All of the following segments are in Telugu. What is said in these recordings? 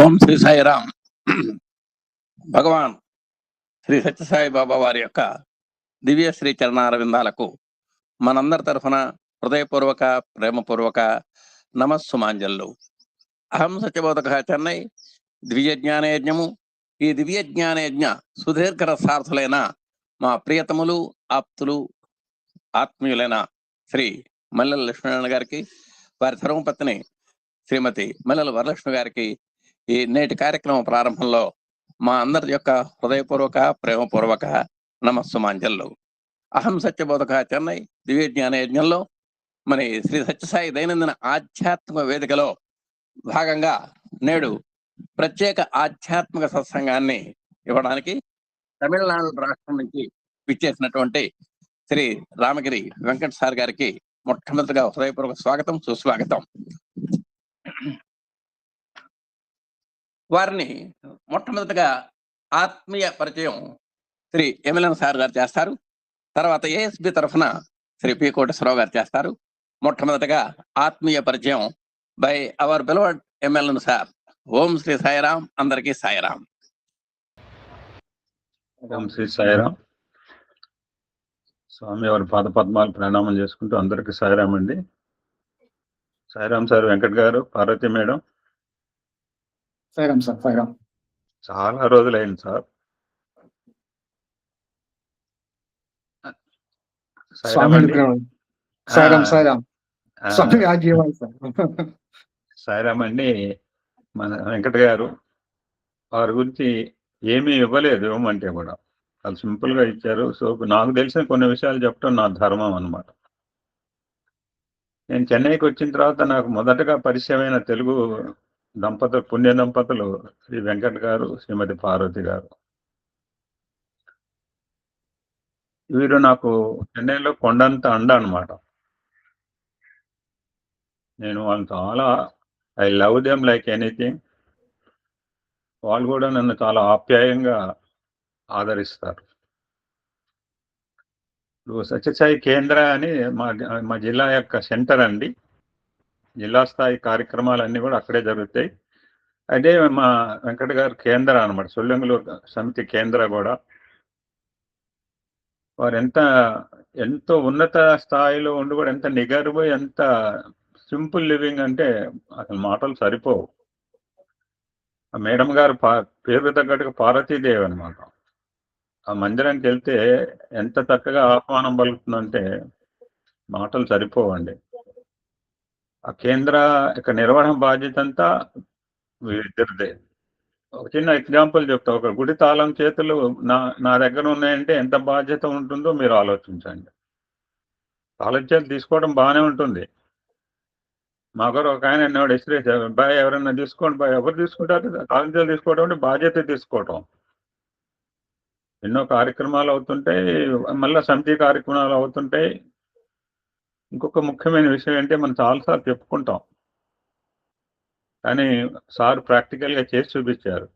ఓం శ్రీ సాయిరామ్. భగవాన్ శ్రీ సత్యసాయి బాబా వారి యొక్క దివ్య శ్రీ చరణారవిందాలకు మనందరి తరఫున హృదయపూర్వక ప్రేమపూర్వక నమస్సుమాంజల్లు. అహం సత్యబోధక చెన్నై దివ్య జ్ఞానయజ్ఞము. ఈ దివ్య జ్ఞానయజ్ఞ సుదీర్ఘ సార్థులైన మా ప్రియతములు, ఆప్తులు, ఆత్మీయులైన శ్రీ మల్లెల లక్ష్మీనారాయణ గారికి, వారి ధర్మపత్ని శ్రీమతి మల్లెల వరలక్ష్మి గారికి ఈ నేటి కార్యక్రమం ప్రారంభంలో మా అందరి యొక్క హృదయపూర్వక ప్రేమపూర్వక నమస్సుమాంజల్లు. అహం సత్యబోధక చెన్నై దివ్య జ్ఞాన యజ్ఞంలో మరి శ్రీ సత్యసాయి దైనందిన ఆధ్యాత్మిక వేదికలో భాగంగా నేడు ప్రత్యేక ఆధ్యాత్మిక సత్సంగాన్ని ఇవ్వడానికి తమిళనాడు రాష్ట్రం నుంచి విచ్చేసినటువంటి శ్రీ రామగిరి వెంకట సార్ గారికి మొట్టమొదటిగా హృదయపూర్వక స్వాగతం, సుస్వాగతం. వారిని మొట్టమొదటిగా ఆత్మీయ పరిచయం శ్రీ ఎమ్మెల్యన్ సార్ గారు చేస్తారు. తర్వాత ఏఎస్బి తరఫున శ్రీ పి కోటేశ్వరరావు గారు చేస్తారు. మొట్టమొదటిగా ఆత్మీయ పరిచయం by our beloved MLA sir. Om Shri Sairam. అందరికీ సాయిరామ్. ఓం శ్రీ సాయిరామ్. స్వామి వారి పాద పద్మాలు ప్రణామం చేసుకుంటూ అందరికీ సాయిరామ్ అండి. సాయిరామ్ సార్, వెంకట్ గారు, పార్వతి మేడం. సాయిరామ్ సార్. సాయిరామ్. చాలా రోజులైంది సార్. సాయిరామ్ అండి. సాయిరామ్. సాయిరామ్. సాయిరామ్ అండి. మన వెంకట్ గారు వారి గురించి ఏమీ ఇవ్వలేదు, ఇవ్వమంటే కూడా చాలా సింపుల్ గా ఇచ్చారు. సో నాకు తెలిసిన కొన్ని విషయాలు చెప్పడం నా ధర్మం అన్నమాట. నేను చెన్నైకి వచ్చిన తర్వాత నాకు మొదటగా పరిచయమైన తెలుగు దంపతులు, పుణ్య దంపతులు శ్రీ వెంకట్ గారు, శ్రీమతి పార్వతి గారు. వీరు నాకు చెన్నైలో కొండంత అండ అనమాట. నేను వాళ్ళు చాలా I love them like anything. వాళ్ళు కూడా నన్ను చాలా ఆప్యాయంగా ఆదరిస్తారు. ఇప్పుడు సత్యసాయి కేంద్ర అని మా జిల్లా యొక్క సెంటర్ అండి. జిల్లా స్థాయి కార్యక్రమాలన్నీ కూడా అక్కడే జరుగుతాయి. అదే మా వెంకట గారు కేంద్ర అనమాట, సొల్లెంగులూరు సమితి కేంద్ర కూడా. వారు ఎంతో ఉన్నత స్థాయిలో ఉండి కూడా ఎంత నిగర్వు, ఎంత సింపుల్ లివింగ్ అంటే అసలు మాటలు సరిపోవు. ఆ మేడం గారు పేరు తగ్గట్టుగా పార్వతీదేవి అనమాట. ఆ మందిరానికి వెళ్తే ఎంత చక్కగా ఆహ్వానం పలుకుతుందంటే మాటలు సరిపోవండి. ఆ కేంద్ర యొక్క నిర్వహణ బాధ్యత అంతా వీరిద్దరిదే. ఒక చిన్న ఎగ్జాంపుల్ చెప్తా. ఒక గుడి తాళం చేతులు నా దగ్గర ఉన్నాయంటే ఎంత బాధ్యత ఉంటుందో మీరు ఆలోచించండి. తాళం చేతులు తీసుకోవడం బాగానే ఉంటుంది. మా గారు ఒక ఆయన ఎన్నోడు ఇసిరేసారు, బాయ్ ఎవరన్నా తీసుకోండి బాయ్. ఎవరు తీసుకుంటారు? తాళం చేతులు తీసుకోవడం అంటే బాధ్యత తీసుకోవటం. ఎన్నో కార్యక్రమాలు అవుతుంటాయి, మళ్ళీ సమితి కార్యక్రమాలు అవుతుంటాయి. ఇంకొక ముఖ్యమైన విషయం ఏంటంటే మనం చాలాసార్లు చెప్పుకుంటాం, కానీ సార్ ప్రాక్టికల్గా చేసి చూపించారు.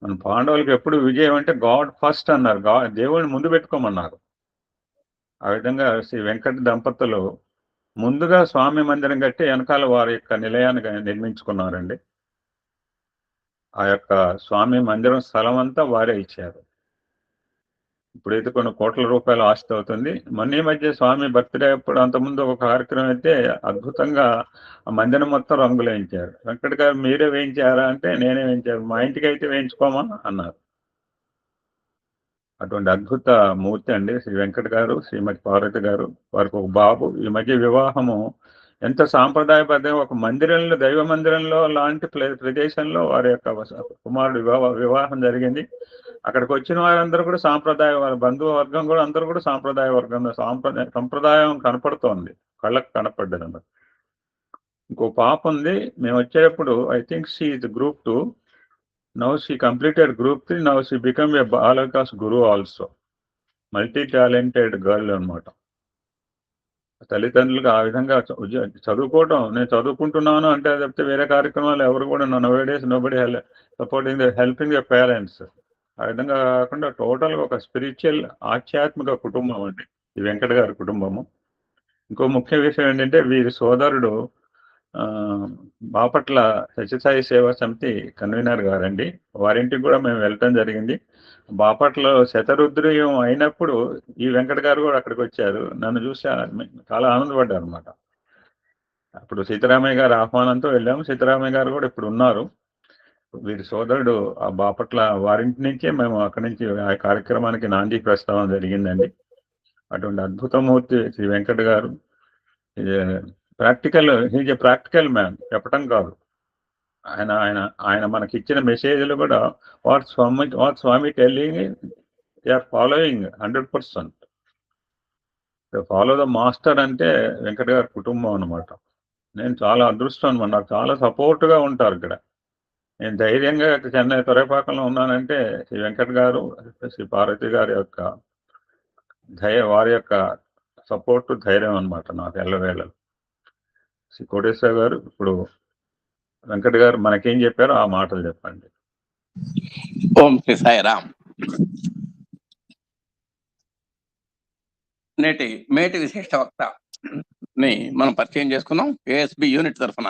మన పాండవులకు ఎప్పుడు విజయం అంటే గాడ్ ఫస్ట్ అన్నారు, దేవుడిని ముందు పెట్టుకోమన్నారు. ఆ విధంగా శ్రీ వెంకట దంపతులు ముందుగా స్వామి మందిరం కట్టి వెనకాల వారి యొక్క నిలయాన్ని నిర్మించుకున్నారండి. ఆ యొక్క స్వామి మందిరం స్థలం అంతా వారే ఇచ్చారు. ఇప్పుడైతే కొన్ని కోట్ల రూపాయల ఆస్తి అవుతుంది. మొన్న మధ్య స్వామి బర్త్డే అప్పుడు అంతకుముందు ఒక కార్యక్రమం అయితే అద్భుతంగా ఆ మందిరం మొత్తం రంగులు వేయించారు. వెంకట గారు మీరే వేయించారా అంటే నేనే వేయించారు, మా ఇంటికి అయితే వేయించుకోమా అన్నారు. అటువంటి అద్భుత మూర్తి అండి శ్రీ వెంకట గారు, శ్రీమతి పార్వతి గారు. వారికి ఒక బాబు. ఈ మధ్య వివాహము ఎంత సాంప్రదాయబద్ధంగా ఒక మందిరంలో, దైవ మందిరంలో లాంటి ప్రదేశంలో వారి యొక్క కుమారుడు వివాహం జరిగింది. అక్కడికి వచ్చిన వారందరూ కూడా సాంప్రదాయ, వారి బంధువు వర్గం కూడా అందరూ కూడా సాంప్రదాయ వర్గం, సంప్రదాయం కనపడుతోంది, కళ్ళకు కనపడ్డది అన్నమాట. ఇంకో పాప ఉంది. మేము వచ్చేటప్పుడు I think she is group 2. Now she completed group 3. Now she become a Balvikas guru also. Multi talented girl అనమాట. తల్లిదండ్రులకు ఆ విధంగా చదువుకోవటం, నేను చదువుకుంటున్నాను అంటే చెప్తే వేరే కార్యక్రమాలు ఎవరు కూడా nobody's supporting helping the parents. ఆ విధంగా కాకుండా టోటల్గా ఒక స్పిరిచువల్ ఆధ్యాత్మిక కుటుంబం అండి ఈ వెంకట గారి కుటుంబము. ఇంకో ముఖ్య విషయం ఏంటంటే వీరి సోదరుడు బాపట్ల సత్యసాయి సేవా సమితి కన్వీనర్ గారండి. వారింటికి కూడా మేము వెళ్ళటం జరిగింది. బాపట్లలో శతరుద్రీయం అయినప్పుడు ఈ వెంకట గారు కూడా అక్కడికి వచ్చారు. నన్ను చూసి చాలా ఆనందపడ్డారు అనమాట. అప్పుడు సీతారామయ్య గారు ఆహ్వానంతో వెళ్ళాము. సీతారామయ్య గారు కూడా ఇప్పుడు ఉన్నారు. వీరి సోదరుడు ఆ బాపట్ల వారింటి నుంచే మేము అక్కడి నుంచి ఆ కార్యక్రమానికి నాంది ప్రస్తావన జరిగిందండి. అటువంటి అద్భుతమూర్తి శ్రీ వెంకట గారు practical, he's a practical man, చెప్పటం కాదు. ఆయన ఆయన ఆయన మనకి ఇచ్చిన మెసేజ్లు కూడా what Swami telling they are following 100%. Follow the master అంటే వెంకట గారి కుటుంబం అనమాట. నేను చాలా అదృష్టం అనమాట. నాకు చాలా సపోర్ట్గా ఉంటారు ఇక్కడ. నేను ధైర్యంగా చెన్నై తురైపాకంలో ఉన్నానంటే శ్రీ వెంకట్ గారు, శ్రీ పార్వతి గారి యొక్క వారి యొక్క సపోర్ట్, ధైర్యం అనమాట నాకు ఎల్లవేళలు. శ్రీ కోటేశ్వర గారు ఇప్పుడు వెంకట్ గారు మనకేం చెప్పారో ఆ మాటలు చెప్పండి. ఓం శ్రీ సాయిరామ్. నేటి మేటి విశిష్ట వక్త ని మనం పరిచయం చేసుకున్నాం. ఏఎస్బి యూనిట్ తరఫున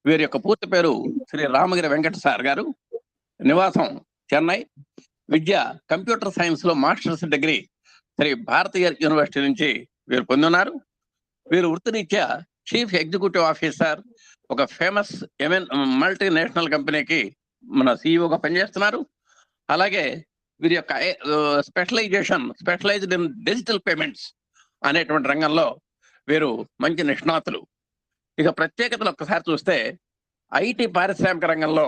వీరి యొక్క పూర్తి పేరు శ్రీ రామగిరి వెంకట సార్ గారు. నివాసం చెన్నై. విద్య కంప్యూటర్ సైన్స్ లో మాస్టర్స్ డిగ్రీ శ్రీ భారతీయ యూనివర్సిటీ నుంచి వీరు పొందున్నారు. వీరు వృత్తిరీత్యా చీఫ్ ఎగ్జిక్యూటివ్ ఆఫీసర్ ఒక ఫేమస్ మల్టీనేషనల్ కంపెనీకి మన సిఇఓగా పనిచేస్తున్నారు. అలాగే వీరి యొక్క స్పెషలైజ్డ్ ఇన్ డిజిటల్ పేమెంట్స్ అనేటువంటి రంగంలో వీరు మంచి నిష్ణాతులు. ఇక ప్రత్యేకతలు ఒక్కసారి చూస్తే ఐటీ పారిశ్రామిక రంగంలో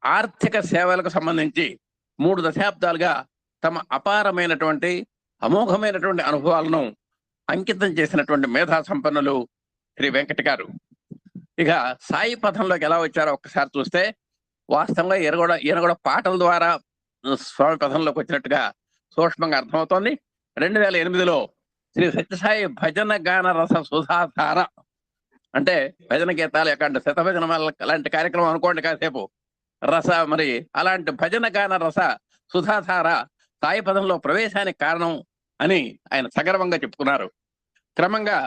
ఆర్థిక సేవలకు సంబంధించి 3 దశాబ్దాలుగా తమ అపారమైనటువంటి అమోఘమైనటువంటి అనుభవాలను అంకితం చేసినటువంటి మేధా సంపన్నులు శ్రీ వెంకట గారు. ఇక సాయి పథంలోకి ఎలా వచ్చారో ఒక్కసారి చూస్తే వాస్తవంగా ఈయన కూడా పాటల ద్వారా స్వామి పథంలోకి వచ్చినట్టుగా సూక్ష్మంగా అర్థమవుతోంది. 2008లో శ్రీ సత్యసాయి భజన గాన రస సుధాధార అంటే భజన గీతాల యొక్క శతభజన అలాంటి కార్యక్రమం అనుకోండి కాసేపు రస, మరి అలాంటి భజన గాన రస సుధాధార సాయి పదంలో ప్రవేశానికి కారణం అని ఆయన సగర్వంగా చెప్పుకున్నారు. క్రమంగా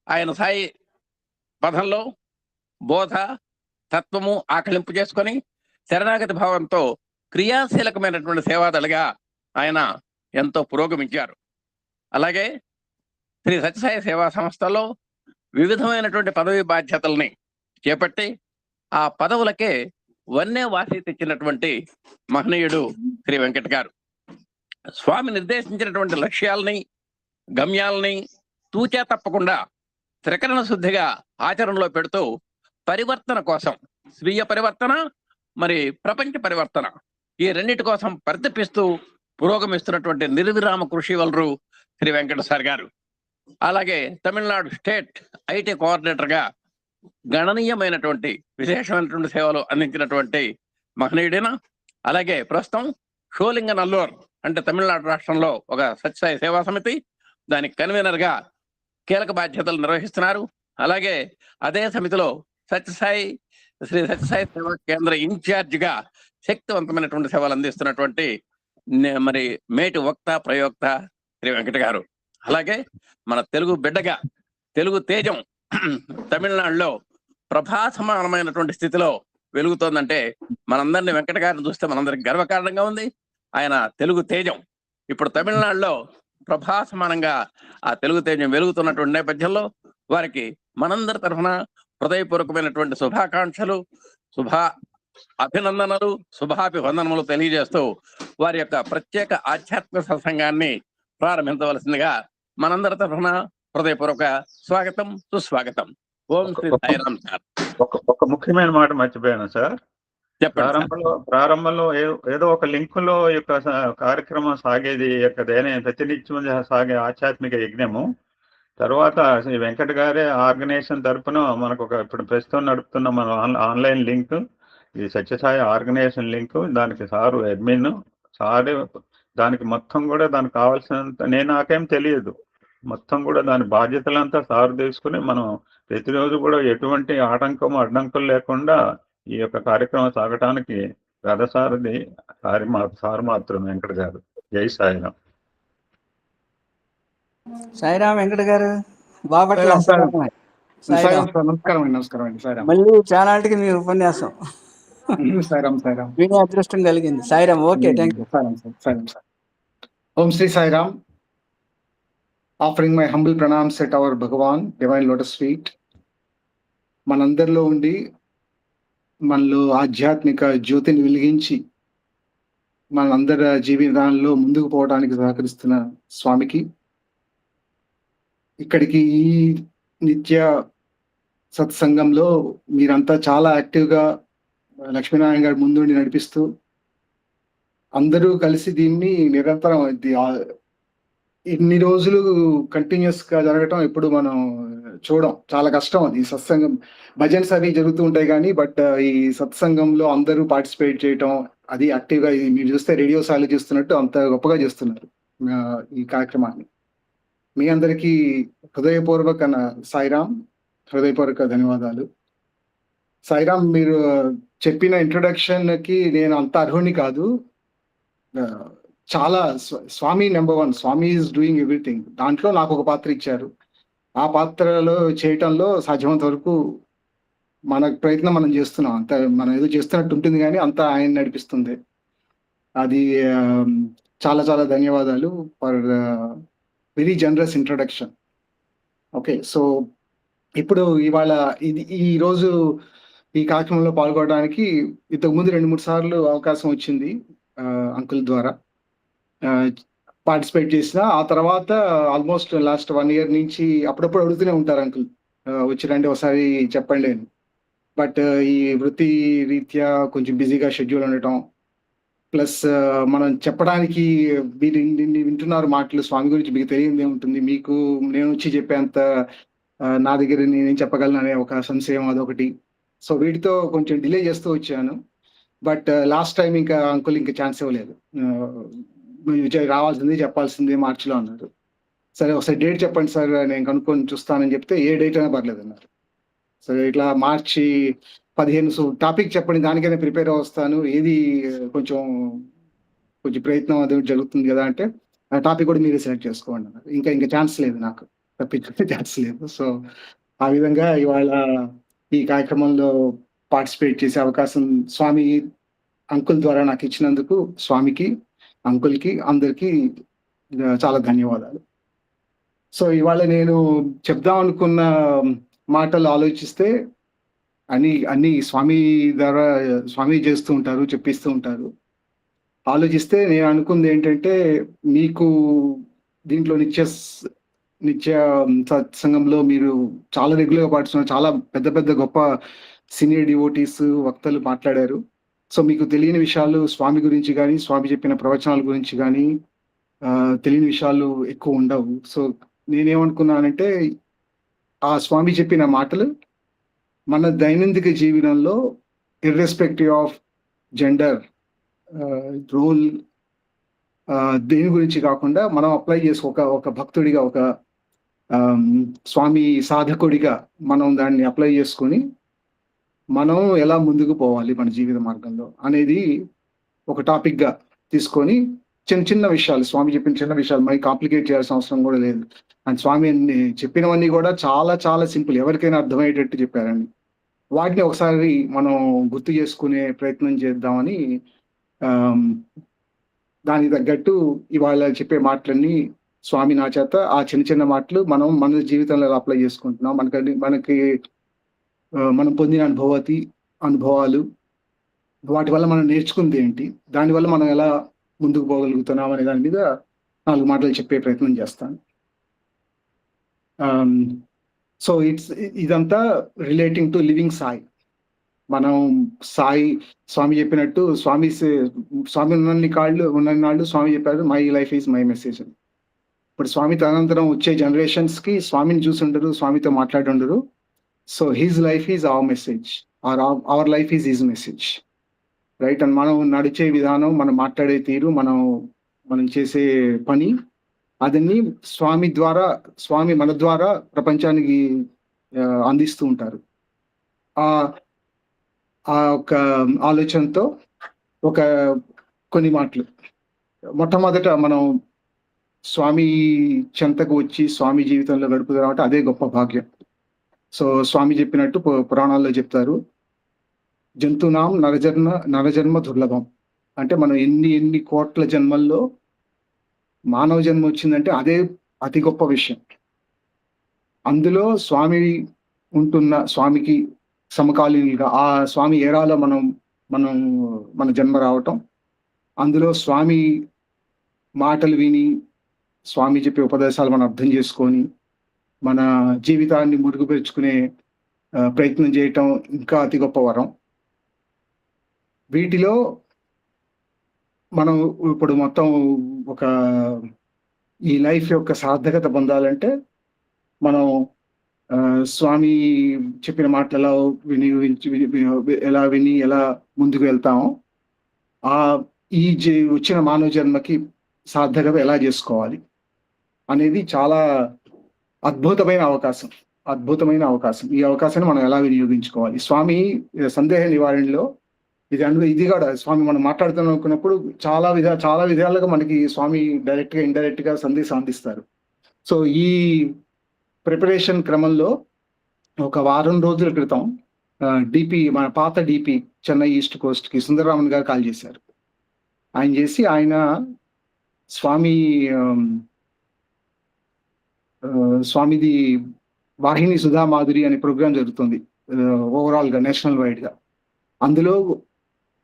ఆయన సాయి పదంలో బోధ తత్వము ఆకలింపు చేసుకొని శరణాగతి భావంతో క్రియాశీలకమైనటువంటి సేవాదళిగా ఆయన ఎంతో పురోగమించారు. అలాగే శ్రీ సత్యసాయి సేవా సంస్థలో వివిధమైనటువంటి పదవి బాధ్యతల్ని చేపట్టి ఆ పదవులకే వన్నే వాసి తెచ్చినటువంటి మహనీయుడు శ్రీ వెంకట గారు. స్వామి నిర్దేశించినటువంటి లక్ష్యాలని, గమ్యాలని తూచా తప్పకుండా త్రికరణ శుద్ధిగా ఆచరణలో పెడుతూ పరివర్తన కోసం, స్వీయ పరివర్తన మరి ప్రపంచ పరివర్తన, ఈ రెండింటి కోసం పరితపిస్తూ పురోగమిస్తున్నటువంటి నిర్విరామ కృషి వలరు శ్రీ వెంకట సార్ గారు. అలాగే తమిళనాడు స్టేట్ ఐటీ కోఆర్డినేటర్ గా గణనీయమైనటువంటి విశేషమైనటువంటి సేవలు అందించినటువంటి మహనీయుడైన. అలాగే ప్రస్తుతం షోలింగనల్లూర్ అంటే తమిళనాడు రాష్ట్రంలో ఒక సత్యసాయి సేవా సమితి దానికి కన్వీనర్ గా కీలక బాధ్యతలు నిర్వహిస్తున్నారు. అలాగే అదే సమితిలో శ్రీ సత్యసాయి సేవా కేంద్ర ఇన్ఛార్జ్ గా శక్తివంతమైనటువంటి సేవలు అందిస్తున్నటువంటి మరి మేటి వక్త ప్రయోక్త శ్రీ వెంకట గారు. అలాగే మన తెలుగు బిడ్డగా, తెలుగు తేజం తమిళనాడులో ప్రభాసమానమైనటువంటి స్థితిలో వెలుగుతోందంటే మనందరినీ వెంకట గారిని చూస్తే మనందరికి గర్వకారణంగా ఉంది. ఆయన తెలుగు తేజం ఇప్పుడు తమిళనాడులో ప్రభాసమానంగా ఆ తెలుగు తేజం వెలుగుతున్నటువంటి నేపథ్యంలో వారికి మనందరి తరఫున హృదయపూర్వకమైనటువంటి శుభాకాంక్షలు, అభినందనలు, శుభాభివందనములు తెలియజేస్తూ వారి యొక్క ప్రత్యేక ఆధ్యాత్మిక సత్సంగాన్ని ప్రారంభించవలసిందిగా మనందరి తరఫున హృదయపూర్వక స్వాగతం, సుస్వాగతం. ఓం శ్రీ సాయిరామ్ సార్. ఒక ముఖ్యమైన మాట మర్చిపోయాను సార్. ప్రారంభంలో ఏదో ఒక లింక్ లో యొక్క కార్యక్రమం సాగేది, యొక్క ప్రతినిత్యం సాగే ఆధ్యాత్మిక యజ్ఞము. తర్వాత శ్రీ వెంకట గారే ఆర్గనైజేషన్ తరపున మనకు ఇప్పుడు ప్రస్తుతం నడుపుతున్న మన ఆన్లైన్ లింక్, ఇది సత్యసాయి ఆర్గనైజేషన్ లింక్. దానికి సారు అడ్మిన్, సారే దానికి మొత్తం కూడా దానికి కావాల్సినంత, నాకేం తెలియదు, మొత్తం కూడా దాని బాధ్యతలంతా సారు తీసుకుని మనం ప్రతిరోజు కూడా ఎటువంటి అడ్డంకులు లేకుండా ఈ యొక్క కార్యక్రమం సాగటానికి రథసారథి సారు మాత్రం వెంకట గారు. జై సాయిరాం. సాయిరాం వెంకట గారు. బాపట్ల సాయిరాం సార్, నమస్కారం అండి. నమస్కారం అండి. సాయిరాం. మళ్ళీ చానాటికి మీ ఉపన్యాసం సాయిరాం సాయిరాం. వినే అదృష్టం కలిగింది. Sairam. Okay, thank you. Sairam sir. Sairam sir. Om Shri Sairam. Offering my humble pranams at our Bhagawan divine lotus feet. మనందరిలో ఉండి మనలో ఆధ్యాత్మిక జ్యోతిని వెలిగించి మనందరి జీవితాల్లో ముందుకు పోవడానికి సహకరిస్తున్న స్వామికి, ఇక్కడికి ఈ నిత్య సత్సంగంలో మీరంతా చాలా యాక్టివ్గా లక్ష్మీనారాయణ గారి ముందుండి నడిపిస్తూ అందరూ కలిసి దీన్ని నిరంతరం ఇన్ని రోజులు కంటిన్యూస్ గా జరగటం ఎప్పుడు మనం చూడం. చాలా కష్టం అది. సత్సంగం భజన్స్ అవి జరుగుతూ ఉంటాయి కానీ బట్ ఈ సత్సంగంలో అందరూ పార్టిసిపేట్ చేయటం, అది యాక్టివ్ గా మీరు చూస్తే రేడియో సార్లు చేస్తున్నట్టు అంత గొప్పగా చేస్తున్నారు ఈ కార్యక్రమాన్ని. మీ అందరికీ హృదయపూర్వక సాయిరాం, హృదయపూర్వక ధన్యవాదాలు. సాయిరాం, మీరు చెప్పిన ఇంట్రొడక్షన్ కి నేను అంత అర్హుని కాదు. చాలా Swami number 1, Swami is doing everything. దాంట్లో నాకు ఒక పాత్ర ఇచ్చారు. ఆ పాత్రలో చేయటంలో సాధ్యమైనంత వరకు మన ప్రయత్నం మనం చేస్తున్నాం. అంత మనం ఏదో చేస్తున్నట్టు ఉంటుంది కానీ అంతా ఆయన నడిపిస్తుంది. అది చాలా చాలా ధన్యవాదాలు for very generous introduction. Okay, so ఇప్పుడు ఇవాళ ఈ రోజు ఈ కార్యక్రమంలో పాల్గొనడానికి ఇంతకుముందు 2-3 సార్లు అవకాశం వచ్చింది అంకుల్ ద్వారా పార్టిసిపేట్ చేసిన. ఆ తర్వాత ఆల్మోస్ట్ లాస్ట్ 1 year నుంచి అప్పుడప్పుడు అడుగుతూనే ఉంటారు అంకుల్ వచ్చి రండి ఒకసారి చెప్పండి అని. బట్ ఈ వృత్తి రీత్యా కొంచెం బిజీగా షెడ్యూల్ ఉండటం, ప్లస్ మనం చెప్పడానికి మీరు వింటున్నారు మాటలు స్వామి గురించి, మీకు తెలియదు ఏముంటుంది, మీకు నేను వచ్చి చెప్పేంత నా దగ్గర నేనేం చెప్పగలను అనే ఒక సంశయం అదొకటి. సో వీటితో కొంచెం డిలే చేస్తూ వచ్చాను. బట్ లాస్ట్ టైం ఇంకా అంకుల్ ఇంకా ఛాన్స్ ఇవ్వలేదు. రావాల్సింది చెప్పాల్సింది మార్చిలో అన్నారు. సరే ఒకసారి డేట్ చెప్పండి సార్, నేను కనుక్కొని చూస్తానని చెప్తే ఏ డేట్ అయినా పర్లేదు అన్నారు. సో ఇట్లా మార్చి 15 టాపిక్ చెప్పండి, దానికైనా ప్రిపేర్ వస్తాను, ఏది కొంచెం ప్రయత్నం అది జరుగుతుంది కదా అంటే ఆ టాపిక్ కూడా మీరే సెలెక్ట్ చేసుకోండి అన్నారు. ఇంకా ఛాన్స్ లేదు, నాకు తప్పించుకునే ఛాన్స్ లేదు. సో ఆ విధంగా ఇవాళ ఈ కార్యక్రమంలో పార్టిసిపేట్ చేసే అవకాశం స్వామి అంకుల్ ద్వారా నాకు ఇచ్చినందుకు స్వామికి, అంకుల్కి, అందరికీ చాలా ధన్యవాదాలు. సో ఇవాళ నేను చెప్దాం అనుకున్న మాటలు ఆలోచిస్తే అన్ని స్వామి ద్వారా స్వామి చేస్తూ ఉంటారు, చెప్పిస్తూ ఉంటారు. ఆలోచిస్తే నేను అనుకుంది ఏంటంటే, మీకు దీంట్లో నిత్య సత్సంగంలో మీరు చాలా రెగ్యులర్గా పాటిస్తున్నారు. చాలా పెద్ద గొప్ప సీనియర్ డివోటీస్ వక్తలు మాట్లాడారు. సో మీకు తెలియని విషయాలు స్వామి గురించి కానీ, స్వామి చెప్పిన ప్రవచనాల గురించి కానీ తెలియని విషయాలు ఎక్కువ ఉండవు. సో నేనేమనుకున్నానంటే, ఆ స్వామి చెప్పిన మాటలు మన దైనందిక జీవనంలో ఇర్రెస్పెక్టివ్ ఆఫ్ జెండర్, రోల్, దేని గురించి కాకుండా మనం అప్లై చేసి ఒక భక్తుడిగా, ఒక స్వామి సాధకుడిగా మనం దాన్ని అప్లై చేసుకొని మనం ఎలా ముందుకు పోవాలి మన జీవిత మార్గంలో అనేది ఒక టాపిక్ గా తీసుకొని చిన్న విషయాలు, స్వామి చెప్పిన చిన్న విషయాలు, మరి కాంప్లికేట్ చేయాల్సిన అవసరం కూడా లేదు. అండ్ స్వామి చెప్పినవన్నీ కూడా చాలా చాలా సింపుల్, ఎవరికైనా అర్థమయ్యేటట్టు చెప్పారండి. వాటిని ఒకసారి మనం గుర్తు చేసుకునే ప్రయత్నం చేద్దామని దానికి తగ్గట్టు ఇవాళ చెప్పే మాటలన్నీ స్వామి నా చేత ఆ చిన్న మాటలు మనం మన జీవితంలో అప్లై చేసుకుంటున్నాం. మనకి మనం పొందిన అనుభవాలు, వాటి వల్ల మనం నేర్చుకుంది ఏంటి, దానివల్ల మనం ఎలా ముందుకు పోగలుగుతున్నాం అనే దాని మీద 4 మాటలు చెప్పే ప్రయత్నం చేస్తాను. సో ఇదంతా రిలేటింగ్ టు లివింగ్ సాయి. మనం స్వామి చెప్పినట్టు, స్వామి ఉన్నన్నాళ్ళు స్వామి చెప్పారు, my life is my message. ఇప్పుడు స్వామి తదనంతరం వచ్చే జనరేషన్స్ కి స్వామిని చూసి ఉండరు, స్వామితో మాట్లాడి ఉండరు. So his life is our message, our life is his message, right? And మనం నడిచే విధానం, మనం మాట్లాడే తీరు, మనం చేసే పని, అదన్నీ స్వామి మన ద్వారా ప్రపంచానికి అందిస్తూ ఉంటారు. ఆ ఒక ఆలోచనతో కొన్ని మాటలు. మొట్టమొదట మనం స్వామి చెంతకు వచ్చి స్వామి జీవితంలో గడుపుతాం అంటే అదే గొప్ప భాగ్యం. సో స్వామి చెప్పినట్టు పురాణాల్లో చెప్తారు, జంతునాం నరజన్మ దుర్లభం. అంటే మనం ఎన్ని కోట్ల జన్మల్లో మానవ జన్మ వచ్చిందంటే అదే అతి గొప్ప విషయం. అందులో స్వామికి సమకాలీనులుగా ఆ స్వామి ఏరాలో మన జన్మ రావటం, అందులో స్వామి మాటలు విని, స్వామి చెప్పే ఉపదేశాలు మనం అర్థం చేసుకొని మన జీవితాన్ని మురుగుపరుచుకునే ప్రయత్నం చేయటం ఇంకా అతి గొప్ప వరం. వీటిలో మనం ఇప్పుడు మొత్తం ఒక ఈ లైఫ్ యొక్క సార్థకత పొందాలంటే మనం స్వామి చెప్పిన మాటలు ఎలా విని ఎలా ముందుకు వెళ్తామో వచ్చిన మానవ జన్మకి సార్థకత ఎలా చేసుకోవాలి అనేది చాలా అద్భుతమైన అవకాశం. ఈ అవకాశాన్ని మనం ఎలా వినియోగించుకోవాలి? స్వామి సందేహ నివారణలో ఇది కూడా స్వామి మనం మాట్లాడుతున్నప్పుడు చాలా విధాలుగా మనకి స్వామి డైరెక్ట్ గా ఇండైరెక్ట్ గా సందేశం అందిస్తారు. సో ఈ ప్రిపరేషన్ క్రమంలో ఒక వారం రోజుల క్రితం మన పాత డిపి చెన్నై ఈస్ట్ కోస్ట్ కి సుందరరామన్ గారు కాల్ చేశారు. ఆయన చేసి స్వామిది వాహిని సుధా మాధురి అనే ప్రోగ్రాం జరుగుతుంది ఓవరాల్ గా నేషనల్ వైడ్ గా. అందులో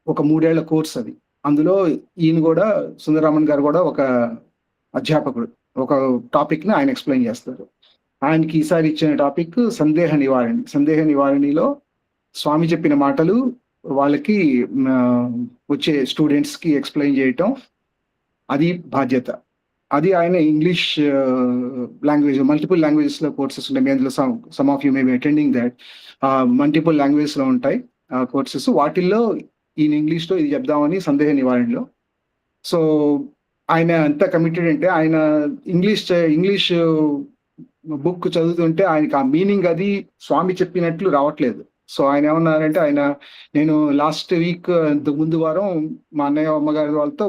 ఒక 3 ఏళ్ల కోర్స్ అది. అందులో ఈయన కూడా సుందరరామన్ గారు కూడా ఒక అధ్యాపకుడు. ఒక టాపిక్ ని ఆయన ఎక్స్ప్లెయిన్ చేస్తారు. ఆయనకి ఈసారి ఇచ్చిన టాపిక్ సందేహ నివారణలో స్వామి చెప్పిన మాటలు వాళ్ళకి వచ్చే స్టూడెంట్స్ కి ఎక్స్ప్లెయిన్ చేయటం, అది బాధ్యత. అది ఆయన ఇంగ్లీష్ లాంగ్వేజ్, మల్టిపుల్ లాంగ్వేజెస్ లో కోర్సెస్ ఉంటాయి. అందులో some of you may be attending that. Multiple languages లో ఉంటాయి కోర్సెస్. వాటిల్లో ఈయన ఇంగ్లీష్ లో ఇది చెప్దామని సందేహ నివారణలో. సో ఆయన ఎంత కమిటెడ్ అంటే ఆయన ఇంగ్లీష్ బుక్ చదువుతుంటే ఆయనకి ఆ మీనింగ్ అది స్వామి చెప్పినట్లు రావట్లేదు. సో ఆయన ఏమన్నారంటే, నేను లాస్ట్ వీక్ ముందు వారం మా అన్నయ్య అమ్మగారి వాళ్ళతో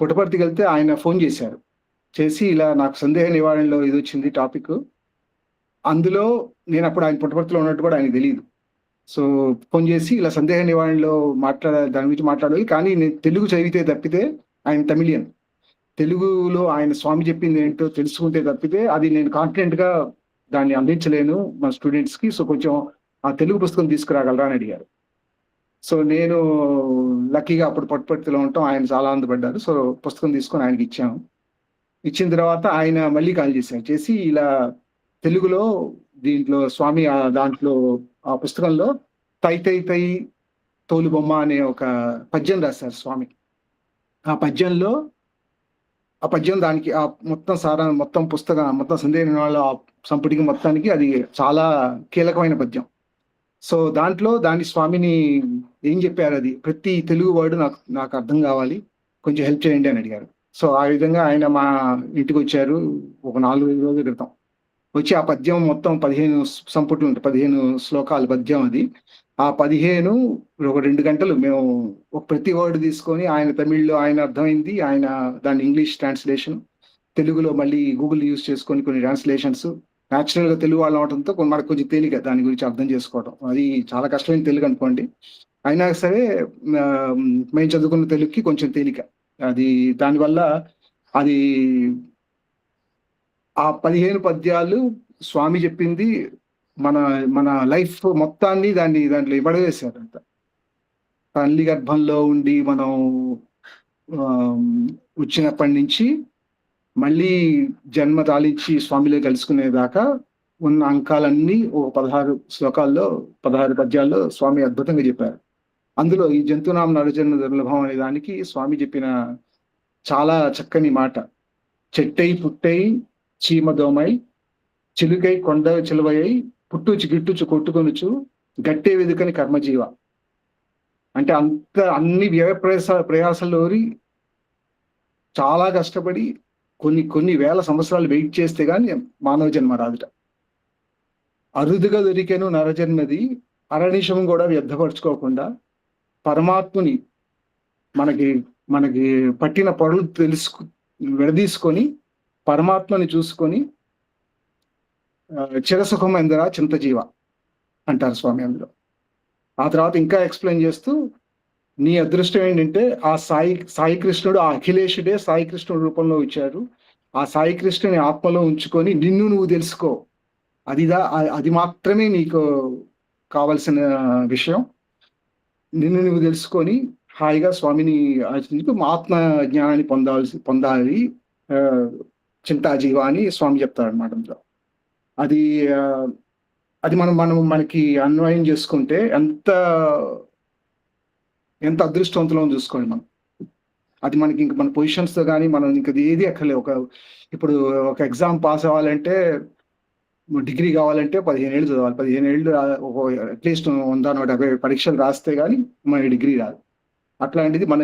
పుట్టపర్తికి వెళ్తే ఆయన ఫోన్ చేసి ఇలా నాకు సందేహ నివారణలో ఇది వచ్చింది టాపిక్. అందులో నేను అప్పుడు ఆయన పుట్టపర్తిలో ఉన్నట్టు కూడా ఆయనకు తెలియదు. సో ఫోన్ చేసి ఇలా సందేహ నివారణలో దాని గురించి మాట్లాడాలి, కానీ నేను తెలుగు చదివితే తప్పితే, ఆయన తమిళియన్, తెలుగులో ఆయన స్వామి చెప్పింది ఏంటో తెలుసుకుంటే తప్పితే అది నేను కాన్ఫిడెంట్ గా దాన్ని అందించలేను మన స్టూడెంట్స్ కి. సో కొంచెం ఆ తెలుగు పుస్తకం తీసుకురాగలరా అని అడిగారు. సో నేను లక్కీగా అప్పుడు పుట్టపర్తిలో ఉంటాం, ఆయన చాలా ఆనందపడ్డారు. సో పుస్తకం తీసుకొని ఆయనకి ఇచ్చాము. ఇచ్చిన తర్వాత ఆయన మళ్ళీ కాల్ చేసి ఇలా తెలుగులో దీంట్లో స్వామి దాంట్లో ఆ పుస్తకంలో తై తై తై తోలు బొమ్మ అనే ఒక పద్యం రాశారు స్వామి. ఆ పద్యం దానికి ఆ మొత్తం పుస్తకం మొత్తం సందేహ నివారణలో ఆ సంపుటికి మొత్తానికి అది చాలా కీలకమైన పద్యం. సో దాని స్వామిని ఏం చెప్పారు, అది ప్రతి తెలుగు వర్డ్ నాకు అర్థం కావాలి, కొంచెం హెల్ప్ చేయండి అని అడిగారు. సో ఆ విధంగా ఆయన మా ఇంటికి వచ్చారు ఒక 4-5 రోజుల క్రితం. వచ్చి ఆ పద్యం మొత్తం 15 సంపుట్లు ఉంటాయి, 15 శ్లోకాలు పద్యం అది. ఆ 15 ఒక 2 గంటలు మేము ఒక ప్రతి వర్డ్ తీసుకొని, ఆయన తమిళ్లో ఆయన అర్థమైంది, ఆయన దాని ఇంగ్లీష్ ట్రాన్స్లేషన్, తెలుగులో మళ్ళీ గూగుల్ యూజ్ చేసుకొని కొన్ని ట్రాన్స్లేషన్స్. న్యాచురల్ గా తెలుగు వాళ్ళు అవడంతో మనకు కొంచెం తేలిక దాని గురించి అర్థం చేసుకోవడం. అది చాలా కష్టమైన తెలుగు అనుకోండి, అయినా సరే మేము చదువుకున్న తెలుగుకి కొంచెం తేలిక అది. దానివల్ల అది ఆ 15 పద్యాలు స్వామి చెప్పింది మన లైఫ్ మొత్తాన్ని దాంట్లో ఇవ్వడేశారంట. తల్లి గర్భంలో ఉండి మనం వచ్చినప్పటి నుంచి మళ్ళీ జన్మ తాళించి స్వామిలో కలుసుకునేదాకా ఉన్న అంకాలన్నీ ఒక 16 శ్లోకాల్లో 16 పద్యాల్లో స్వామి అద్భుతంగా చెప్పారు. అందులో ఈ జంతునాం నరజన్మ దుర్లభం అనే దానికి స్వామి చెప్పిన చాలా చక్కని మాట, చెట్టై పుట్టై చీమదోమై చిలుకై కొండ చిలువై పుట్టుచి గిట్టుచు కొట్టుకొనుచు గట్టే వెదుకని కర్మజీవ. అంటే అన్ని వ్యయ ప్రయాసలోరి చాలా కష్టపడి కొన్ని వేల సంవత్సరాలు వెయిట్ చేస్తే గాని మానవ జన్మ రాదుట. అరుదుగా దొరికెను నరజన్మది, అరణిషం కూడా వ్యర్థపరచుకోకుండా పరమాత్ముని మనకి పట్టిన పొరలు విడదీసుకొని పరమాత్మని చూసుకొని చిరసుఖం ఎందరా చింత జీవ అంటారు స్వామి అందులో. ఆ తర్వాత ఇంకా ఎక్స్ప్లెయిన్ చేస్తూ, నీ అదృష్టం ఏంటంటే ఆ సాయి కృష్ణుడు, ఆ అఖిలేషుడే సాయి కృష్ణుడు రూపంలో వచ్చారు. ఆ సాయి కృష్ణుని ఆత్మలో ఉంచుకొని నిన్ను నువ్వు తెలుసుకో, అది మాత్రమే నీకు కావలసిన విషయం. నిన్ను నువ్వు తెలుసుకొని హాయిగా స్వామిని ఆచరించుకు ఆత్మ జ్ఞానాన్ని పొందాలి చింతాజీవ అని స్వామి చెప్తారు అనమాట. అందులో అది మనకి అన్వయం చేసుకుంటే ఎంత అదృష్టవంతులం చూసుకోండి మనం. అది మనకి ఇంక మన పొజిషన్స్ తో కానీ మనం ఇంక ఏది అక్కర్లేదు. ఇప్పుడు ఒక ఎగ్జామ్ పాస్ అవ్వాలంటే, డిగ్రీ కావాలంటే 15 ఏళ్ళు చదవాలి. 15 ఏళ్ళు అట్లీస్ట్ 100-150 పరీక్షలు రాస్తే కానీ మన డిగ్రీ రాదు. అట్లాంటిది మన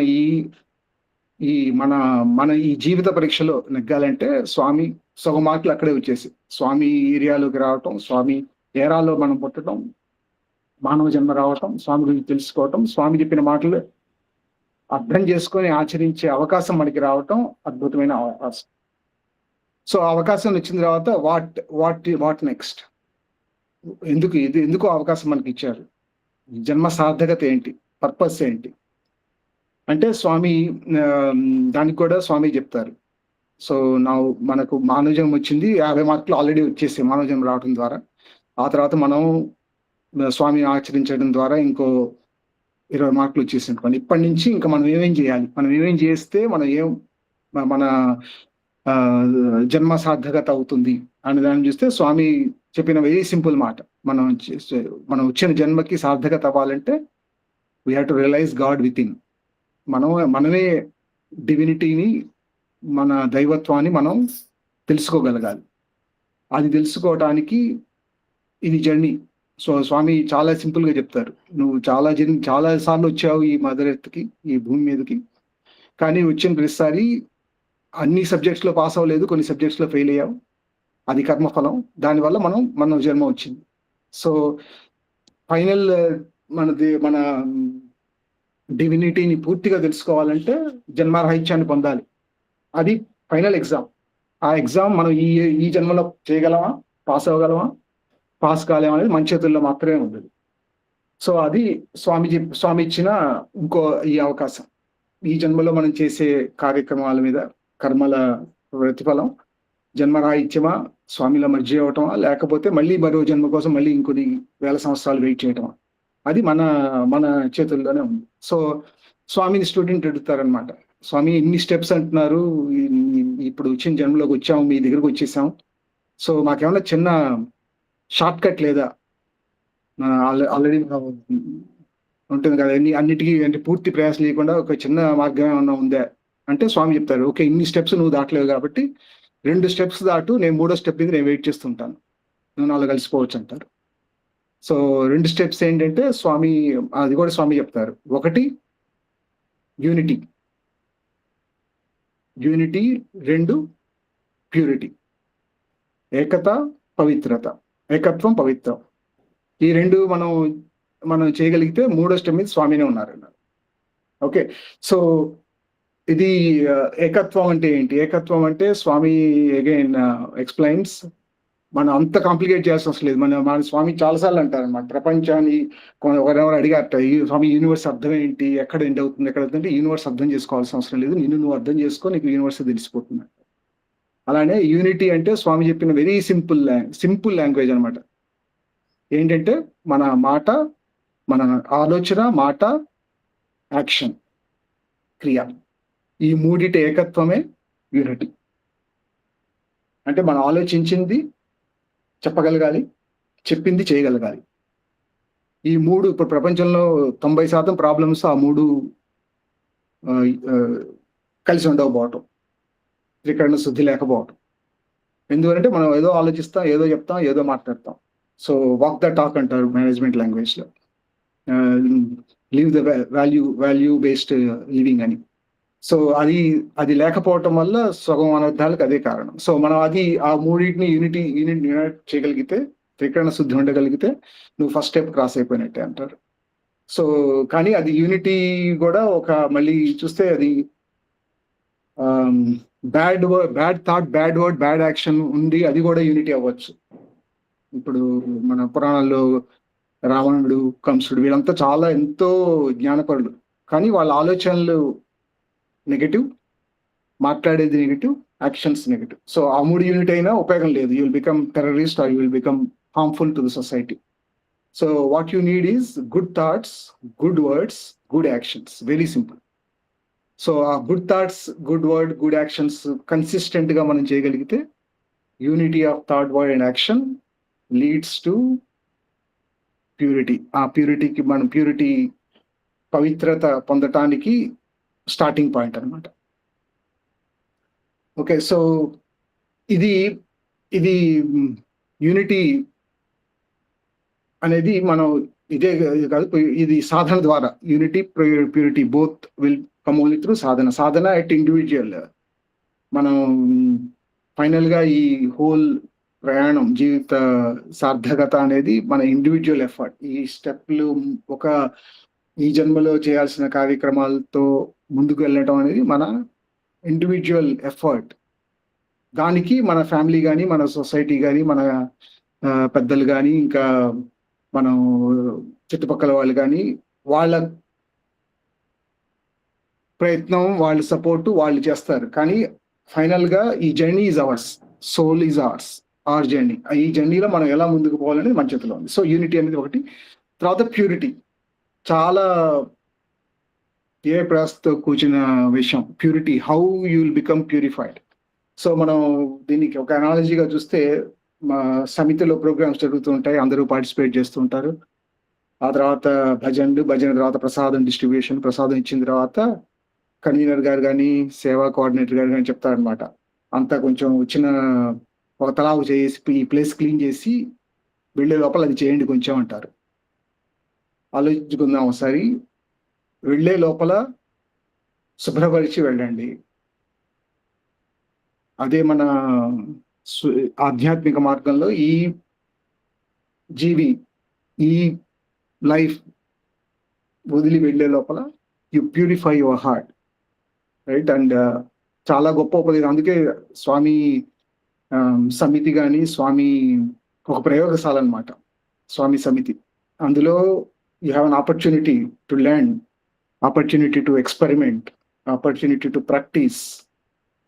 ఈ జీవిత పరీక్షలో నెగ్గాలంటే స్వామి సగం మార్కులు అక్కడే వచ్చేసి స్వామి ఏరియాలోకి రావటం, స్వామి ఏరాలో మనం పుట్టడం, మానవ జన్మ రావటం, స్వామి గురించి తెలుసుకోవటం, స్వామి చెప్పిన మాటలు అర్థం చేసుకొని ఆచరించే అవకాశం మనకి రావటం అద్భుతమైన అవకాశం. సో ఆ అవకాశం వచ్చిన తర్వాత వాట్ నెక్స్ట్, ఎందుకు అవకాశం మనకి ఇచ్చారు, జన్మ సార్థకత ఏంటి, పర్పస్ ఏంటి అంటే స్వామి దానికి కూడా స్వామి చెప్తారు. సో మనకు మానవజన్మ వచ్చింది, 50 మార్కులు ఆల్రెడీ వచ్చేసాయి మానవజన్మ రావడం ద్వారా. ఆ తర్వాత మనం స్వామిని ఆచరించడం ద్వారా ఇంకో 20 మార్కులు వచ్చేసి అనుకోండి. ఇప్పటి నుంచి ఇంకా మనం ఏమేం చేయాలి, మనం ఏమేం చేస్తే మన జన్మ సార్థకత అవుతుంది అనే దాన్ని చూస్తే స్వామి చెప్పిన వెరీ సింపుల్ మాట, మనం వచ్చిన జన్మకి సార్థకత అవ్వాలంటే we have to realise God within. మనమే డివినిటీని, మన దైవత్వాన్ని మనం తెలుసుకోగలగాలి. అది తెలుసుకోవటానికి ఇది జర్నీ. సో స్వామి చాలా సింపుల్ గా చెప్తారు, నువ్వు చాలా సార్లు వచ్చావు ఈ మదర్ ఎర్త్కి, ఈ భూమి మీదకి, కానీ వచ్చిన ప్రతిసారి అన్ని సబ్జెక్ట్స్ లో పాస్ అవ్వలేదు, కొన్ని సబ్జెక్ట్స్ లో ఫెయిల్ అయ్యావు, అది కర్మఫలం. దానివల్ల మన జన్మ వచ్చింది. సో ఫైనల్ మన డివినిటీని పూర్తిగా తెలుసుకోవాలంటే జన్మరాహిత్యాన్ని పొందాలి. అది ఫైనల్ ఎగ్జామ్. ఆ ఎగ్జామ్ మనం ఈ జన్మలో చేయగలమా, పాస్ అవ్వగలమా, పాస్ కాలేమా అనేది మన చేతుల్లో మాత్రమే ఉండదు. సో అది స్వామి ఇచ్చిన ఇంకో ఈ అవకాశం. ఈ జన్మలో మనం చేసే కార్యక్రమాల మీద కర్మల ప్రతిఫలం జన్మరాహిత్యమా, స్వామిలో మర్జీ అవటమా, లేకపోతే మళ్ళీ మరో జన్మ కోసం మళ్ళీ ఇంకొన్ని 1000 సంవత్సరాలు వెయిట్ చేయటమా, అది మన చేతుల్లోనే ఉంది. సో స్వామిని స్టూడెంట్ అడుగుతారనమాట, స్వామి ఇన్ని స్టెప్స్ అంటున్నారు, ఇప్పుడు వచ్చిన జన్మలోకి వచ్చాము, మీ దగ్గరకు వచ్చేసాం, సో మాకేమన్నా చిన్న షార్ట్ కట్ లేదా, ఆల్రెడీ ఉంటుంది కదా అన్నిటికీ అంటే పూర్తి ప్రయాసం లేకుండా ఒక చిన్న మార్గం ఏమన్నా ఉందా అంటే స్వామి చెప్తారు, ఓకే ఇన్ని స్టెప్స్ నువ్వు దాటలేవు కాబట్టి 2 స్టెప్స్ దాటు, నేను 3వ స్టెప్ మీద నేను వెయిట్ చేస్తుంటాను, నువ్వు నాలో కలిసిపోవచ్చు అంటారు. సో 2 స్టెప్స్ ఏంటంటే అది కూడా స్వామి చెప్తారు. ఒకటి యూనిటీ, 2 ప్యూరిటీ, ఏకత, పవిత్రత, ఏకత్వం, పవిత్రం. ఈ 2 మనం చేయగలిగితే 3వ స్టెప్ మీద స్వామినే ఉన్నారన్నారు. ఓకే, సో ఇది ఏకత్వం అంటే ఏంటి? ఏకత్వం అంటే స్వామి అగైన్ ఎక్స్ప్లెయిన్స్, మనం అంత కాంప్లికేట్ చేయాల్సిన అవసరం లేదు. మన స్వామి చాలాసార్లు అంటారన్నమాట, ప్రపంచాన్ని ఎవరెవరు అడిగారట, స్వామి యూనివర్స్ అర్థం ఏంటి, ఎక్కడ ఎండ్ అవుతుంది, ఎక్కడ అవుతుందంటే యూనివర్స్ అర్థం చేసుకోవాల్సిన అవసరం లేదు, నువ్వు అర్థం చేసుకో, నీకు యూనివర్స్ తెలిసిపోతుంది. అలానే యూనిటీ అంటే స్వామి చెప్పిన వెరీ సింపుల్ లాంగ్వేజ్ అనమాట. ఏంటంటే మన మాట, మన ఆలోచన, మాట, యాక్షన్, క్రియ, ఈ 3 ఏకత్వమే యూనిటీ. అంటే మనం ఆలోచించింది చెప్పగలగాలి, చెప్పింది చేయగలగాలి. ఈ 3 ఇప్పుడు ప్రపంచంలో 90% ప్రాబ్లమ్స్ ఆ 3 కలిసి ఉండకపోవటం, త్రికరణ శుద్ధి లేకపోవటం. ఎందుకంటే మనం ఏదో ఆలోచిస్తాం, ఏదో చెప్తాం, ఏదో మాట్లాడతాం. సో వాక్ ద టాక్ అంటారు మేనేజ్మెంట్ లాంగ్వేజ్ లో, live the value based living అని. సో అది లేకపోవటం వల్ల సగం అనర్థాలకు అదే కారణం. సో మనం ఆ 3 యూనిట్ చేయగలిగితే, త్రికరణ శుద్ధి ఉండగలిగితే నువ్వు ఫస్ట్ స్టెప్ క్రాస్ అయిపోయినట్టే అంటారు. సో కానీ అది యూనిటీ కూడా మళ్ళీ చూస్తే అది bad thought, bad word, bad action ఉంది, అది కూడా యూనిటీ అవ్వచ్చు. ఇప్పుడు మన పురాణాల్లో రావణుడు, కంసుడు వీళ్ళంతా చాలా ఎంతో జ్ఞానపరులు. కానీ వాళ్ళ ఆలోచనలు నెగటివ్, మాట్లాడేది నెగటివ్, యాక్షన్స్ నెగటివ్. సో ఆ 3 యూనిట్ అయినా ఉపయోగం లేదు. You will become terrorist or you will become harmful to the society. So what you need is good thoughts, good words, good actions. Very simple. So ఆ good thoughts, good word, good actions consistent గా మనం చేయగలిగితే unity of thought, word and action leads to purity. ఆ ప్యూరిటీకి మనం పవిత్రత పొందటానికి స్టార్టింగ్ పాయింట్ అన్నమాట. ఓకే, సో ఇది యూనిటీ అనేది మనం ఇదే కాదు, ఇది సాధన ద్వారా unity, purity both will come only through Sadhana at individual. మనం ఫైనల్ గా ఈ హోల్ ప్రయాణం, జీవిత సార్థకత అనేది మన ఇండివిజువల్ ఎఫర్ట్. ఈ స్టెప్లు ఈ జన్మలో చేయాల్సిన కార్యక్రమాలతో ముందుకు వెళ్ళటం అనేది మన ఇండివిజువల్ ఎఫర్ట్. దానికి మన ఫ్యామిలీ కానీ, మన సొసైటీ కానీ, మన పెద్దలు కానీ, ఇంకా మనం చుట్టుపక్కల వాళ్ళు కానీ, వాళ్ళ ప్రయత్నం, వాళ్ళ సపోర్టు వాళ్ళు చేస్తారు. కానీ ఫైనల్ గా ఈ journey is ours, soul is ours, our journey. ఈ జర్నీలో మనం ఎలా ముందుకు పోవాలనేది మన చేతిలో ఉంది. సో యూనిటీ అనేది ఒకటి. తర్వాత ప్యూరిటీ చాలా ఏ ప్రయాసతో కూర్చున్న విషయం. Purity, how you will become purified. So మనం దీనికి ఒక అనాలజీగా చూస్తే, సమితిలో ప్రోగ్రామ్స్ జరుగుతూ ఉంటాయి, అందరూ పార్టిసిపేట్ చేస్తూ ఉంటారు. ఆ తర్వాత భజన తర్వాత ప్రసాదం డిస్ట్రిబ్యూషన్. ప్రసాదం ఇచ్చిన తర్వాత కన్వీనర్ గారు కానీ, సేవా కోఆర్డినేటర్ గారు కానీ చెప్తారనమాట, అంతా కొంచెం చిన్న ఒక తలావు చేసి ఈ ప్లేస్ క్లీన్ చేసి వెళ్ళే లోపల అది చేయండి కొంచెం అంటారు. ఆలోచించుకుందాం ఒకసారి. వెళ్ళే లోపల శుభ్రపరిచి వెళ్ళండి. అదే మన ఆధ్యాత్మిక మార్గంలో ఈ లైఫ్ వదిలి వెళ్ళే లోపల you purify your heart, right? And చాలా గొప్ప ఉపదేశం. అందుకే స్వామి సమితి కానీ, స్వామి ఒక ప్రయోగశాల అన్నమాట, స్వామి సమితి. అందులో you have an opportunity to learn, opportunity to experiment, opportunity to practice,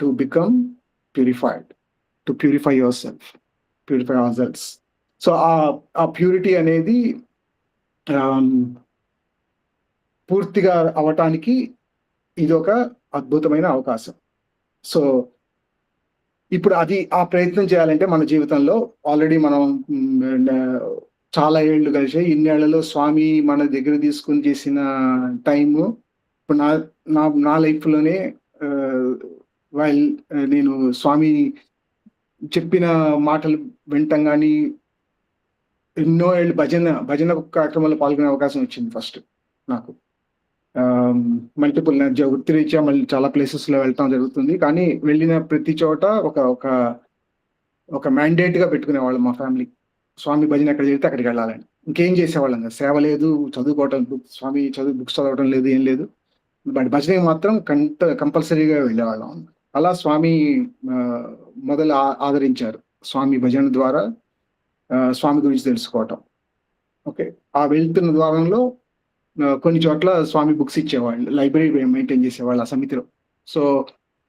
to become purified, to purify yourself, purify ourselves. So ఆ ప్యూరిటీ అనేది పూర్తిగా అవటానికి ఇది ఒక అద్భుతమైన అవకాశం. సో ఇప్పుడు ఆ ప్రయత్నం చేయాలంటే మన జీవితంలో ఆల్రెడీ మనం చాలా ఏళ్ళు కలిసి, ఇన్నేళ్లలో స్వామి మన దగ్గర తీసుకుని చేసిన టైము ఇప్పుడు నా లైఫ్లోనే నేను స్వామి చెప్పిన మాటలు వింటాం కానీ, ఎన్నో ఏళ్ళు భజన కార్యక్రమంలో పాల్గొనే అవకాశం వచ్చింది ఫస్ట్ నాకు. మల్టిపుల్ వృత్తిరీత్యా మళ్ళీ చాలా ప్లేసెస్లో వెళ్ళటం జరుగుతుంది. కానీ వెళ్ళిన ప్రతి చోట ఒక మ్యాండేట్గా పెట్టుకునేవాళ్ళు మా ఫ్యామిలీ, స్వామి భజన ఎక్కడ జరిగితే అక్కడికి వెళ్ళాలని. ఇంకేం చేసేవాళ్ళం కదా, సేవ లేదు, చదువుకోవటం, స్వామి బుక్స్ చదవటం లేదు, ఏం లేదు. బట్ భజనకి మాత్రం కంపల్సరీగా వెళ్ళేవాళ్ళం. అలా స్వామి మొదలు ఆదరించారు. స్వామి భజన ద్వారా స్వామి గురించి తెలుసుకోవటం. ఓకే, ఆ వెళ్తున్న ద్వారంలో కొన్ని చోట్ల స్వామి బుక్స్ ఇచ్చేవాళ్ళు, లైబ్రరీ మెయింటైన్ చేసేవాళ్ళు ఆ సమితిలో. సో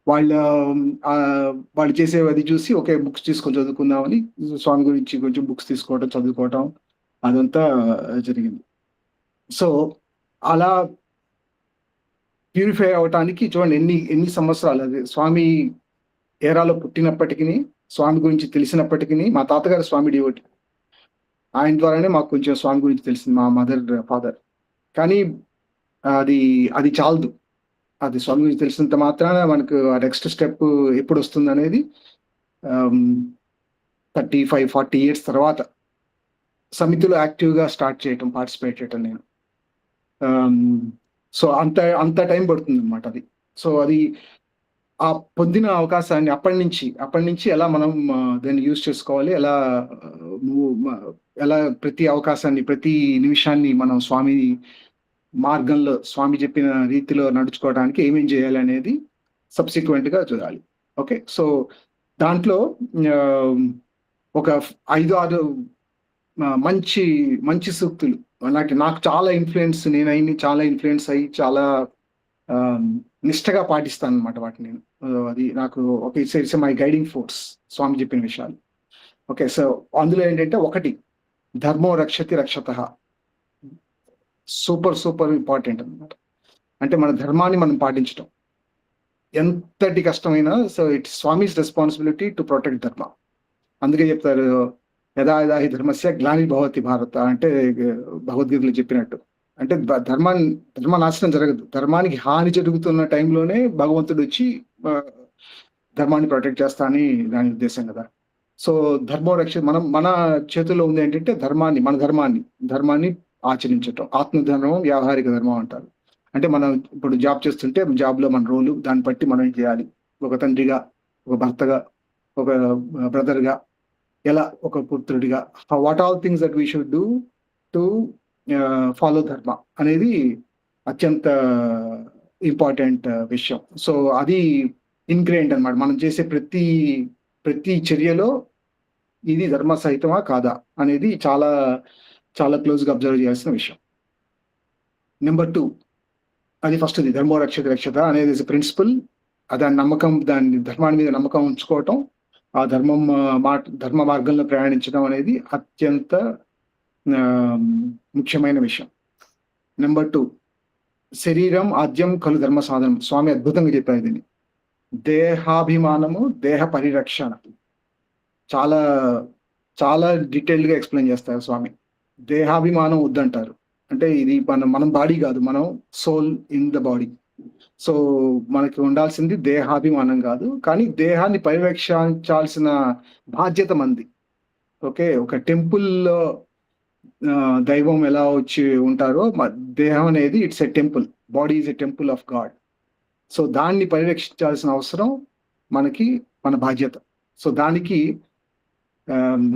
వాళ్ళు చేసేది చూసి ఒకే బుక్స్ తీసుకొని చదువుకుందామని స్వామి గురించి కొంచెం బుక్స్ తీసుకోవటం, చదువుకోవటం అదంతా జరిగింది. సో అలా ప్యూరిఫై అవటానికి చూడండి ఎన్ని సంవత్సరాలు. అది స్వామి ఏరాలో పుట్టినప్పటికీ, స్వామి గురించి తెలిసినప్పటికీ, మా తాతగారు స్వామి డివోటి, ఆయన ద్వారానే మాకు కొంచెం స్వామి గురించి తెలిసింది, మా మదర్ ఫాదర్. కానీ అది చాలదు. అది స్వామి గురించి తెలిసినంత మాత్రాన మనకు ఆ నెక్స్ట్ స్టెప్ ఎప్పుడు వస్తుంది అనేది 35-40 years తర్వాత సమితిలో యాక్టివ్గా పార్టిసిపేట్ చేయటం నేను. సో అంత టైం పడుతుంది అనమాట అది. సో అది ఆ పొందిన అవకాశాన్ని అప్పటి నుంచి ఎలా మనం దాన్ని యూజ్ చేసుకోవాలి, ఎలా ప్రతి అవకాశాన్ని, ప్రతి నిమిషాన్ని మనం స్వామి మార్గంలో, స్వామి చెప్పిన రీతిలో నడుచుకోవడానికి ఏమేం చేయాలి అనేది సబ్సిక్వెంట్ గా చూడాలి. ఓకే, సో దాంట్లో ఒక 5-6 మంచి మంచి సూక్తులు నాకు చాలా ఇన్ఫ్లుయెన్స్, నేను అయ్యి చాలా ఇన్ఫ్లుయెన్స్ అయ్యి చాలా నిష్టగా పాటిస్తాను అనమాట వాటిని నేను. అది నాకు ఒక ఇట్స్ మై గైడింగ్ ఫోర్స్ స్వామి చెప్పిన విషయాలు. ఓకే, సో అందులో ఏంటంటే ఒకటి, ధర్మో రక్షతి రక్షత, సూపర్ ఇంపార్టెంట్ అనమాట. అంటే మన ధర్మాన్ని మనం పాటించడం ఎంతటి కష్టమైనా, so it's Swami's responsibility to protect ధర్మ. అందుకే చెప్తారు యదా యదా హి ధర్మస్య గ్లాని భవతి భారత, అంటే భగవద్గీతలో చెప్పినట్టు. అంటే ధర్మ నాశనం జరగదు, ధర్మానికి హాని జరుగుతున్న టైంలోనే భగవంతుడు వచ్చి ధర్మాన్ని ప్రొటెక్ట్ చేస్తా అని దాని ఉద్దేశం కదా. సో ధర్మో రక్ష మన చేతుల్లో ఉంది ఏంటంటే మన ధర్మాన్ని ఆచరించటం. ఆత్మధర్మం, వ్యావహారిక ధర్మం అంటారు. అంటే మనం ఇప్పుడు జాబ్ చేస్తుంటే జాబ్లో మన రోలు, దాన్ని బట్టి మనం ఏం చేయాలి, ఒక తండ్రిగా, ఒక భర్తగా, ఒక బ్రదర్గా, ఎలా ఒక పుత్రుడిగా, what all things that we should do to follow dharma అనేది అత్యంత ఇంపార్టెంట్ విషయం. సో అది ఇన్గ్రెయిన్డ్ అనమాట. మనం చేసే ప్రతి చర్యలో ఇది ధర్మ సహితమా కాదా అనేది చాలా చాలా క్లోజ్గా అబ్జర్వ్ చేయాల్సిన విషయం. నెంబర్ 2, అది ఫస్ట్ది, ధర్మో రక్షతి రక్షత అనేది ప్రిన్సిపల్. దాని నమ్మకం, దాని ధర్మాన్ని మీద నమ్మకం ఉంచుకోవటం, ఆ ధర్మ మార్గంలో ప్రయాణించడం అనేది అత్యంత ముఖ్యమైన విషయం. నెంబర్ 2, శరీరం ఆద్యం కలు ధర్మ సాధనం. స్వామి అద్భుతంగా చెప్పారు దీన్ని. దేహాభిమానము, దేహ పరిరక్షణ చాలా చాలా డీటెయిల్డ్గా ఎక్స్ప్లెయిన్ చేస్తారు స్వామి. దేహాభిమానం వద్దంటారు. అంటే ఇది మనం బాడీ కాదు, మనం soul in the body. So మనకి ఉండాల్సింది దేహాభిమానం కాదు, కానీ దేహాన్ని పరిరక్షించాల్సిన బాధ్యత మంది. ఓకే, ఒక టెంపుల్లో దైవం ఎలా వచ్చి ఉంటారో, దేహం అనేది it's a temple, body is a temple of God. So దాన్ని పరిరక్షించాల్సిన అవసరం మన బాధ్యత. సో దానికి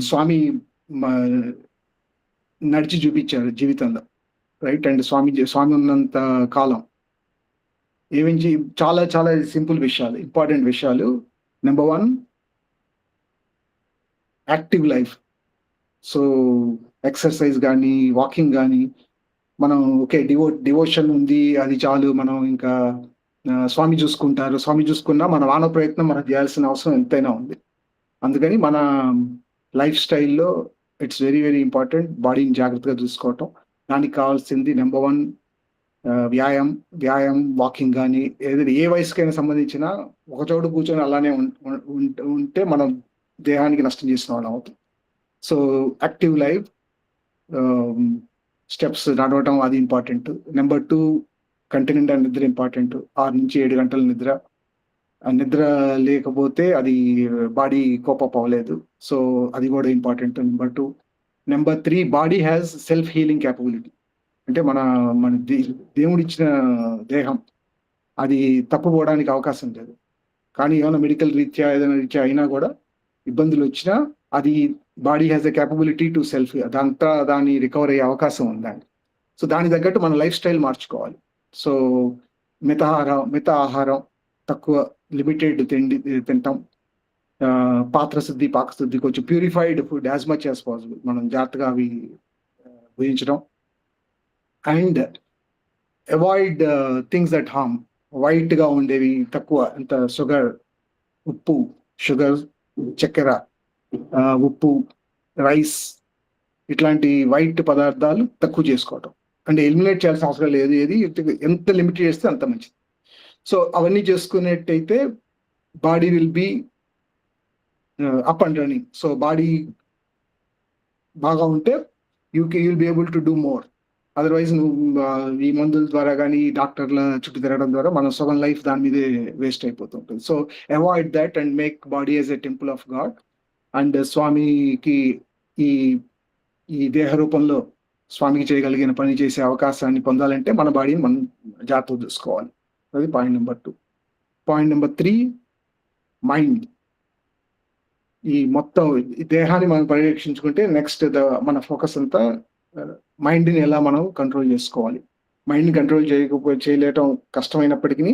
స్వామి నడిచి చూపించారు జీవితంలో, రైట్. అండ్ స్వామి ఉన్నంత కాలం ఏమించి చాలా చాలా సింపుల్ విషయాలు, ఇంపార్టెంట్ విషయాలు. Number 1, active life. So exercise కానీ, వాకింగ్ కానీ, మనం ఓకే డివోషన్ ఉంది, అది చాలు, మనం ఇంకా స్వామి చూసుకున్నా మన మానవ ప్రయత్నం మనం చేయాల్సిన అవసరం ఎంతైనా ఉంది. అందుకని మన లైఫ్ స్టైల్లో ఇట్స్ వెరీ వెరీ ఇంపార్టెంట్ బాడీని జాగ్రత్తగా చూసుకోవటం. దానికి కావాల్సింది నెంబర్ 1 వ్యాయామం, వాకింగ్ కానీ, ఏదైనా ఏ వయసుకైనా సంబంధించిన ఒక చోటు కూర్చొని అలానే ఉంటే మనం దేహానికి నష్టం చేసిన వాళ్ళం అవుతాం. సో యాక్టివ్ లైఫ్, స్టెప్స్ నడవటం అది ఇంపార్టెంట్. నెంబర్ 2, కంటి నిండా నిద్ర ఇంపార్టెంట్. 6 నుంచి 7 గంటల నిద్ర లేకపోతే అది బాడీ కోపప్ అవ్వలేదు. సో అది కూడా important. Number 2. Number 3, body has self healing capability. అంటే మన దేవుడిచ్చిన దేహం అది తప్పుపోవడానికి అవకాశం లేదు. కానీ ఏమైనా మెడికల్ రీత్యా ఏదైనా రీత్యా అయినా కూడా ఇబ్బందులు వచ్చినా అది body has a capability to self, దాన్ని రికవర్ అయ్యే అవకాశం ఉందండి. సో దాని తగ్గట్టు మన లైఫ్ స్టైల్ మార్చుకోవాలి. సో మిత ఆహారం, తక్కువ లిమిటెడ్ తింటాం. పాత్రశుద్ధి, పాకశుద్ధి, కొంచెం purified food as much as possible మనం జాగ్రత్తగా అవి భుజించడం. And avoid things that harm. వైట్గా ఉండేవి తక్కువ, అంత ఉప్పు, షుగర్, చక్కెర, ఉప్పు, రైస్, ఇట్లాంటి వైట్ పదార్థాలు తక్కువ చేసుకోవటం. అంటే ఎలిమినేట్ చేయాల్సిన అవసరం లేదు, ఏది ఎంత లిమిట్ చేస్తే అంత మంచిది. సో అవన్నీ చేసుకునేట్టయితే body will be up and running. So body బాగా ఉంటే will be able to do more. Otherwise నువ్వు ఈ మందుల ద్వారా కానీ, డాక్టర్ల చుట్టూ తిరగడం ద్వారా మన సగం లైఫ్ దాని మీదే వేస్ట్ అయిపోతుంటుంది. So avoid that and make body as a temple of god. And స్వామికి ఈ దేహ రూపంలో స్వామికి చేయగలిగిన పని చేసే అవకాశాన్ని పొందాలంటే మన బాడీని మనం జాగ్రత్తగా చూసుకోవాలి. అది point number 2. Point number 3, mind. ఈ మొత్తం దేహాన్ని మనం పరిరక్షించుకుంటే నెక్స్ట్ మన ఫోకస్ అంతా మైండ్ని ఎలా మనం కంట్రోల్ చేసుకోవాలి. మైండ్ని కంట్రోల్ చేయలేటం కష్టమైనప్పటికీ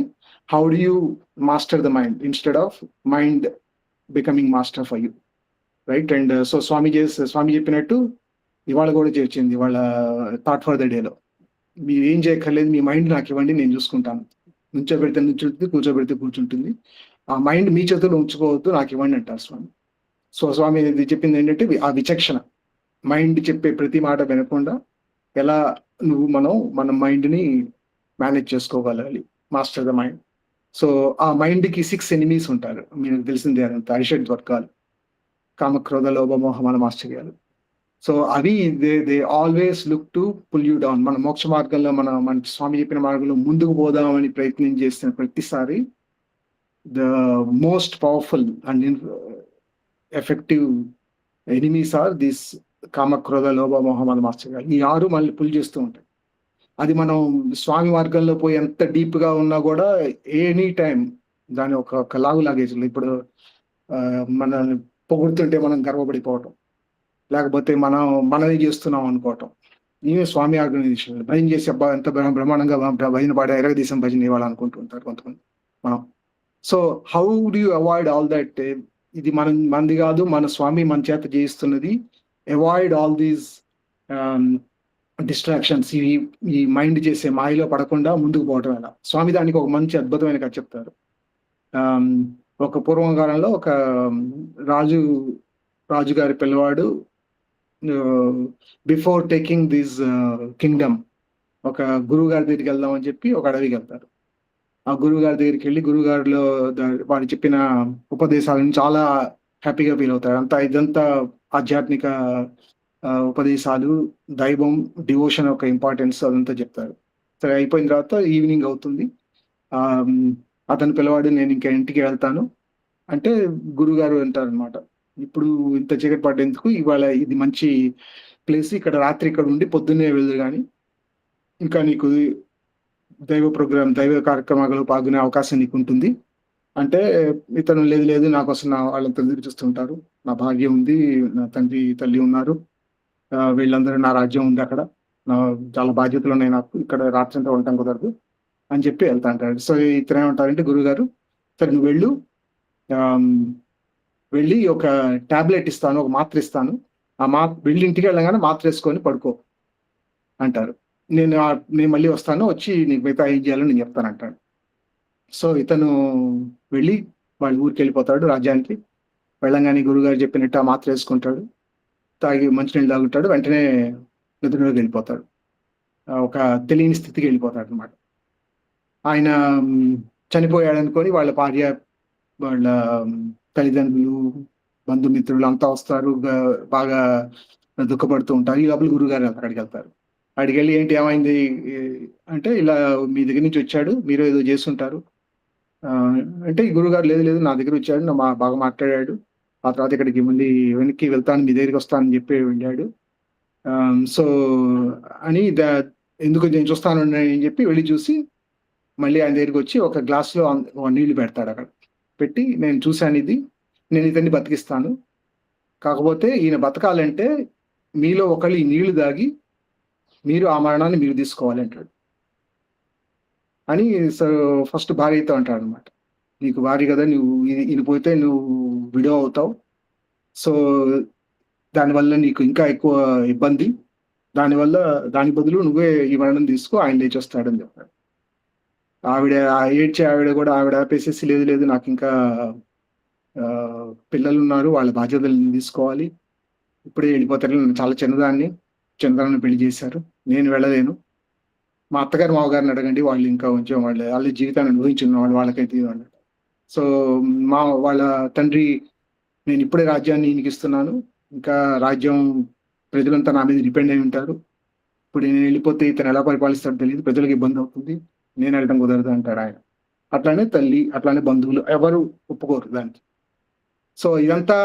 how do you master the mind instead of mind becoming master for you, right. And so Swami చెప్పినట్టు ఇవాళ కూడా చేర్చింది వాళ్ళ థాట్ ఫర్ ద డేలో. మీరు ఏం చేయక్కర్లేదు, మీ మైండ్ నాకు ఇవ్వండి, నేను చూసుకుంటాను. నుంచోబెడితే నుంచుంటుంది, కూర్చోబెడితే కూర్చుంటుంది. ఆ మైండ్ మీ చేతుల్లో ఉంచుకోవద్దు, నాకు ఇవ్వండి అంటారు స్వామి. సో స్వామి ఇది చెప్పింది ఏంటంటే ఆ విచక్షణ, మైండ్ చెప్పే ప్రతి మాట వినకుండా ఎలా మన మైండ్ని మేనేజ్ చేసుకోగలగాలి, మాస్టర్ ద మైండ్. సో ఆ మైండ్కి 6 ఎనిమీస్ ఉంటారు, మీకు తెలిసిందే అదంతా, అరిషడ్ వర్గాలు, కామక్రోధ లోభ మోహ మన మాశ్చర్యాలు. సో అవి they always look to pull you down. మన మోక్ష మార్గంలో మన స్వామి చెప్పిన మార్గంలో ముందుకు పోదామని ప్రయత్నం చేసిన ప్రతిసారి the most powerful and effective enemies are this కామక్రోధ లోభ మోహ మన మాశ్చర్యాలు. ఈ 6 మళ్ళీ పుల్ చేస్తూ ఉంటాయి. అది మనం స్వామి మార్గంలో పోయి ఎంత డీప్ గా ఉన్నా కూడా ఎనీ టైం దాని ఒక లాగు లాగేజ్. ఇప్పుడు మనల్ని పొగుడుతుంటే మనం గర్వపడిపోవటం, లేకపోతే మనమే చేస్తున్నాం అనుకోవటం. ఈమె స్వామి ఆర్గనైజేషన్ భజన చేసి అబ్బా ఎంత బ్రహ్మాండంగా భజన పాడే ఎరగదీశం భజన ఇవ్వాలనుకుంటుంటారు కొంతమంది మనం. So how do you avoid all that? ఇది మనది కాదు, మన స్వామి మన చేత చేయిస్తున్నది. అవాయిడ్ ఆల్ దీస్ డిస్ట్రాక్షన్స్, ఈ మైండ్ చేసే మాయలో పడకుండా ముందుకు పోవటం ఎలా. స్వామి దానికి ఒక మంచి అద్భుతమైన కథ చెప్తారు. ఒక పూర్వకాలంలో ఒక రాజుగారి పిల్లవాడు బిఫోర్ టేకింగ్ దిస్ కింగ్డమ్ ఒక గురువు గారి దగ్గరికి వెళ్దాం అని చెప్పి ఒక అడవికి వెళ్తారు. ఆ గురువు గారి దగ్గరికి వెళ్ళి గురువుగారిలో వాడు చెప్పిన ఉపదేశాలను చాలా హ్యాపీగా ఫీల్ అవుతారు. ఇదంతా ఆధ్యాత్మిక ఉపదేశాలు, దైవం, డివోషన్ యొక్క ఇంపార్టెన్స్ అదంతా చెప్తారు. సరే అయిపోయిన తర్వాత ఈవినింగ్ అవుతుంది. అతని పిల్లవాడు నేను ఇంకా ఇంటికి వెళ్తాను అంటే గురుగారు అంటారు అనమాట, ఇప్పుడు ఇంత చీకటి పడ్డేందుకు, ఇవాళ ఇది మంచి ప్లేస్, ఇక్కడ రాత్రి ఇక్కడ ఉండి పొద్దున్నే వెళ్ళు, కానీ ఇంకా నీకు దైవ కార్యక్రమాలు పాల్గొనే అవకాశం నీకు ఉంటుంది అంటే ఇతను లేదు నాకోసం నా వాళ్ళంతా ఎదురు చూస్తుంటారు, నా భార్య ఉంది, నా తండ్రి తల్లి ఉన్నారు, వీళ్ళందరూ, నా రాజ్యం ఉంది అక్కడ, చాలా బాధ్యతలు ఉన్నాయి నాకు, ఇక్కడ రాత్రి అంతా ఉండటం కుదరదు అని చెప్పి వెళ్తా అంటాడు. సో ఇతను ఏమంటారంటే గురుగారు, సరే నువ్వు వెళ్ళి ఒక టాబ్లెట్ ఇస్తాను, ఒక మాత్ర ఇస్తాను, వెళ్ళి ఇంటికి వెళ్ళగానే మాత్ర వేసుకొని పడుకో అంటారు. నేను మళ్ళీ వస్తాను, వచ్చి నీకు మిగతా ఏం చేయాలో నేను చెప్తాను అంటాడు. సో ఇతను వెళ్ళి వాళ్ళ ఊరికి వెళ్ళిపోతాడు, రాజ్యానికి. వెళ్ళంగానే గురుగారు చెప్పినట్టు ఆ మాత్ర వేసుకుంటాడు, తాగి మంచినీళ్ళు తాగుతాడు, వెంటనే నిద్రలోకి వెళ్ళిపోతాడు, ఒక తెలియని స్థితికి వెళ్ళిపోతాడు అనమాట. ఆయన చనిపోయాడు అనుకొని వాళ్ళ భార్య, వాళ్ళ తల్లిదండ్రులు, బంధుమిత్రులు అంతా వస్తారు, బాగా దుఃఖపడుతూ ఉంటారు. ఈ లోపల గురుగారు అక్కడికి వెళ్తారు. అక్కడికి వెళ్ళి ఏంటి ఏమైంది అంటే, ఇలా మీ దగ్గర నుంచి వచ్చాడు, మీరు ఏదో చేస్తుంటారు అంటే, ఈ గురుగారు లేదు నా దగ్గర వచ్చాడు, బాగా మాట్లాడాడు, ఆ తర్వాత ఇక్కడికి మళ్ళీ వెనక్కి వెళ్తాను, మీ దగ్గరికి వస్తానని చెప్పి వెళ్ళాడు. సో అని ఎందుకు నేను చూస్తాను అని చెప్పి వెళ్ళి చూసి మళ్ళీ ఆయన దగ్గరికి వచ్చి ఒక గ్లాస్లో నీళ్లు పెడతాడు. అక్కడ పెట్టి, నేను చూశాను ఇది, నేను ఇతన్ని బతికిస్తాను, కాకపోతే ఈయన బతకాలంటే మీలో ఒకళ్ళు ఈ నీళ్లు దాగి మీరు ఆ మరణాన్ని మీరు తీసుకోవాలి అంటాడు. అని ఫస్ట్ భార్యతో అంటాడు అనమాట, నీకు భార్య కదా, నువ్వు ఈయన పోతే నువ్వు విడో అవుతావు, సో దానివల్ల నీకు ఇంకా ఎక్కువ ఇబ్బంది, దాని బదులు నువ్వే ఈ మరణం తీసుకో, ఆయన లేచి వస్తాడని చెప్పాడు. ఆవిడ కూడా ఆవిడ ఆపేసేసి, లేదు నాకు ఇంకా పిల్లలు ఉన్నారు, వాళ్ళ బాధ్యతలను తీసుకోవాలి, ఇప్పుడే వెళ్ళిపోతారు, చాలా చంద్రాన్ని పెళ్లి చేశారు, నేను వెళ్ళలేను, మా అత్తగారు మామగారిని అడగండి, వాళ్ళు ఇంకా కొంచెం వాళ్ళ జీవితాన్ని అనుభవించిన వాళ్ళకైతే వాళ్ళు. సో వాళ్ళ తండ్రి, నేను ఇప్పుడే రాజ్యాన్ని ఈయనకి ఇస్తున్నాను, ఇంకా రాజ్యం ప్రజలంతా నా మీద డిపెండ్ అయి ఉంటారు, ఇప్పుడు నేను వెళ్ళిపోతే ఇతను ఎలా పరిపాలిస్తాడో తెలియదు, ప్రజలకు ఇబ్బంది అవుతుంది, నేను వెళ్ళడం కుదరదు అంటాడు ఆయన. అట్లానే తల్లి, అట్లానే బంధువులు ఎవరు ఒప్పుకోరు దానికి. సో ఇదంతా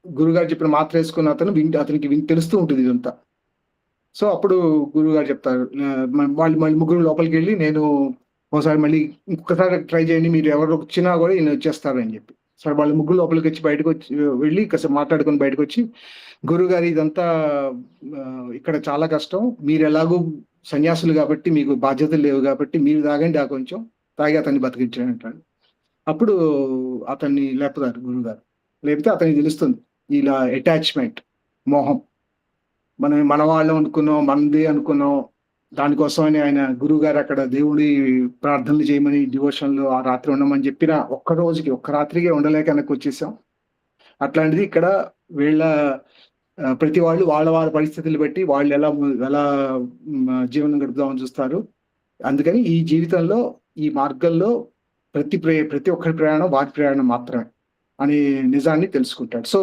గురుగారు చెప్పిన మాత్ర వేసుకున్న అతనికి తెలుస్తూ ఉంటుంది ఇదంతా. సో అప్పుడు గురుగారు చెప్తారు, వాళ్ళు మళ్ళీ ముగ్గురు లోపలికి వెళ్ళి, నేను ఒకసారి మళ్ళీ ఇంకొకసారి ట్రై చేయండి, మీరు ఎవరు వచ్చినా కూడా ఈయన వచ్చేస్తారు అని చెప్పి. సరే వాళ్ళు ముగ్గురు లోపలికి వచ్చి బయటకు వెళ్ళి కాసేపు మాట్లాడుకొని బయటకు వచ్చి, గురుగారు ఇదంతా ఇక్కడ చాలా కష్టం, మీరు ఎలాగూ సన్యాసులు కాబట్టి మీకు బాధ్యతలు లేవు కాబట్టి మీరు తాగండి, కొంచెం తాగి అతన్ని బతికించాడు అంటాడు. అప్పుడు అతన్ని లేపుతారు గురుగారు. లేపితే అతనికి తెలుస్తుంది ఇలా అటాచ్మెంట్, మోహం, మనం మన వాళ్ళం అనుకున్నాం, మనది అనుకున్నాం. దానికోసమని ఆయన గురువు గారు అక్కడ దేవుడి ప్రార్థనలు చేయమని డివోషన్‌లో ఆ రాత్రి ఉండమని చెప్పిన ఒక్క రోజుకి, ఒక్క రాత్రికే ఉండలేక వెనక్కొచ్చేసాం. అట్లాంటిది ఇక్కడ వీళ్ళ ప్రతి వాళ్ళు వాళ్ళ పరిస్థితులు బట్టి వాళ్ళు ఎలా జీవనం గడుపుదామని చూస్తారు. అందుకని ఈ జీవితంలో, ఈ మార్గంలో ప్రతి ఒక్కరి ప్రయాణం వారి ప్రయాణం మాత్రమే అనే నిజాన్ని తెలుసుకుంటాడు. సో,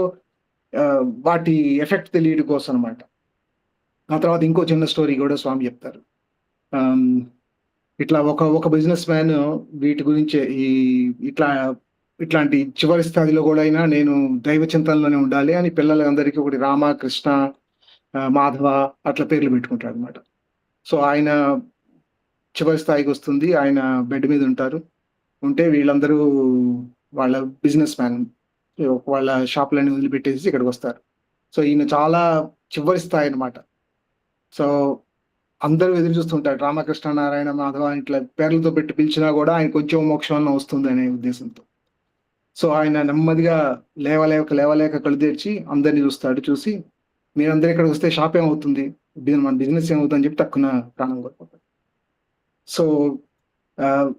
వాటి ఎఫెక్ట్ తెలియడం కోసం అన్నమాట. ఆ తర్వాత ఇంకో చిన్న స్టోరీ కూడా స్వామి చెప్తారు. ఇట్లా ఒక బిజినెస్ మ్యాన్ వీటి గురించే ఇట్లాంటి చివరి స్థాయిలో కూడా అయినా నేను దైవ చింతనలోనే ఉండాలి అని పిల్లలందరికీ ఒకటి రామ, కృష్ణ, మాధవ అట్లా పేర్లు పెట్టుకుంటాడు అనమాట. సో ఆయన చివరి స్థాయికి వస్తుంది. ఆయన బెడ్ మీద ఉంటారు. ఉంటే వీళ్ళందరూ వాళ్ళ బిజినెస్ మ్యాన్ వాళ్ళ షాపులన్నీ వదిలిపెట్టేసి ఇక్కడికి వస్తారు. సో ఈయన చాలా చివరి స్థాయి అనమాట. సో అందరూ ఎదురు చూస్తుంటారు. రామకృష్ణ, నారాయణ, మాధవ ఇట్లా పేర్లతో పెట్టి పిలిచినా కూడా ఆయన కొంచెం మోక్షం వస్తుంది అనే ఉద్దేశంతో. సో ఆయన నెమ్మదిగా లేవలేక కళ్ళు తెరిచి అందరినీ చూస్తాడు. చూసి మీరందరూ ఇక్కడికి వస్తే షాప్ ఏమవుతుంది, మన బిజినెస్ ఏమవుతుంది అని చెప్పి తక్కువ ప్రాణం కోల్పోతాడు. సో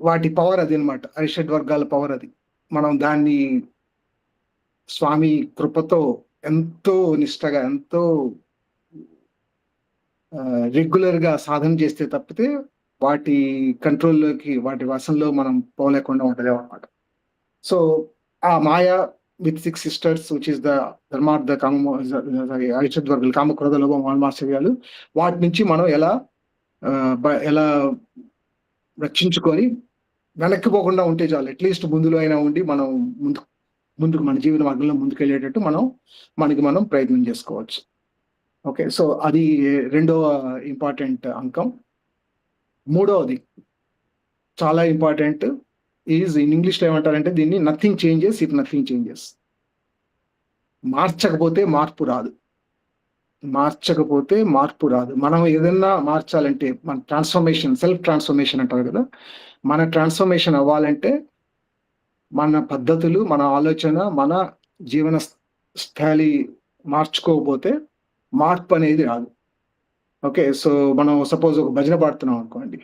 వాటి పవర్ అది అనమాట. అరిషడ్ వర్గాల పవర్ అది. మనం దాన్ని స్వామి కృపతో ఎంతో నిష్టగా, ఎంతో రెగ్యులర్ గా సాధన చేస్తే తప్పితే వాటి కంట్రోల్లోకి, వాటి వశంలో మనం పోలేకుండా ఉంటుంది అన్నమాట. సో ఆ maya with 6 sisters which is the ధర్మార్థ కామ అరిషడ్ వర్గాలు, కామ, క్రోధ, లోభ, మాత్సర్యాలు, వాటి నుంచి మనం ఎలా రక్షించుకొని వెనక్కి పోకుండా ఉంటే చాలు. అట్లీస్ట్ ముందులో అయినా ఉండి మనం ముందుకు మన జీవన మార్గంలో ముందుకెళ్ళేటట్టు మనం ప్రయత్నం చేసుకోవచ్చు. ఓకే, సో అది రెండవ ఇంపార్టెంట్ అంకం. మూడవది చాలా ఇంపార్టెంట్ ఈజ్, ఇన్ ఇంగ్లీష్లో ఏమంటారంటే దీన్ని nothing changes if nothing changes. మార్చకపోతే మార్పు రాదు. మనం ఏదన్నా మార్చాలంటే మన ట్రాన్స్ఫర్మేషన్, సెల్ఫ్ ట్రాన్స్ఫర్మేషన్ అంటారు కదా, మన ట్రాన్స్ఫర్మేషన్ అవ్వాలంటే మన పద్ధతులు, మన ఆలోచన, మన జీవన స్థాయి మార్చుకోకపోతే మార్పు అనేది రాదు. ఓకే, సో మనం సపోజ్ ఒక భజన పాడుతున్నాం అనుకోండి.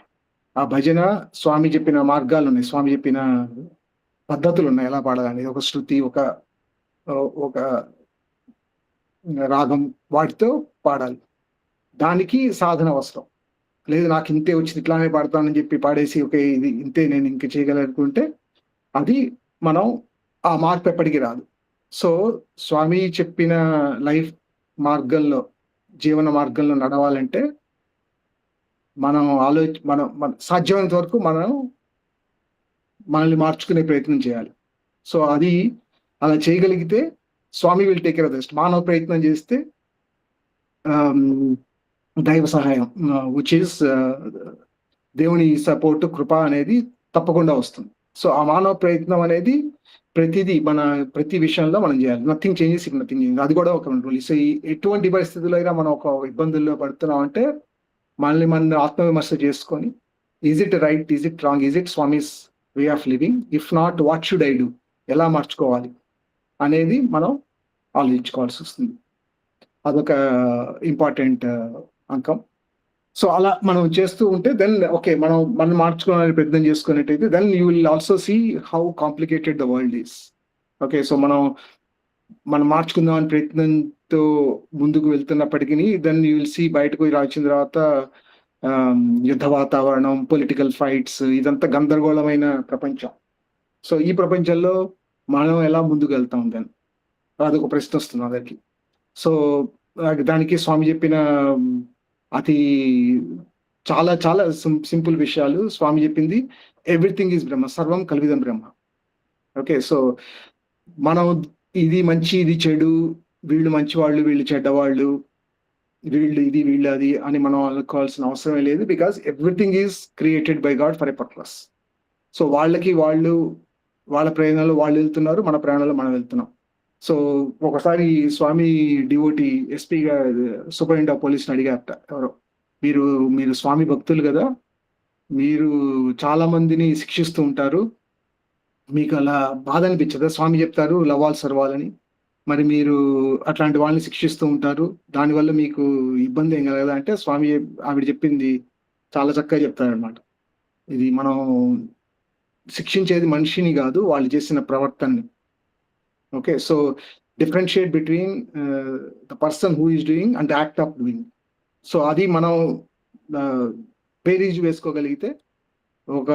ఆ భజన స్వామి చెప్పిన మార్గాలు ఉన్నాయి, స్వామి చెప్పిన పద్ధతులు ఉన్నాయి ఎలా పాడాలని. ఒక శృతి, ఒక రాగం, వాటితో పాడాలి. దానికి సాధన అవసరం లేదు. నాకు ఇంతే వచ్చింది, ఇట్లానే పాడతానని చెప్పి పాడేసి ఓకే ఇది ఇంతే నేను ఇంక చేయగలనుకుంటే అది మనం ఆ మార్పు ఎప్పటికీ రాదు. సో స్వామి చెప్పిన లైఫ్ మార్గంలో, జీవన మార్గంలో నడవాలంటే మనం సాధ్యమైనంత వరకు మనల్ని మార్చుకునే ప్రయత్నం చేయాలి. సో అది అలా చేయగలిగితే Swami will take care of the rest. మానవ ప్రయత్నం చేస్తే దైవ సహాయం విచ్ ఈస్ దేవుని సపోర్ట్, కృప అనేది తప్పకుండా వస్తుంది. సో ఆ మానవ ప్రయత్నం అనేది ప్రతి విషయంలో మనం చేయాలి. Nothing changes if nothing changes, అది కూడా ఒక రూల్. సో ఎటువంటి పరిస్థితుల్లో అయినా మనం ఒక ఇబ్బందుల్లో పడుతున్నాం అంటే మనం ఆత్మవిమర్శ చేసుకొని, is it right, is it wrong, is it Swami's way of living, if not what should I do, ఎలా మార్చుకోవాలి అనేది మనం ఆలోచించుకోవాల్సి వస్తుంది. అదొక ఇంపార్టెంట్ అంకం. సో అలా మనం చేస్తూ ఉంటే దెన్ ఓకే మనం మార్చుకోవాలని ప్రయత్నం చేసుకున్నట్టయితే then you will also see how complicated the world is. Okay, so మనం మార్చుకుందామని ప్రయత్నంతో ముందుకు వెళ్తున్నప్పటికీ దెన్ యూ విల్ సీ బయటకు వచ్చిన తర్వాత యుద్ధ వాతావరణం, పొలిటికల్ ఫైట్స్, ఇదంతా గందరగోళమైన ప్రపంచం. సో ఈ ప్రపంచంలో మనం ఎలా ముందుకు వెళ్తాం దెన్ అదొక ప్రశ్న వస్తుంది అందరికి. సో దానికి స్వామి చెప్పిన అతి చాలా చాలా సింపుల్ విషయాలు. స్వామి చెప్పింది ఎవ్రీథింగ్ ఈజ్ బ్రహ్మ, సర్వం కల్విదం బ్రహ్మ. ఓకే, సో మనం ఇది మంచి, ఇది చెడు, వీళ్ళు మంచివాళ్ళు, వీళ్ళు చెడ్డవాళ్ళు, వీళ్ళు ఇది, వీళ్ళు అది అని మనం అనుకోవాల్సిన అవసరమే లేదు. Because everything is created by God for a purpose. So వాళ్ళ ప్రయాణంలో వాళ్ళు వెళ్తున్నారు, మన ప్రయాణంలో మనం వెళ్తున్నాం. సో ఒకసారి స్వామి డివోటి ఎస్పీగా సూపరింటెండెంట్ ఆఫ్ పోలీస్ని అడిగారట ఎవరో, మీరు స్వామి భక్తులు కదా, మీరు చాలా మందిని శిక్షిస్తూ ఉంటారు, మీకు అలా బాధ అనిపించదా? స్వామి చెప్తారు లవ్ ఆల్ సర్వ్ ఆల్ అని, మరి మీరు అట్లాంటి వాళ్ళని శిక్షిస్తూ ఉంటారు, దానివల్ల మీకు ఇబ్బంది ఏం కలగదా అంటే స్వామి ఆవిడ చెప్పింది చాలా చక్కగా చెప్తారనమాట. ఇది మనం శిక్షించేది మనిషిని కాదు, వాళ్ళు చేసిన ప్రవర్తనని. Okay, so differentiate between the person who is doing and the act of doing. So అది మనం బేరీజ్ వేసుకోగలిగితే ఒక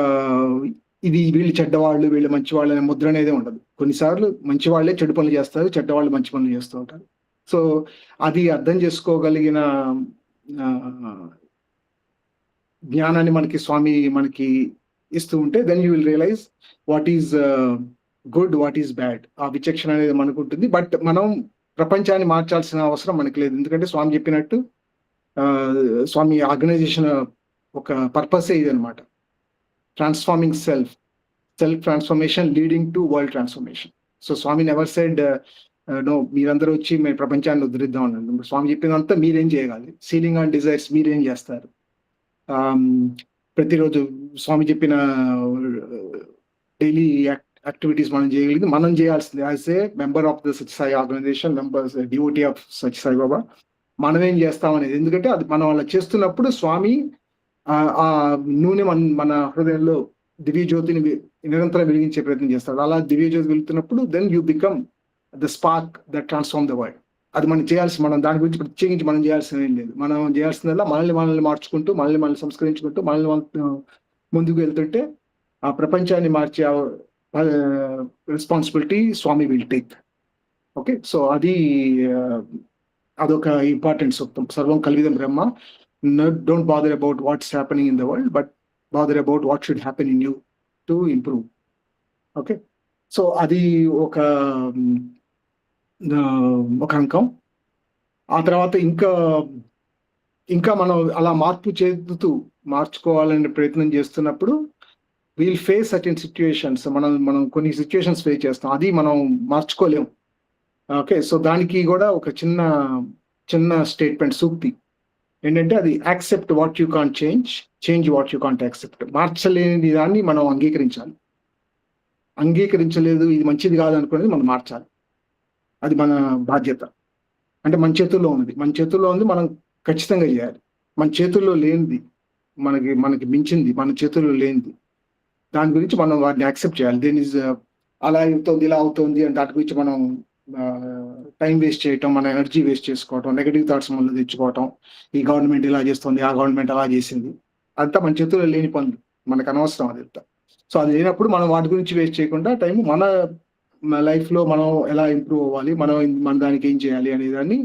ఇది వీళ్ళు చెడ్డవాళ్ళు వీళ్ళు మంచివాళ్ళు అనే ముద్ర అనేది ఉండదు. కొన్నిసార్లు మంచి వాళ్ళే చెడు పనులు చేస్తారు, చెడ్డవాళ్ళు మంచి పనులు చేస్తూ ఉంటారు. సో అది అర్థం చేసుకోగలిగిన జ్ఞానాన్ని మనకి స్వామి మనకి ఇస్తూ ఉంటే then you will realize what is good, what is bad. ఆ విచక్షణ అనేది మనకు ఉంటుంది. బట్ మనం ప్రపంచాన్ని మార్చాల్సిన అవసరం మనకి లేదు. ఎందుకంటే స్వామి చెప్పినట్టు స్వామి ఆర్గనైజేషన్ ఒక పర్పసే ఇది అనమాట. Transforming self transformation leading to world transformation. So Swami never said no మీరందరూ వచ్చి మేము ప్రపంచాన్ని ఉద్ధరిద్దాం అన్నారు. స్వామి చెప్పినంతా మీరేం చేయగలరు, సీలింగ్ ఆన్ డిజైర్స్ మీరేం చేస్తారు. ప్రతిరోజు స్వామి చెప్పిన డైలీ యాక్టివిటీస్ మనం చేయగలిగింది మనం చేయాల్సింది as a member of the Sathya Sai organisation, members devotee of Sathya Sai Baba. మనం ఏం చేస్తాం అనేది, ఎందుకంటే అది మనం అలా చేస్తున్నప్పుడు స్వామి ఆ నూనె మన హృదయంలో దివ్య జ్యోతిని నిరంతరం వెలిగించే ప్రయత్నం చేస్తాడు. అలా దివ్య జ్యోతి వెలుగుతున్నప్పుడు then you become the spark that transform the world. అది మనం చేయాల్సి, మనం దాని గురించి ప్రత్యేకించి మనం చేయాల్సిన ఏం లేదు. మనం చేయాల్సిందల్లా మనల్ని మార్చుకుంటూ మనల్ని సంస్కరించుకుంటూ మనల్ని ముందుకు వెళ్తుంటే ఆ ప్రపంచాన్ని మార్చే responsibility Swami will take. Okay, so అదొక ఇంపార్టెంట్ సూక్తం. సర్వం కల్విదం బ్రహ్మ, don't bother about what's happening in the world but bother about what should happen in you to improve. Okay, so అది ఒక అంకం. ఆ తర్వాత ఇంకా మనం అలా మార్పు చెందుతూ మార్చుకోవాలనే ప్రయత్నం చేస్తున్నప్పుడు వీల్ ఫేస్ సర్టెన్ సిచ్యుయేషన్స్. మనం కొన్ని సిచ్యుయేషన్స్ ఫేస్ చేస్తాం, అది మనం మార్చుకోలేము. ఓకే, సో దానికి కూడా ఒక చిన్న స్టేట్మెంట్ సూక్తి ఏంటంటే, అది accept what you can't change what you can't accept. మార్చలేని దాన్ని మనం అంగీకరించలేదు, ఇది మంచిది కాదు అనుకునేది మనం మార్చాలి. అది మన బాధ్యత. అంటే మన చేతుల్లో ఉంది, మనం ఖచ్చితంగా చేయాలి. మన చేతుల్లో లేనిది, మనకి మించింది మన చేతుల్లో లేనిది, దాని గురించి మనం వాటిని యాక్సెప్ట్ చేయాలి. దేని అలా అవుతుంది ఇలా అవుతుంది అని దాని గురించి మనం టైం వేస్ట్ చేయటం, మన ఎనర్జీ వేస్ట్ చేసుకోవటం, నెగటివ్ థాట్స్ మనలో తెచ్చుకోవటం, ఈ గవర్నమెంట్ ఇలా చేస్తుంది, ఆ గవర్నమెంట్ అలా చేసింది, అంతా మన చేతుల్లో లేని పనులు, మనకు అనవసరం అదంతా. సో అది లేనప్పుడు మనం వాటి గురించి వేస్ట్ చేయకుండా టైం మన లైఫ్లో మనం ఎలా ఇంప్రూవ్ అవ్వాలి, మన దానికి ఏం చేయాలి అనే దాన్ని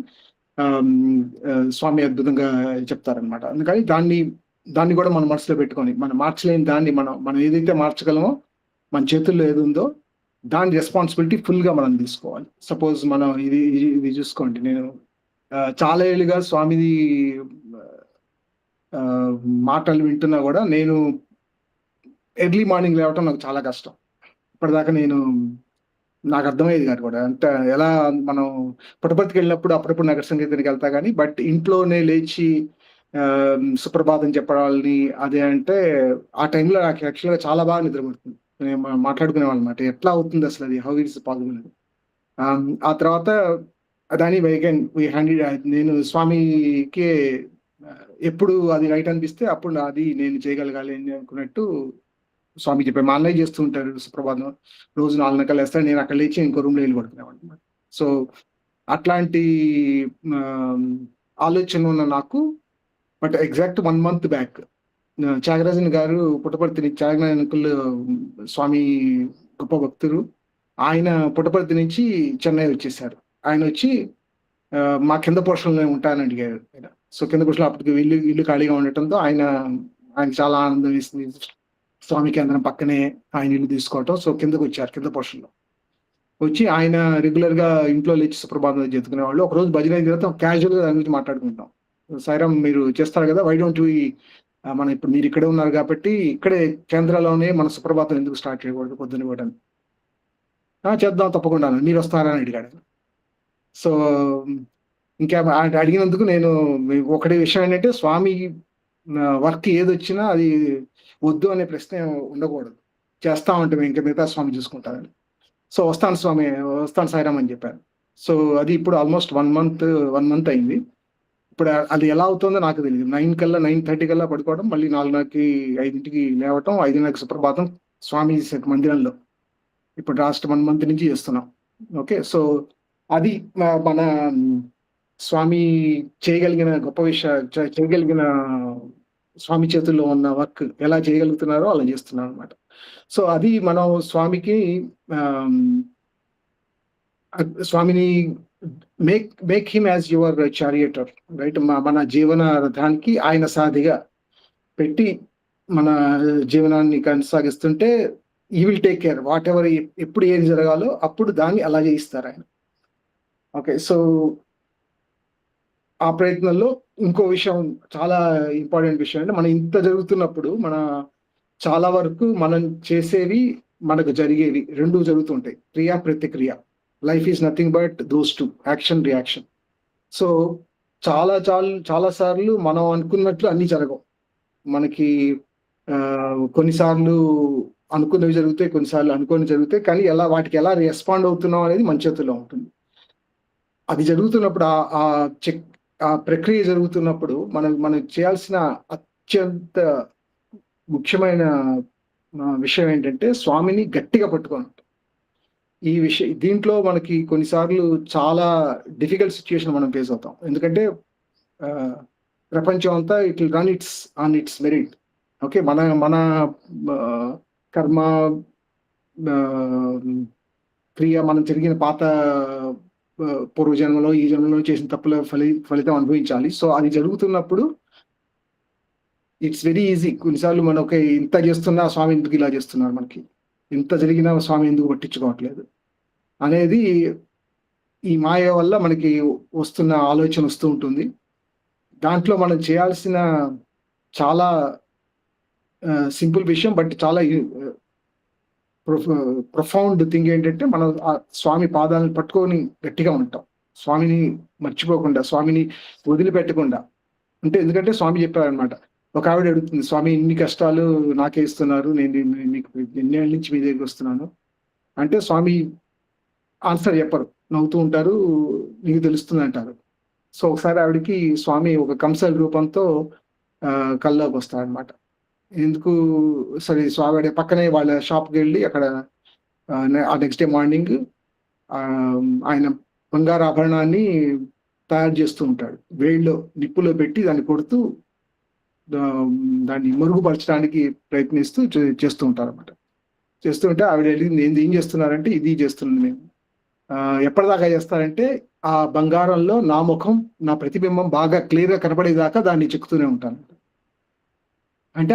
స్వామి అద్భుతంగా చెప్తారనమాట. అందుకని దాన్ని కూడా మనం మనసులో పెట్టుకొని, మనం మార్చలేని దాన్ని మనం ఏదైతే మార్చగలమో, మన చేతుల్లో ఏది ఉందో దాని రెస్పాన్సిబిలిటీ ఫుల్గా మనం తీసుకోవాలి. సపోజ్ మనం ఇది చూసుకోండి, నేను చాలా ఏళ్ళుగా స్వామిది మాటలు వింటున్నా కూడా నేను ఎర్లీ మార్నింగ్ లేవటం నాకు చాలా కష్టం. ఇప్పటిదాకా నాకు అర్థమయ్యేది కాదు కూడా. అంటే ఎలా మనం పుట్టపర్తికి వెళ్ళినప్పుడు అప్పుడప్పుడు నగర సంగీతానికి వెళ్తా కానీ, బట్ ఇంట్లోనే లేచి సుప్రభాతం చెప్పడాలని అదే అంటే ఆ టైంలో నాకు యాక్చువల్గా చాలా బాగా నిద్రపడుతుంది. మాట్లాడుకునే వాళ్ళు అనమాట, ఎట్లా అవుతుంది అసలు అది, హౌ ఇట్స్ పాసిబుల్ అని. ఆ తర్వాత దాని నేను స్వామికి ఎప్పుడు అది రైట్ అనిపిస్తే అప్పుడు అది నేను చేయగలగాలి అని అనుకున్నట్టు స్వామి చెప్పారు. మా అన్నయ్య చేస్తూ ఉంటారు సుప్రభాతం, రోజు 4 గంటలు వేస్తాడు, నేను అక్కడ లేచి ఇంకో రూమ్లో వెళ్ళి పడుకునేవాడిని అనమాట. సో అట్లాంటి ఆలోచన ఉన్న నాకు, but exact 1 month back Thyagarajan గారు పుట్టపర్తి నుంచి, త్యాగనాయకులు స్వామి గొప్ప భక్తులు, ఆయన పుట్టపర్తి నుంచి చెన్నై వచ్చేసారు. ఆయన వచ్చి మా కింద పోర్షన్లో ఉంటానని అడిగారు ఆయన. సో కింద పోర్షన్లో అప్పటికి ఇల్లు ఖాళీగా ఉండటంతో ఆయనకి చాలా ఆనందం వేసింది, స్వామి కేంద్రం పక్కనే ఆయన ఇల్లు తీసుకోవటం. సో కిందకు వచ్చారు, కింద పోర్షన్లో వచ్చి ఆయన రెగ్యులర్గా ఇంట్లో లేచి సుప్రభాతం చెప్పుకునే వాళ్ళు. ఒకరోజు భజన అయిన తర్వాత క్యాజువల్గా దాని గురించి మాట్లాడుకుంటాం. సాయిరామ్ మీరు చేస్తారు కదా, వై డోంట్ వి మనం ఇప్పుడు మీరు ఇక్కడే ఉన్నారు కాబట్టి ఇక్కడే కేంద్రంలోనే మన సుప్రభాతం ఎందుకు స్టార్ట్ చేయకూడదు పొద్దున కూడా? చేద్దాం తప్పకుండా, మీరు వస్తారా అని అడిగాడు. సో ఇంకా అడిగినందుకు నేను ఒకటి విషయం ఏంటంటే, స్వామి వర్క్ ఏది వచ్చినా అది వద్దు అనే ప్రశ్న ఉండకూడదు, చేస్తా ఉంటాం ఇంకా మిగతా స్వామి చూసుకుంటారని. సో వస్తాను స్వామి, వస్తాను సాయిరామ్ అని చెప్పాను. సో అది ఇప్పుడు ఆల్మోస్ట్ 1 మంత్ అయింది. ఇప్పుడు అది ఎలా అవుతుందో నాకు తెలియదు. 9:30 కల్లా పడుకోవడం, మళ్ళీ 4:30కి 5కి లేవటం, 5:30కి సుప్రభాతం స్వామి మందిరంలో. ఇప్పుడు లాస్ట్ 1 మంత్ నుంచి చేస్తున్నాం. ఓకే. సో అది మన స్వామి చేయగలిగిన గొప్ప చేయగలిగిన స్వామి చేతుల్లో ఉన్న వర్క్ ఎలా చేయగలుగుతున్నారో అలా చేస్తున్నాం అనమాట. సో అది మనం స్వామిని make him as your charioteer, right? మన జీవన రథానికి ఆయన సాధిగా పెట్టి మన జీవనాన్ని కొనసాగిస్తుంటే ఈ will take care what ever, ఎప్పుడు ఏది జరగాలో అప్పుడు దాన్ని అలా చేయిస్తారు ఆయన. ఓకే. సో ఆ ప్రయత్నంలో ఇంకో విషయం, చాలా ఇంపార్టెంట్ విషయం అంటే, మనం ఇంత జరుగుతున్నప్పుడు చాలా వరకు మనం చేసేవి, మనకు జరిగేవి 2 జరుగుతుంటాయి. క్రియ ప్రతిక్రియ. Life is nothing but those 2, action reaction. So చాలా సార్లు మనం అనుకున్నట్లు అన్ని జరగవు. మనకి కొన్నిసార్లు అనుకున్నవి జరుగుతాయి, కొన్నిసార్లు అనుకోని జరుగుతాయి. కానీ వాటికి ఎలా రెస్పాండ్ అవుతున్నాం అనేది మన చేతుల్లో ఉంటుంది. అది జరుగుతున్నప్పుడు, ఆ ప్రక్రియ జరుగుతున్నప్పుడు మనం చేయాల్సిన అత్యంత ముఖ్యమైన విషయం ఏంటంటే స్వామిని గట్టిగా పట్టుకోవడం. దీంట్లో మనకి కొన్నిసార్లు చాలా డిఫికల్ట్ సిచ్యుయేషన్ మనం ఫేస్ అవుతాం. ఎందుకంటే ప్రపంచం అంతా it will run on it's merit. Okay. మన కర్మ, క్రియ, మనం జరిగిన పాత పూర్వజన్మలో, ఈ జన్మలో చేసిన తప్పుల ఫలితం అనుభవించాలి. సో అది జరుగుతున్నప్పుడు ఇట్స్ వెరీ ఈజీ. కొన్నిసార్లు మనం ఇంత చేస్తున్నా స్వామి ఎందుకు ఇలా చేస్తున్నారు, మనకి ఇంత జరిగినా స్వామి ఎందుకు పట్టించుకోవట్లేదు అనేది ఈ మాయ వల్ల మనకి వస్తున్న ఆలోచన వస్తూ ఉంటుంది. దాంట్లో మనం చేయాల్సిన చాలా సింపుల్ విషయం, బట్ చాలా ప్రొఫౌండ్ థింగ్ ఏంటంటే, మనం ఆ స్వామి పాదాలను పట్టుకొని గట్టిగా ఉంటాం. స్వామిని మర్చిపోకుండా, స్వామిని వదిలిపెట్టకుండా. ఎందుకంటే స్వామి చెప్పారనమాట. ఒక ఆవిడ అడుగుతుంది, స్వామి ఇన్ని కష్టాలు నాకే ఇస్తున్నారు, నేను మీకు ఎన్నేళ్ళ నుంచి మీ దగ్గరికి వస్తున్నాను అంటే, స్వామి ఆన్సర్ చెప్పరు, నవ్వుతూ ఉంటారు, నీకు తెలుస్తుంది అంటారు. సో ఒకసారి ఆవిడకి స్వామి ఒక కంసల్ రూపంతో కల్లోకి వస్తారనమాట. ఎందుకు సరే, స్వామి పక్కనే వాళ్ళ షాప్కి వెళ్ళి అక్కడ ఆ నెక్స్ట్ డే మార్నింగ్ ఆయన బంగారు ఆభరణాన్ని తయారు చేస్తూ ఉంటాడు. వేడిలో నిప్పులో పెట్టి దాన్ని కొడుతూ దాన్ని మరుగుపరచడానికి ప్రయత్నిస్తూ చేస్తూ ఉంటారు అనమాట. చేస్తుంటే ఆవిడ వెళ్ళింది, ఏం చేస్తున్నారంటే, ఇది చేస్తున్నాను నేను. ఎప్పటిదాకా చేస్తారంటే, ఆ బంగారంలో నా ముఖం, నా ప్రతిబింబం బాగా క్లియర్గా కనపడేదాకా దాన్ని చెక్కుతూనే ఉంటాను. అంటే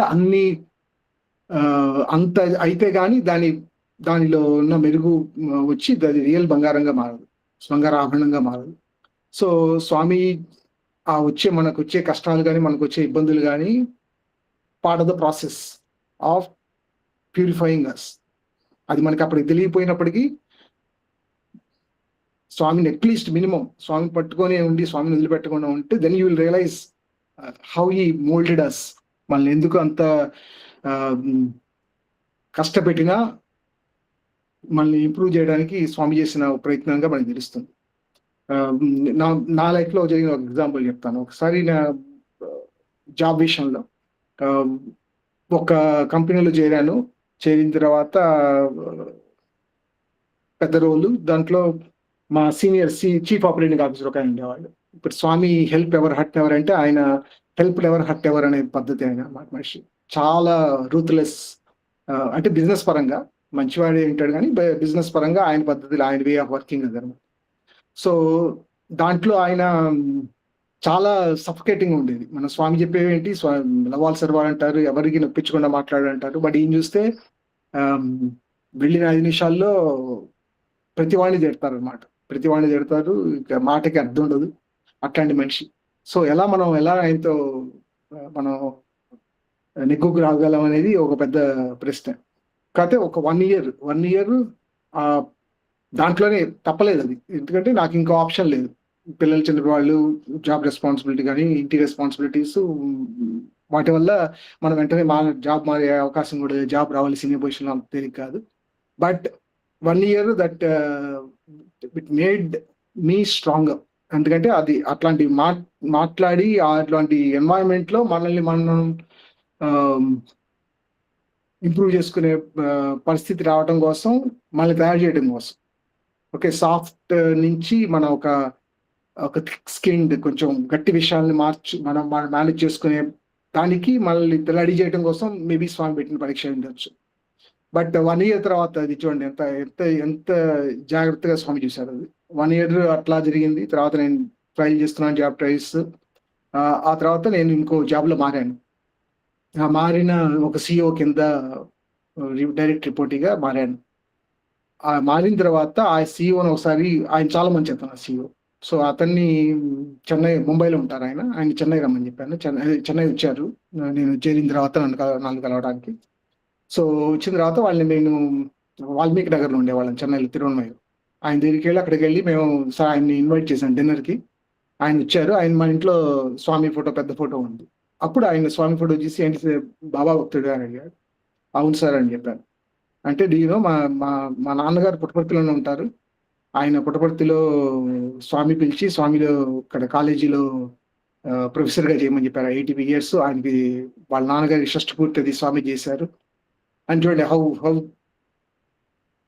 అంత అయితే కానీ దానిలో ఉన్న మెరుగు వచ్చి అది రియల్ బంగారంగా మారదు, బంగార ఆభరణంగా మారదు. సో స్వామి మనకు వచ్చే కష్టాలు కానీ, మనకు వచ్చే ఇబ్బందులు కానీ part of the process of purifying us. అది మనకి అప్పటికి తెలియపోయినప్పటికీ స్వామిని అట్లీస్ట్ మినిమం స్వామిని పట్టుకొని ఉండి, స్వామిని వదిలిపెట్టకుండా ఉంటే, then you will realise how he moulded us. మనల్ని ఎందుకు అంత కష్టపెట్టినా మనల్ని ఇంప్రూవ్ చేయడానికి స్వామి చేసిన ప్రయత్నంగా మనకు తెలుస్తుంది. నా లైఫ్లో జరిగిన ఒక ఎగ్జాంపుల్ చెప్తాను. ఒకసారి నా జాబ్ విషయంలో ఒక కంపెనీలో చేరిన తర్వాత పెద్ద రోలు, దాంట్లో మా సీనియర్ చీఫ్ ఆపరేటింగ్ ఆఫీసర్ ఒక ఆయన ఉండేవాళ్ళు. ఇప్పుడు స్వామి హెల్ప్ ఎవర్ హర్ట్ ఎవర్ అంటే, ఆయన హెల్ప్ ఎవర్ హర్ట్ ఎవర్ అనే పద్ధతి ఆయన మనిషి. చాలా రూత్లెస్. అంటే బిజినెస్ పరంగా మంచివాడే ఉంటాడు, కానీ బిజినెస్ పరంగా ఆయన పద్ధతులు, ఆయన వే ఆఫ్ వర్కింగ్ అదనమాట. సో దాంట్లో ఆయన చాలా సఫికేటింగ్ ఉండేది. మన స్వామి చెప్పేవేంటి, లవాల్ సర్వాల్ అంటారు, ఎవరికి నొప్పించకుండా మాట్లాడంటారు. బట్ ఈయన చూస్తే వెళ్ళిన 5 నిమిషాల్లో ప్రతివాణ్ణి తిడతారనమాట. ప్రతివాణ్ణి తిడతారు, ఇక మాటకి అర్థం ఉండదు, అట్లాంటి మనిషి. సో మనం ఎలా ఆయనతో మనం నెగ్గుకు రాగలం అనేది ఒక పెద్ద ప్రశ్న. కాకపోతే ఒక 1 ఇయర్ దాంట్లోనే తప్పలేదు అది. ఎందుకంటే నాకు ఇంకో ఆప్షన్ లేదు. పిల్లలు చిన్నవాళ్ళు, జాబ్ రెస్పాన్సిబిలిటీ కానీ, ఇంటి రెస్పాన్సిబిలిటీస్, వాటి వల్ల మనం వెంటనే జాబ్ మారే అవకాశం కూడా, జాబ్ రావాలి సీనియర్ పొజిషన్లో అంత తేలిక కాదు. But 1 year that it made me strong. ఎందుకంటే అది అట్లాంటి మాట్లాడి అట్లాంటి ఎన్వైరన్మెంట్ లో మనల్ని మనం ఇంప్రూవ్ చేసుకునే పరిస్థితి రావడం కోసం, మనల్ని తయారు చేయడం కోసం. ఓకే, సాఫ్ట్ నుంచి మనం ఒక థిక్ స్కిన్డ్ కొంచెం గట్టి విషయాల్ని మనం మేనేజ్ చేసుకునే దానికి మనల్ని రెడీ చేయడం కోసం మేబీ స్వామి పెట్టిన పరీక్ష ఉండొచ్చు. బట్ 1 year తర్వాత అది చూడండి ఎంత ఎంత ఎంత జాగ్రత్తగా స్వామి చూశారు. అది 1 year అట్లా జరిగింది. తర్వాత నేను ట్రైల్ చేస్తున్నాను, జాబ్ ట్రైల్స్. ఆ తర్వాత నేను ఇంకో జాబ్ లో మారాను. మారిన ఒక సిఇఓ కింద డైరెక్ట్ రిపోర్టిగా మారాను. మారిన తర్వాత ఆ సిఇఓని ఒకసారి, ఆయన చాలా మంచి అతను ఆ సిఇఓ. సో అతన్ని ముంబైలో ఉంటారు ఆయన చెన్నై రమ్మని చెప్పాను. చెన్నై వచ్చారు నేను చేరిన తర్వాత నన్ను కలవడానికి. సో వచ్చిన తర్వాత నేను వాల్మీకి నగర్లో ఉండేవాళ్ళం, చెన్నైలో తిరువణమయ్య. ఆయన దగ్గరికి వెళ్ళి అక్కడికి వెళ్ళి మేము ఆయన్ని ఇన్వైట్ చేశాను డిన్నర్కి. ఆయన వచ్చారు. ఆయన మా ఇంట్లో స్వామి ఫోటో, పెద్ద ఫోటో ఉంది. అప్పుడు ఆయన స్వామి ఫోటో చూసి ఏంటి బాబా భక్తుడు అని అడిగాడు. అవును సార్ అని చెప్పాను. అంటే డీనో మా మా మా నాన్నగారు పుట్టపర్తిలోనే ఉంటారు. ఆయన పుట్టపర్తిలో స్వామి పిలిచి స్వామిలో ఇక్కడ కాలేజీలో ప్రొఫెసర్గా చేయమని చెప్పారు. 80 years ఆయనకి వాళ్ళ నాన్నగారి షష్ఠ పూర్తి స్వామి చేశారు అని. చూడండి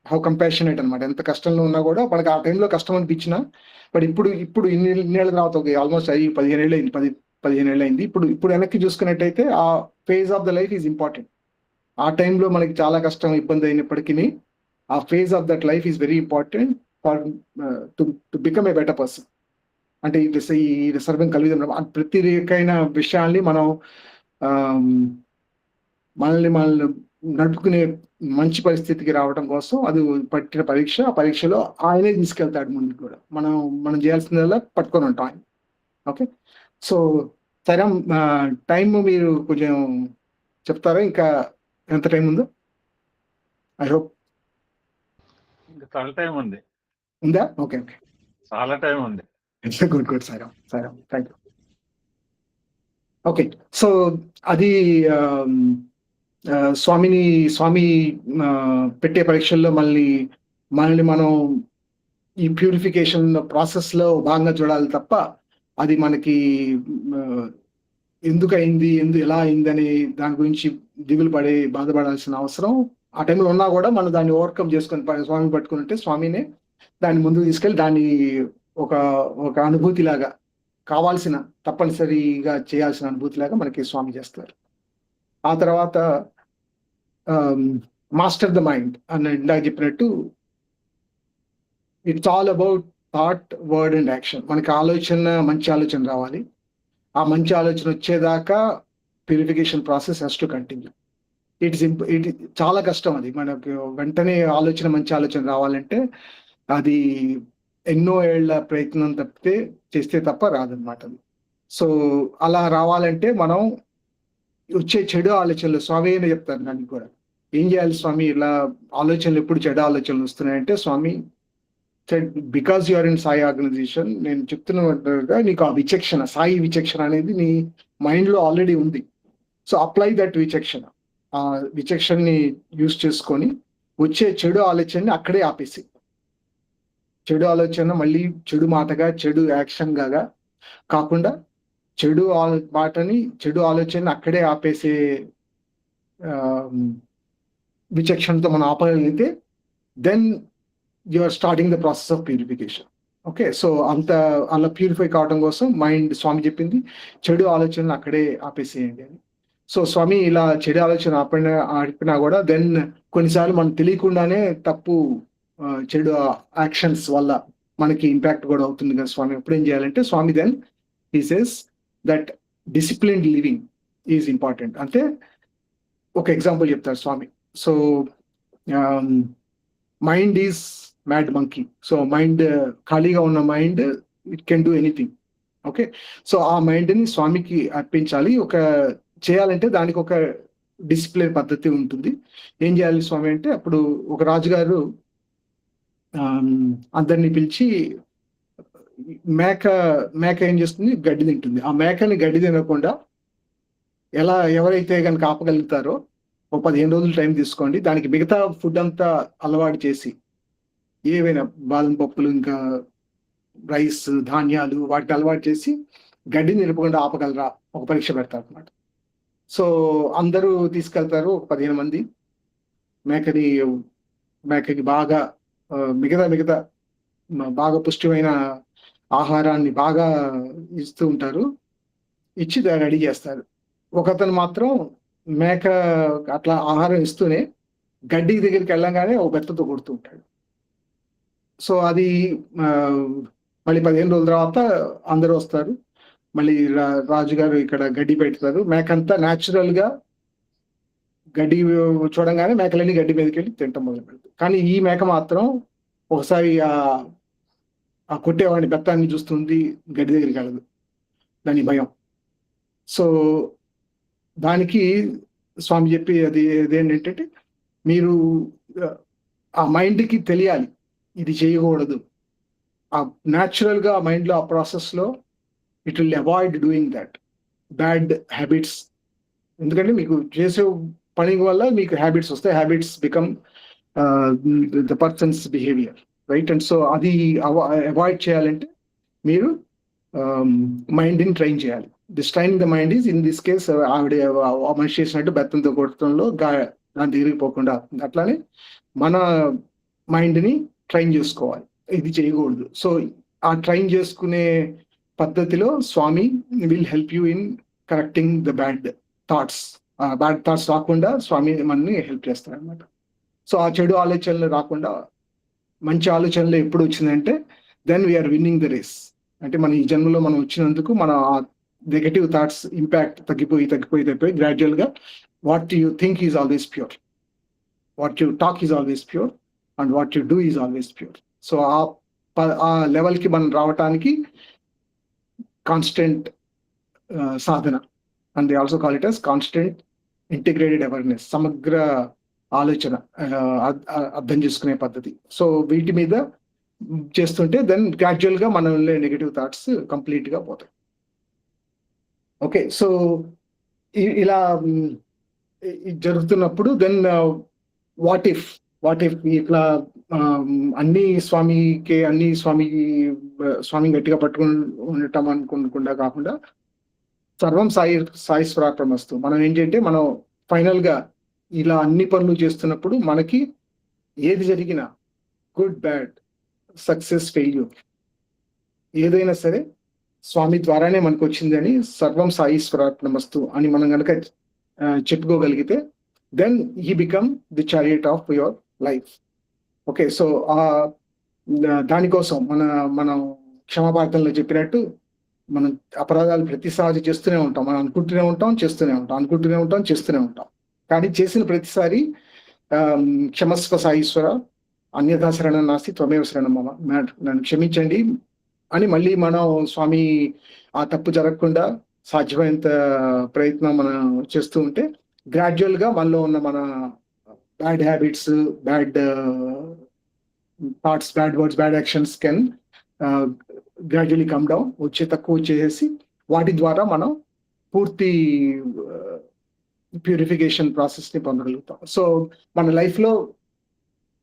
హౌ కంపాషనేట్ అనమాట. ఎంత కష్టంలో ఉన్నా కూడా మనకి ఆ టైంలో కష్టం అనిపించినా, బట్ ఇప్పుడు ఇన్నేళ్ళ తర్వాత ఆల్మోస్ట్ 15 ఏళ్ళు అయింది, 15 ఏళ్ళు అయింది. ఇప్పుడు వెనక్కి చూసుకున్నట్టయితే ఆ phase of the life is important. ఆ టైంలో మనకి చాలా కష్టం, ఇబ్బంది అయినప్పటికీ ఆ phase of that life is very important for to become a better person. అంటే ఈ సర్వం కలిగిన ప్రతి రకమైన విషయాల్ని మనం మనల్ని నడుపుకునే మంచి పరిస్థితికి రావడం కోసం అది పట్టిన పరీక్ష. ఆ పరీక్షలో ఆయనే తీసుకెళ్తాడు ముందుకు కూడా. మనం చేయాల్సిందల్లా పట్టుకొని ఉంటాం ఆయన. ఓకే, సో సరే, టైం మీరు కొంచెం చెప్తారా? ఇంకా ఎంత టైం ఉందో? ఐ హోప్ ఇంకా చాలా టైం ఉంది. ఉందా? ఓకే, చాలా టైం ఉంది. గుడ్ సరే థ్యాంక్ యూ. ఓకే, సో అది స్వామి పెట్టే పరీక్షల్లో మనల్ని మనం ఈ ప్యూరిఫికేషన్ ప్రాసెస్ లో భాగంగా చూడాలి తప్ప అది మనకి ఎందుకు అయింది, ఎలా అయిందని దాని గురించి దిగులు బాధపడాల్సిన అవసరం ఆ టైంలో ఉన్నా కూడా మనం దాన్ని ఓవర్కమ్ చేసుకొని స్వామి పట్టుకుంటే స్వామినే దాన్ని ముందుకు తీసుకెళ్ళి దాన్ని ఒక అనుభూతిలాగా, కావాల్సిన తప్పనిసరిగా చేయాల్సిన అనుభూతిలాగా మనకి స్వామి చేస్తారు. ఆ తర్వాత మాస్టర్ ద మైండ్ అని ఇందాక చెప్పినట్టు, it's all about thought, word and action. మనకి మంచి ఆలోచన రావాలి. ఆ మంచి ఆలోచన వచ్చేదాకా purification process has to continue. It చాలా కష్టం. అది మనకు వెంటనే మంచి ఆలోచన రావాలంటే అది ఎన్నో ఏళ్ల ప్రయత్నం చేస్తే తప్ప రాదనమాట. సో అలా రావాలంటే మనం వచ్చే చెడు ఆలోచనలు, స్వామి అని చెప్తారు దానికి కూడా, ఏం చేయాలి స్వామి ఇలా ఆలోచనలు ఎప్పుడు చెడు ఆలోచనలు వస్తున్నాయంటే, Swami because you are in Sai organisation, నేను చెప్తున్నట్టుగా నీకు ఆ విచక్షణ, సాయి విచక్షణ అనేది నీ మైండ్ లో ఆల్రెడీ ఉంది. సో అప్లై దట్ విచక్షణ. ఆ విచక్షణని యూజ్ చేసుకొని వచ్చే చెడు ఆలోచనని అక్కడే ఆపేసి, చెడు ఆలోచన మళ్ళీ చెడు మాటగా, చెడు యాక్షన్ గా కాకుండా చెడు మాటని, చెడు ఆలోచనని అక్కడే ఆపేసే విచక్షణతో మనం ఆపగలిగితే then you are starting the process of purification. Okay, so అలా ప్యూరిఫై కావడం కోసం మైండ్, స్వామి చెప్పింది చెడు ఆలోచనలు అక్కడే ఆపేసేయండి అని. సో స్వామి ఇలా చెడు ఆలోచన ఆపినా కూడా దెన్ కొన్నిసార్లు మనం తెలియకుండానే చెడు యాక్షన్స్ వల్ల మనకి ఇంపాక్ట్ కూడా అవుతుంది కదా స్వామి. ఎప్పుడు ఏం చేయాలంటే Swami then he says that disciplined living is important. అంటే ఒక ఎగ్జాంపుల్ చెప్తారు Swami. So mind is mad monkey. So mind, ఖాళీగా ఉన్న mind, it can do anything. Okay, so ఆ మైండ్ని స్వామికి అర్పించాలి. చేయాలంటే దానికి ఒక డిసిప్లిన్ పద్ధతి ఉంటుంది. ఏం చేయాలి స్వామి అంటే, అప్పుడు ఒక రాజుగారు అందరినీ పిలిచి, మేక ఏం చేస్తుంది, గడ్డి తింటుంది. ఆ మేకని గడ్డి తినకుండా ఎవరైతే కనుక ఆపగలుగుతారో 15 రోజులు టైం తీసుకోండి, దానికి మిగతా ఫుడ్ అంతా అలవాటు చేసి, ఏవైనా బాదం పప్పులు ఇంకా రైస్, ధాన్యాలు వాటికి అలవాటు చేసి గడ్డిని నిలపకుండా ఆపగలరా ఒక పరీక్ష పెడతారు అనమాట. సో అందరూ తీసుకెళ్తారు, ఒక 15 మంది మేకకి బాగా మిగతా బాగా పుష్టిమైన ఆహారాన్ని బాగా ఇస్తూ ఉంటారు, ఇచ్చి రెడీ చేస్తారు. ఒకతను మాత్రం మేక అట్లా ఆహారం ఇస్తూనే గడ్డి దగ్గరికి వెళ్ళంగానే ఒక బెత్తతో కొడుతూ ఉంటాడు. సో అది మళ్ళీ 15 రోజుల తర్వాత అందరూ వస్తారు, మళ్ళీ రాజుగారు ఇక్కడ గడ్డి పెడతారు. మేకంతా న్యాచురల్ గా గడ్డి చూడంగానే మేకలన్నీ గడ్డి మీదకి వెళ్ళి తింటాం మొదలు పెడతారు. కానీ ఈ మేక మాత్రం ఒకసారి ఆ కొట్టేవాడిని బెత్తాన్ని చూస్తుంది, గడ్డి దగ్గరికి వెళ్ళదు, దాని భయం. సో దానికి స్వామి చెప్పి అదేంటంటే, మీరు ఆ మైండ్కి తెలియాలి ఇది చేయకూడదు. ఆ న్యాచురల్ గా మైండ్ లో ఆ ప్రాసెస్ లో it will avoid doing that bad habits. ఎందుకంటే మీకు చేసే పని వల్ల మీకు హ్యాబిట్స్ వస్తాయి, habits become the persons behaviour, right? And so అది అవాయిడ్ చేయాలంటే మీరు మైండ్ని ట్రైన్ చేయాలి. This training the mind is in this case ఆవిడ మనిషి చేసినట్టు బెత్తంతో కొట్టడంలో దాని దగ్గరికి పోకుండా, అట్లానే మన మైండ్ని ట్రైన్ చేసుకోవాలి, ఇది చేయకూడదు. సో ఆ ట్రైన్ చేసుకునే పద్ధతిలో Swami will help you in correcting the bad thoughts. Bad thoughts రాకుండా స్వామి మనని హెల్ప్ చేస్తారు అనమాట. సో ఆ చెడు ఆలోచనలు రాకుండా మంచి ఆలోచనలు ఎప్పుడు వచ్చిందంటే then we're winning the race. అంటే మన ఈ జన్మలో మనం వచ్చినందుకు మన నెగటివ్ థాట్స్ ఇంపాక్ట్ తగ్గిపోయి గ్రాడ్యువల్ గా what you think is always pure, what you talk is always pure, and what you do is always pure. So ఆ లెవెల్కి మనం రావటానికి కాన్స్టెంట్ సాధన, and they also call it as constant integrated awareness, సమగ్ర ఆలోచన, అర్థం చేసుకునే పద్ధతి. సో వీటి మీద చేస్తుంటే దెన్ గ్రాడ్యువల్ గా మనలో నెగటివ్ థాట్స్ కంప్లీట్ గా పోతాయి. ఓకే, సో ఇలా జరుగుతున్నప్పుడు దెన్ వాట్ ఇఫ్ ఇట్లా అన్ని స్వామి గట్టిగా పట్టుకుని ఉండటం అనుకోకుండా కాకుండా సర్వం సాయిశ్వరార్పణమస్తు. మనం ఏంటంటే మనం ఫైనల్ గా ఇలా అన్ని పనులు చేస్తున్నప్పుడు మనకి ఏది జరిగినా, గుడ్ బ్యాడ్ సక్సెస్ ఫెయిల్యూర్ ఏదైనా సరే స్వామి ద్వారానే మనకు వచ్చిందని సర్వం సాయిశ్వరార్పణమస్తు అని మనం కనుక చెప్పుకోగలిగితే then he become the chariot of your life. Okay, so దానికోసం మనం క్షమాపార్థంలో చెప్పినట్టు మనం అపరాధాలు ప్రతిసారి చేస్తూనే ఉంటాం, మనం అనుకుంటూనే ఉంటాం, చేస్తూనే ఉంటాం. కానీ చేసిన ప్రతిసారి క్షమస్వ సాయిశ్వర, అన్యథా శరణం నాస్తి, త్వమేవ శరణం మమ, నన్ను క్షమించండి అని మళ్ళీ మనం స్వామి ఆ తప్పు జరగకుండా సాధ్యమైనంత ప్రయత్నం మనం చేస్తూ ఉంటే గ్రాడ్యువల్ గా మనలో ఉన్న మన bad habits, bad thoughts, bad words, bad actions can gradually come down, తక్కువ వచ్చేసి వాటి ద్వారా మనం పూర్తి ప్యూరిఫికేషన్ ప్రాసెస్ ని పొందగలుగుతాం. సో మన లైఫ్ లో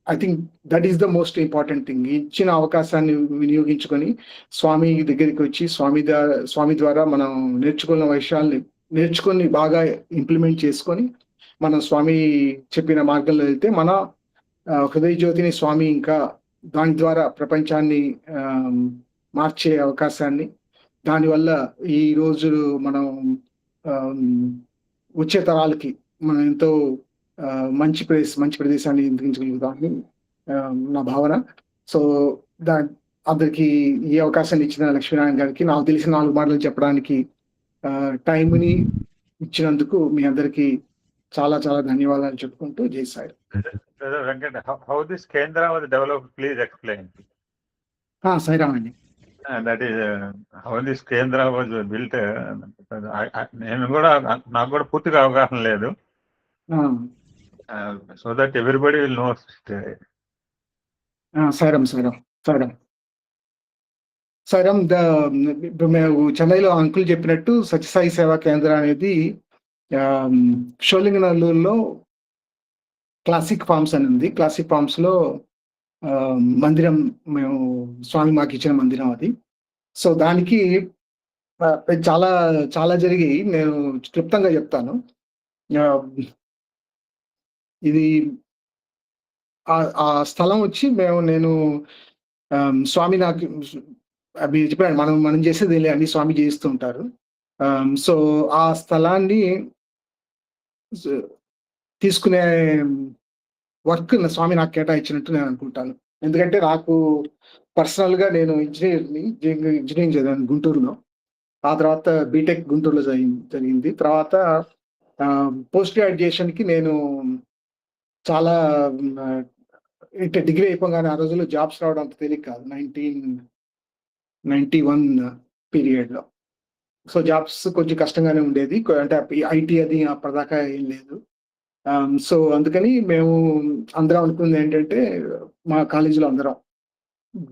I think that is the most important thing. ఇచ్చిన అవకాశాన్ని వినియోగించుకొని స్వామి దగ్గరికి వచ్చి స్వామి ద్వారా మనం నేర్చుకున్న విషయాల్ని నేర్చుకొని బాగా ఇంప్లిమెంట్ చేసుకొని మనం స్వామి చెప్పిన మార్గంలో వెళ్తే మన హృదయ జ్యోతిని స్వామి ఇంకా దాని ద్వారా ప్రపంచాన్ని మార్చే అవకాశాన్ని, దానివల్ల ఈ రోజు మనం వచ్చే తరాలకి మనం ఎంతో మంచి ప్రదేశాన్ని ఎంచుకోగలుగుతామని నా భావన. సో అందరికి ఈ అవకాశాన్ని ఇచ్చిన లక్ష్మీనారాయణ గారికి నాకు తెలిసిన 4 మాటలు చెప్పడానికి టైంని ఇచ్చినందుకు మీ అందరికి చాలా చాలా ధన్యవాదాలు చెప్పుకుంటూ జై Sai. Venkata, how this Kendra was developed, please explain. Sairam అండి. That is how this Kendra was built. నాకు కూడా పూర్తిగా అవగాహన లేదు. So that everybody will know. Sairam. ఇప్పుడు మేము చెన్నైలో అంకుల్ చెప్పినట్టు సత్యసాయి సేవా కేంద్ర అనేది షోలింగనల్లూరులో క్లాసిక్ ఫార్మ్స్ అని ఉంది. క్లాసిక్ ఫార్మ్స్ లో మందిరం మేము స్వామి మాకు ఇచ్చిన మందిరం అది. సో దానికి చాలా చాలా జరిగాయి. నేను క్లుప్తంగా చెప్తాను. ఇది ఆ స్థలం వచ్చి నేను స్వామి నాకు అవి చెప్పాను, మనం చేసేది అన్ని స్వామి చేయిస్తూ ఉంటారు. సో ఆ స్థలాన్ని తీసుకునే వర్క్ స్వామి నాకు కేటాయించినట్టు నేను అనుకుంటాను. ఎందుకంటే నాకు పర్సనల్‌గా నేను ఇంజినీరింగ్ చదివాను గుంటూరులో. ఆ తర్వాత బీటెక్ గుంటూరులో జరిగింది. తర్వాత పోస్ట్ గ్రాడ్యుయేషన్‌కి నేను చాలా అంటే డిగ్రీ అయిపోగానే ఆ రోజుల్లో జాబ్స్ రావడం అంత తేలిక కాదు. 1991 పీరియడ్‌లో. సో జాబ్స్ కొంచెం కష్టంగానే ఉండేది. అంటే ఐటీ అది అప్పటిదాకా ఏం లేదు. సో అందుకని మేము అందరం అనుకుంది ఏంటంటే, మా కాలేజీలో అందరం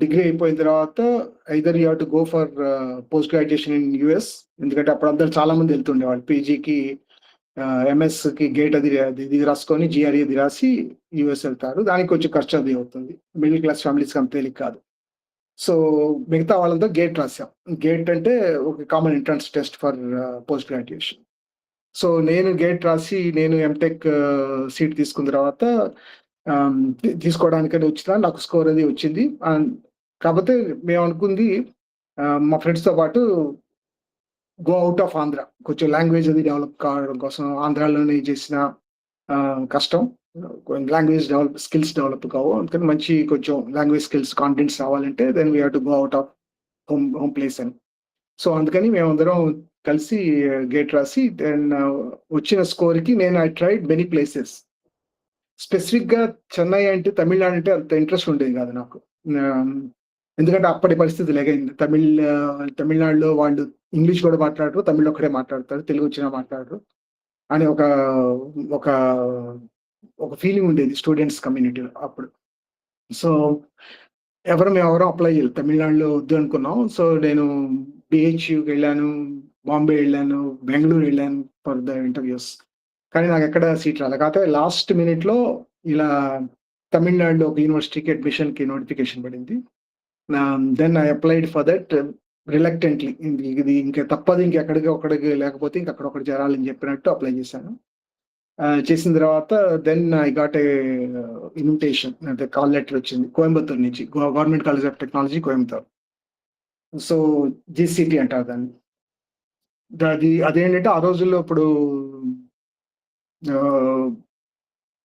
డిగ్రీ అయిపోయిన తర్వాత either you have to go for post graduation in US. ఎందుకంటే అప్పుడు అందరూ చాలా మంది వెళ్తుండేవాళ్ళు. పీజీకి ఎంఎస్‌కి గేట్ అది రాసుకొని జీఆర్ఈ అది రాసి యూఎస్ వెళ్తారు. దానికి కొంచెం ఖర్చు అది అవుతుంది. మిడిల్ క్లాస్ ఫ్యామిలీస్‌కి అంత తేలిక కాదు. సో మిగతా వాళ్ళంతా గేట్ రాసాం. గేట్ అంటే ఒక common entrance test for post graduation. So నేను గేట్ రాసి నేను ఎంటెక్ సీట్ తీసుకున్న తర్వాత తీసుకోవడానికని వచ్చినా నాకు స్కోర్ అది వచ్చింది. కాకపోతే మేము అనుకుంది మా ఫ్రెండ్స్‌తో పాటు గో ఔట్ ఆఫ్ ఆంధ్ర. కొంచెం లాంగ్వేజ్ అది డెవలప్ కావడం కోసం ఆంధ్రాలోనే చేసిన కష్టం. లాంగ్వేజ్ స్కిల్స్ డెవలప్ కావు. అందుకని మంచి కొంచెం లాంగ్వేజ్ స్కిల్స్ కాన్ఫిడెన్స్ రావాలంటే then we have to go out of home place అని. సో అందుకని మేమందరం కలిసి గేట్ రాసి దెన్ వచ్చిన స్కోర్‌కి నేను ఐ ట్రైడ్ మెనీ ప్లేసెస్. స్పెసిఫిక్‌గా చెన్నై అంటే తమిళనాడు అంటే అంత ఇంట్రెస్ట్ ఉండేది కాదు నాకు. ఎందుకంటే అప్పటి పరిస్థితి లేగైంది. తమిళనాడులో వాళ్ళు ఇంగ్లీష్ కూడా మాట్లాడరు. తమిళ్ ఒక్కడే మాట్లాడతారు. తెలుగు వచ్చినా మాట్లాడరు అని ఒక ఫీలింగ్ ఉండేది స్టూడెంట్స్ కమ్యూనిటీలో అప్పుడు. సో మేమెవరం అప్లై చేయలేదు. తమిళనాడులో వద్దు అనుకున్నాం. సో నేను బిహెచ్‌యుకి వెళ్ళాను, బాంబే వెళ్ళాను, బెంగుళూరు వెళ్ళాను ఫర్ ద ఇంటర్వ్యూస్. కానీ నాకు ఎక్కడ సీట్ రాలేదు. కాకపోతే లాస్ట్ మినిట్‌లో ఇలా తమిళనాడులో ఒక యూనివర్సిటీకి అడ్మిషన్‌కి నోటిఫికేషన్ పడింది. Then I applied for that reluctantly. ఇది ఇంకా తప్పదు, ఒక్కడికి లేకపోతే అక్కడ ఒకటి చేరాలని చెప్పినట్టు అప్లై చేశాను. చేసిన తర్వాత then I got a invitation, అంటే కాల్ లెటర్ వచ్చింది కోయంబత్తూర్ నుంచి, government college of technology Coimbatore. So GCT అంటారు దాన్ని. అదేంటంటే ఆ రోజుల్లో ఇప్పుడు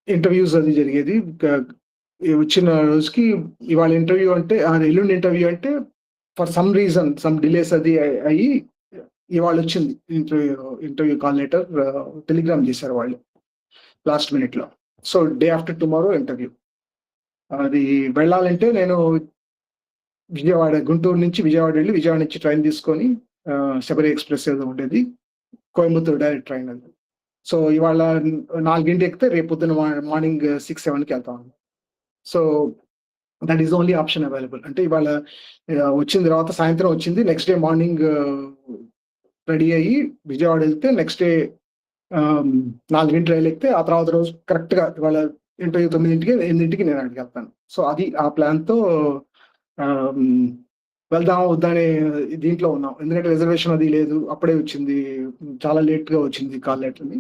ఇంటర్వ్యూస్ అది జరిగేది. వచ్చిన రోజుకి ఇవాళ ఇంటర్వ్యూ అంటే ఎల్లుండి ఇంటర్వ్యూ అంటే for some reason some delays అది అయ్యి ఇవాళ వచ్చింది ఇంటర్వ్యూ కాల్ లెటర్. టెలిగ్రామ్ చేశారు వాళ్ళు లాస్ట్ మినిట్లో. So day after tomorrow interview. అది వెళ్ళాలంటే నేను గుంటూరు నుంచి విజయవాడ వెళ్ళి విజయవాడ నుంచి ట్రైన్ తీసుకొని శబరి ఎక్స్ప్రెస్ ఏదో ఉండేది, కోయంబత్తూర్ డైరెక్ట్ ట్రైన్ అది. సో ఇవాళ 4 ఎక్కితే రేపు పొద్దున మార్నింగ్ 6-7కి వెళ్తాం. So that is only option available. అంటే ఇవాళ వచ్చిన తర్వాత సాయంత్రం వచ్చింది, నెక్స్ట్ డే మార్నింగ్ రెడీ అయ్యి విజయవాడ వెళ్తే నెక్స్ట్ డే 4 రైలు ఎక్కితే ఆ తర్వాత రోజు కరెక్ట్గా ఇవాళ ఇంటర్వ్యూ 9కి 8కి నేను అక్కడికి వెళ్తాను. సో అది ఆ ప్లాన్తో వెళ్దాం వద్దనే దీంట్లో ఉన్నాం. ఎందుకంటే రిజర్వేషన్ అది లేదు, అప్పుడే వచ్చింది, చాలా లేట్గా వచ్చింది కాల్ లెటర్ని.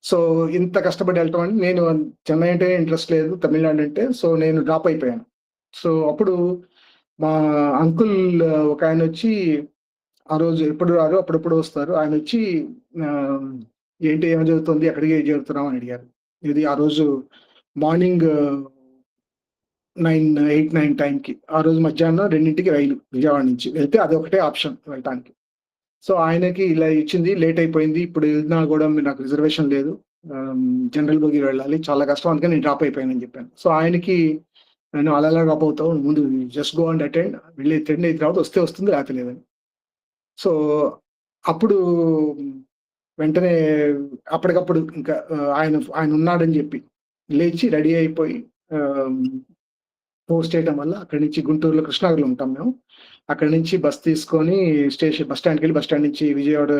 సో ఇంత కష్టపడి వెళ్ళటం అంటే, నేను చెన్నై అంటే ఇంట్రెస్ట్ లేదు, తమిళనాడు అంటే. సో నేను డ్రాప్ అయిపోయాను. సో అప్పుడు మా అంకుల్ ఒక ఆయన వచ్చి, ఆ రోజు ఎప్పుడు రారు అప్పుడప్పుడు వస్తారు, ఆయన వచ్చి ఏంటి ఏం జరుగుతుంది, ఎక్కడికి చేరుతున్నాం అని అడిగారు. ఇది ఆ రోజు మార్నింగ్ 8-9 టైంకి. ఆ రోజు మధ్యాహ్నం 2కి రైలు విజయవాడ నుంచి వెళ్తే అది ఒకటే ఆప్షన్ వెళ్ళటానికి. సో ఆయనకి ఇలా ఇచ్చింది, లేట్ అయిపోయింది, ఇప్పుడు వెళ్ళినా కూడా నాకు రిజర్వేషన్ లేదు, జనరల్ బోగి వెళ్ళాలి, చాలా కష్టం, అందుకని నేను డ్రాప్ అయిపోయానని చెప్పాను. సో ఆయనకి నేను అలా డ్రాప్ అవుతావు, ముందు జస్ట్ గో అండ్ అటెండ్, వెళ్ళి అటెండ్ అయిన తర్వాత వస్తే వస్తుంది, లేకపోతే లేదని. సో అప్పుడు వెంటనే అప్పటికప్పుడు ఇంకా ఆయన ఉన్నాడని చెప్పి లేచి రెడీ అయిపోయి పోస్ట్ చేయడం వల్ల అక్కడి నుంచి గుంటూరులో కృష్ణానగర్లో ఉంటాం మేము. అక్కడి నుంచి బస్ తీసుకొని బస్ స్టాండ్కి వెళ్ళి, బస్ స్టాండ్ నుంచి విజయవాడ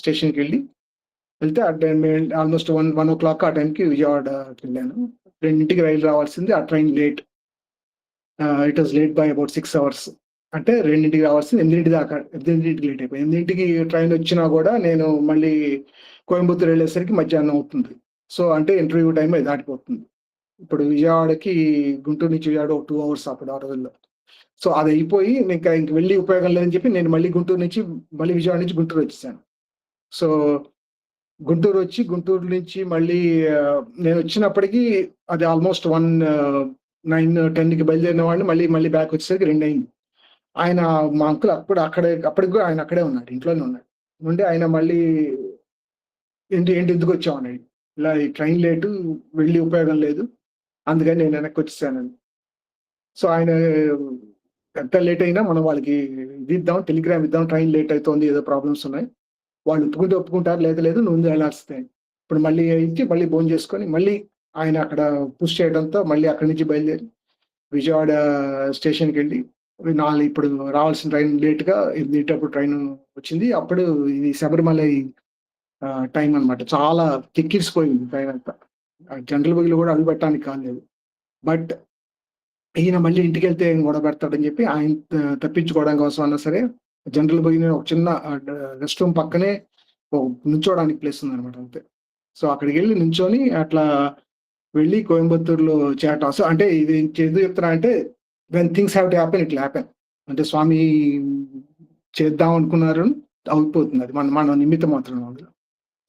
స్టేషన్కి వెళ్తే ఆ టైం ఆల్మోస్ట్ 1 o'clock ఆ టైంకి విజయవాడకి వెళ్ళాను. 2కి రైలు రావాల్సింది, ఆ train late. It was late by about 6 hours. అంటే 2కి రావాల్సింది 8 దాకా, 8కి లేట్ అయిపోయింది. 8కి ట్రైన్ వచ్చినా కూడా నేను మళ్ళీ కోయంబత్తూర్ వెళ్ళేసరికి మధ్యాహ్నం అవుతుంది. సో అంటే ఇంటర్వ్యూ టైం అది దాటిపోతుంది. ఇప్పుడు విజయవాడకి, గుంటూరు నుంచి విజయవాడ ఒక 2 hours అప్పుడు ఆ రోజుల్లో. సో అది అయిపోయి ఇంక వెళ్ళి ఉపయోగం లేదని చెప్పి నేను మళ్ళీ గుంటూరు నుంచి మళ్ళీ విజయవాడ నుంచి గుంటూరు వచ్చేసాను. సో గుంటూరు వచ్చి గుంటూరు నుంచి మళ్ళీ నేను వచ్చినప్పటికీ అది ఆల్మోస్ట్ 9-10కి బయలుదేరిన వాడిని మళ్ళీ బ్యాక్ వచ్చేసరికి 2 అయింది. ఆయన మా అంకుల్ అప్పటికి కూడా ఆయన అక్కడే ఉన్నాడు, ఇంట్లోనే ఉన్నాడు. నుండి ఆయన మళ్ళీ ఏంటి ఎందుకు వచ్చావు అన్నాడు. ఇలా ఈ ట్రైన్ లేటు, వెళ్ళి ఉపయోగం లేదు, అందుకని నేను వెనక్కి వచ్చేసానండి. సో ఆయన ఎంత లేట్ అయినా మనం వాళ్ళకి ఇది ఇద్దాం, టెలిగ్రామ్ ఇద్దాం, ట్రైన్ లేట్ అవుతుంది, ఏదో ప్రాబ్లమ్స్ ఉన్నాయి, వాళ్ళు ఒప్పుకుంటారు, లేదు నువ్వు వెళ్ళాల్సిందే. ఇప్పుడు మళ్ళీ ఇచ్చి మళ్ళీ భోజనం చేసుకొని మళ్ళీ ఆయన అక్కడ పుష్ చేయడంతో మళ్ళీ అక్కడి నుంచి బయలుదేరి విజయవాడ స్టేషన్కి వెళ్ళి ఇప్పుడు రావాల్సిన ట్రైన్ లేట్గా 8 ట్రైన్ వచ్చింది. అప్పుడు ఇది శబరిమల టైం అనమాట. చాలా కిక్కిరిసిపోయింది ట్రైన్ అంతా. జనరల్ బోగిలో కూడా అడుగు పెట్టడానికి కాలేదు. బట్ ఈయన మళ్ళీ ఇంటికి వెళ్తే ఏం గొడవ పెడతాడని చెప్పి ఆయన తప్పించుకోవడం కోసం అన్నా సరే జనరల్ బోగిని ఒక చిన్న రెస్ట్ రూమ్ పక్కనే నుంచోడానికి ప్లేస్ ఉందన్నమాట అంతే. సో అక్కడికి వెళ్ళి నుంచొని అట్లా వెళ్ళి కోయంబత్తూరులో చేరటం. సో అంటే ఇది ఎందుకు చెప్తున్నా అంటే when things have to happen it will happen. అంటే స్వామి చేద్దాం అనుకున్నారు, అయిపోతుంది, అది మన నిమిత్తం మాత్రం.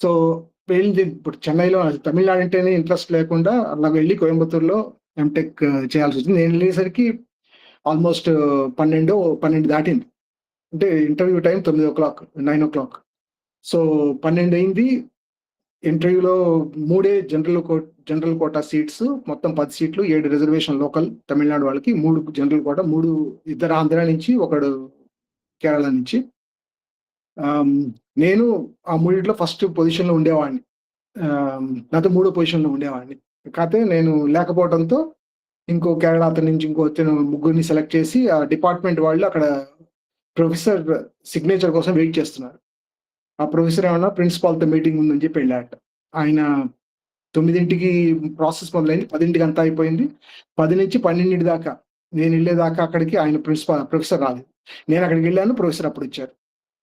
సో వెళ్ళి ఇప్పుడు చెన్నైలో తమిళనాడు అంటేనే ఇంట్రెస్ట్ లేకుండా అలా వెళ్ళి కోయంబత్తూరులో ఎంటెక్ చేయాల్సి వచ్చింది. నేను వెళ్ళేసరికి ఆల్మోస్ట్ 12 దాటింది. అంటే ఇంటర్వ్యూ టైం 9 o'clock. సో 12 అయింది. ఇంటర్వ్యూలో 3 జనరల్ కోటా సీట్స్, మొత్తం 10 సీట్లు, 7 రిజర్వేషన్ లోకల్ తమిళనాడు వాళ్ళకి, 3 జనరల్ కోటా, 3 2 ఆంధ్ర నుంచి, 1 కేరళ నుంచి. నేను ఆ 3 ఫస్ట్ పొజిషన్లో ఉండేవాడిని, నాతో 3వ పొజిషన్లో ఉండేవాడిని. కాకపోతే నేను లేకపోవడంతో ఇంకో కేరళ అతని నుంచి ఇంకో 3 సెలెక్ట్ చేసి ఆ డిపార్ట్మెంట్ వాళ్ళు అక్కడ ప్రొఫెసర్ సిగ్నేచర్ కోసం వెయిట్ చేస్తున్నారు. ఆ ప్రొఫెసర్ ఏమన్నా ప్రిన్సిపాల్తో మీటింగ్ ఉందని చెప్పి వెళ్ళాట. ఆయన 9కి ప్రాసెస్ మొదలైంది, 10కి అంతా అయిపోయింది. 10 నుంచి 12 దాకా నేను వెళ్ళేదాకా అక్కడికి ఆయన ప్రొఫెసర్ రాలేదు. నేను అక్కడికి వెళ్ళాను, ప్రొఫెసర్ అప్పుడు వచ్చారు.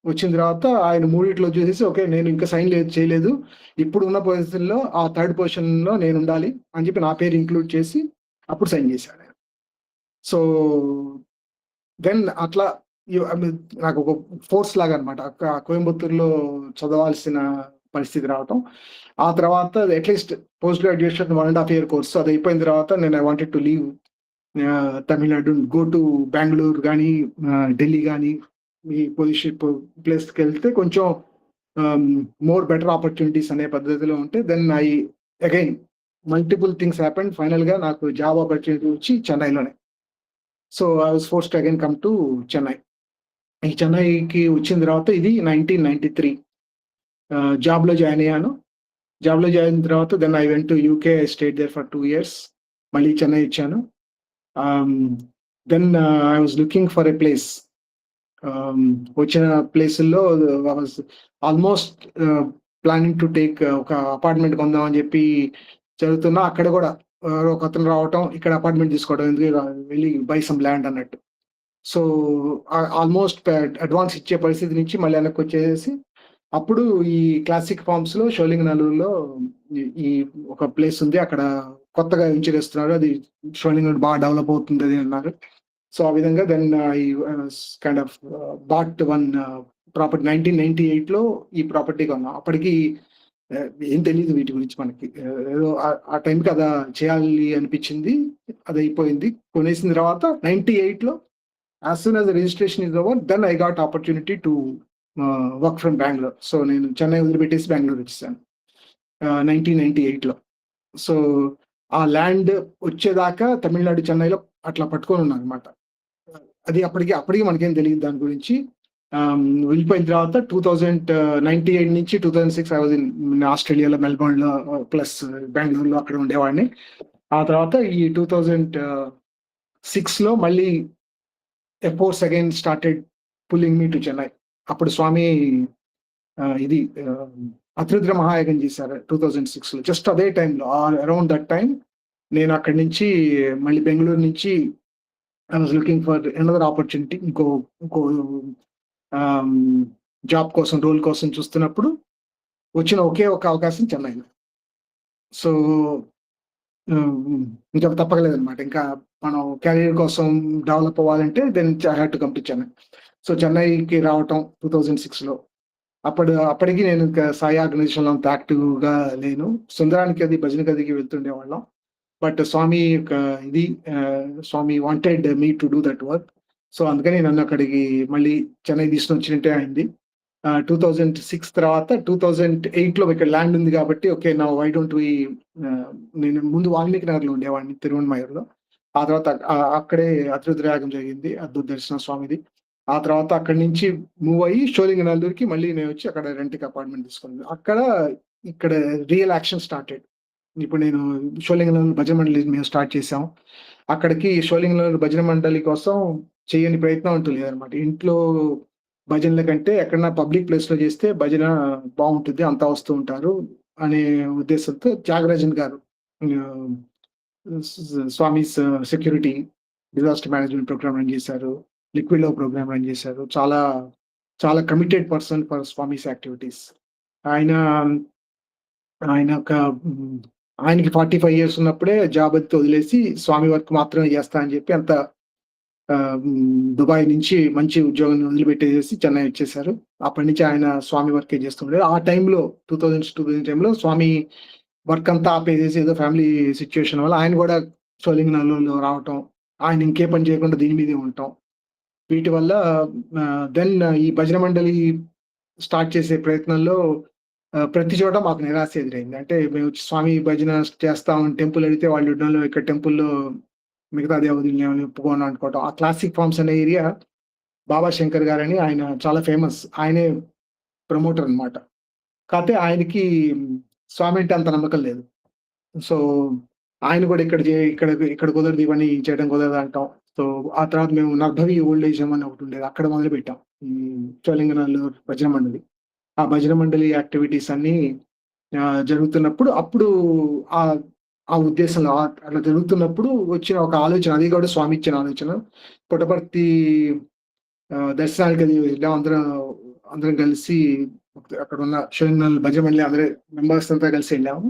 వచ్చిన తర్వాత ఆయన 3 చూసేసి ఓకే నేను ఇంకా సైన్ చేయలేదు, ఇప్పుడు ఉన్న పొజిషన్లో ఆ 3rd పొజిషన్లో నేను ఉండాలి అని చెప్పి నా పేరు ఇంక్లూడ్ చేసి అప్పుడు సైన్ చేశాడు ఆయన. సో దెన్ అట్లా నాకు ఒక ఫోర్స్ లాగా అనమాట కోయంబత్తూరులో చదవాల్సిన పరిస్థితి రావటం. ఆ తర్వాత at least post graduation 1.5 year course అది అయిపోయిన తర్వాత నేను I wanted to leave Tamil Nadu, go to Bengaluru కానీ ఢిల్లీ కానీ ఈ పొజిషన్ ప్లేస్కి వెళ్తే కొంచెం మోర్ బెటర్ ఆపర్చునిటీస్ అనే పద్ధతిలో ఉంటే then again multiple things happened. ఫైనల్గా నాకు జాబ్ ఆపర్చునిటీ వచ్చి చెన్నైలోనే. So I was forced to again come to Chennai. ఈ చెన్నైకి వచ్చిన తర్వాత ఇది 1993 జాబ్లో జాయిన్ అయ్యాను. జాబ్లో జాయిన్ అయిన తర్వాత then I went to UK, I stayed there for 2 years. మళ్ళీ చెన్నై ఇచ్చాను. Then I was looking for a place. వచ్చిన ప్లేసుల్లో ఆల్మోస్ట్ ప్లానింగ్ టు టేక్ ఒక అపార్ట్మెంట్ కొందామని చెప్పి చదువుతున్నా. అక్కడ కూడా ఒక అతను రావటం, ఇక్కడ అపార్ట్మెంట్ తీసుకోవడం, ఎందుకు వెళ్ళి బై సమ్ ల్యాండ్ అన్నట్టు. సో ఆల్మోస్ట్ అడ్వాన్స్ ఇచ్చే పరిస్థితి నుంచి మళ్ళీ వెనక్కి వచ్చేసి అప్పుడు ఈ క్లాసిక్ ఫార్మ్స్లో షోలింగనల్లూరులో ఈ ఒక ప్లేస్ ఉంది, అక్కడ కొత్తగా వెంచర్ చేస్తున్నారు, అది షోలింగనల్లూరు బాగా డెవలప్ అవుతుంది అది అన్నారు. సో ఆ విధంగా then I kind of bought 1 property 1998లో ఈ ప్రాపర్టీ కొన్నా. అప్పటికి ఏం తెలియదు వీటి గురించి మనకి, ఏదో ఆ టైంకి అదా చేయాలి అనిపించింది, అది అయిపోయింది. కొనేసిన తర్వాత 98లో as soon as the registration is over then I got opportunity to work from Bengaluru. So నేను చెన్నై వదిలిపెట్టేసి బెంగళూరు వచ్చేసాను 1998లో. సో ఆ ల్యాండ్ వచ్చేదాకా తమిళనాడు చెన్నైలో అట్లా పట్టుకొని ఉన్నాను అనమాట. అది అప్పటికి మనకేం తెలియదు దాని గురించి. వెళ్ళిపోయిన తర్వాత 2098 నుంచి 2006 ఐ వాజ్ ఇన్ ఆస్ట్రేలియాలో, మెల్బోర్న్లో ప్లస్ బెంగళూరులో అక్కడ ఉండేవాడిని. ఆ తర్వాత ఈ 2006లో మళ్ళీ airports again started pulling me to Chennai. అప్పుడు స్వామి ఇది అతిరుద్ర మహాయాగం చేశారు 2006లో. జస్ట్ అదే టైంలో అరౌండ్ దట్ టైం నేను అక్కడి నుంచి మళ్ళీ బెంగళూరు నుంచి I was looking for another opportunity. ఇంకో జాబ్ కోసం, రోల్ కోసం చూస్తున్నప్పుడు వచ్చిన ఒకే ఒక అవకాశం చెన్నైలో. సో ఇంకా తప్పకలేదనమాట. ఇంకా మనం కెరీర్ కోసం డెవలప్ అవ్వాలంటే then I had to come to Chennai. So చెన్నైకి రావటం 2006లో. అప్పటికి నేను ఇంకా సాయి ఆర్గనైజేషన్లో అంత యాక్టివ్గా లేను. సుందరానికి అది భజన గదికి వెళ్తుండేవాళ్ళం. బట్ స్వామి యొక్క ఇది Swami wanted me to do that work. So అందుకని నన్ను అక్కడికి మళ్ళీ చెన్నై తీసుకుని వచ్చినట్టే అయింది. 2006 తర్వాత 2008లో ఇక్కడ ల్యాండ్ ఉంది కాబట్టి ఓకే నా వై డోంట్ వి, నేను ముందు వాల్మీకి నగర్లో ఉండేవాడిని తిరువణమయూరులో. ఆ తర్వాత అక్కడే అతిరుద్రయాగం జరిగింది, అద్భుత దర్శన స్వామిది. ఆ తర్వాత అక్కడి నుంచి మూవ్ అయ్యి షోలింగనల్లూరుకి మళ్ళీ నేను వచ్చి అక్కడ రెంట్కి అపార్ట్మెంట్ తీసుకున్నాను. ఇక్కడ రియల్ యాక్షన్ స్టార్టెడ్. ఇప్పుడు నేను షోలింగనల్లూరు భజన మండలి మేము స్టార్ట్ చేసాం. అక్కడికి షోలింగనల్లూరు భజన మండలి కోసం చేయని ప్రయత్నం అంటూ లేదనమాట. ఇంట్లో భజనల కంటే ఎక్కడన్నా పబ్లిక్ ప్లేస్ లో చేస్తే భజన బాగుంటుంది, అంతా వస్తూ ఉంటారు అనే ఉద్దేశంతో త్యాగరాజన్ గారు Swami security disaster management program run చేశారు, లిక్విడ్ లో ప్రోగ్రామ్ రన్ చేశారు. చాలా చాలా committed person for Swami's activities. ఆయనకి 45 years ఉన్నప్పుడే జాబ్ అంతా వదిలేసి స్వామి వర్క్ మాత్రమే చేస్తా అని చెప్పి అంత దుబాయ్ నుంచి మంచి ఉద్యోగం వదిలిపెట్టేసి చెన్నై వచ్చేసారు. అప్పటి నుంచి ఆయన స్వామి వర్కే చేస్తుండే. ఆ టైంలో 2000 టైంలో స్వామి వర్క్ అంతా ఆపేసేసి ఏదో ఫ్యామిలీ సిచ్యువేషన్ వల్ల ఆయన కూడా షోలింగనల్లూరులో రావటం, ఆయన ఇంకే పని చేయకుండా దీని మీదే ఉంటాం. వీటి వల్ల దెన్ ఈ భజన మండలి స్టార్ట్ చేసే ప్రయత్నంలో ప్రతి చోట మాకు నిరాశ ఎదురైంది. అంటే మేము స్వామి భజన చేస్తాం, టెంపుల్ అడిగితే వాళ్ళు ఇక్కడ టెంపుల్లో మిగతా దేవతల్ని ఒప్పుకోను అనుకోవటం. ఆ క్లాసిక్ ఫార్మ్స్ అనే ఏరియా బాబా శంకర్ గారని ఆయన చాలా ఫేమస్, ఆయనే ప్రమోటర్ అనమాట. కాకపోతే ఆయనకి స్వామి అంటే అంత నమ్మకం లేదు. సో ఆయన కూడా ఇక్కడ కుదరదు, ఇవన్నీ చేయడం కుదరదు అంటాం. సో ఆ తర్వాత మేము నర్భవి ఓల్డ్ ఏజ్ హోమ్ అని ఒకటి ఉండేది, అక్కడ మొదలు పెట్టాం ఈ షోలింగనల్లూరు భజన మండలి. ఆ భజన మండలి యాక్టివిటీస్ అన్ని జరుగుతున్నప్పుడు అప్పుడు ఆ ఉద్దేశంలో అట్లా జరుగుతున్నప్పుడు వచ్చిన ఒక ఆలోచన, అది కూడా స్వామి ఇచ్చిన ఆలోచన. పుట్టపర్తి దర్శనానికి అది వెళ్ళాం, అందరం కలిసి అక్కడ ఉన్న షోలింగనల్లూరు భజన మండలి అందరూ మెంబర్స్ అంతా కలిసి వెళ్ళాము.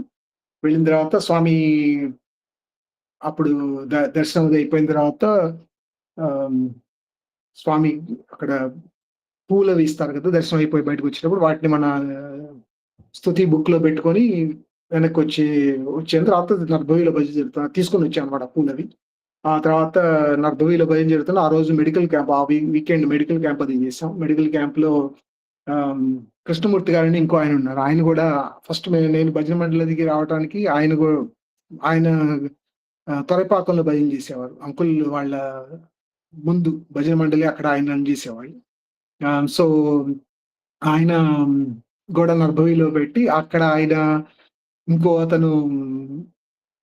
వెళ్ళిన తర్వాత స్వామి అప్పుడు దర్శనం అయిపోయిన తర్వాత స్వామి అక్కడ పూలు ఇస్తారు కదా, దర్శనం అయిపోయి బయటకు వచ్చినప్పుడు వాటిని మన స్తుతి బుక్ లో పెట్టుకొని వెనక్కి వచ్చిన తర్వాత నర్భవిలో భజన జరుగుతున్నా తీసుకొని వచ్చాను అనమాట పూలవి. ఆ తర్వాత నర్భవిలో భజన జరుగుతున్నా ఆ రోజు మెడికల్ క్యాంప్, ఆ వీకెండ్ మెడికల్ క్యాంప్ అది చేసాం. మెడికల్ క్యాంప్ లో కృష్ణమూర్తి గారిని ఇంకో ఆయన ఉన్నారు. ఆయన కూడా ఫస్ట్ నేను భజన మండలికి రావడానికి ఆయన తొరపాకంలో భజన చేసేవారు. అంకుల్ వాళ్ళ ముందు భజన మండలి అక్కడ ఆయన రన్ చేసేవాళ్ళు. సో ఆయన గోడ నర్భవిలో పెట్టి అక్కడ ఆయన ఇంకో అతను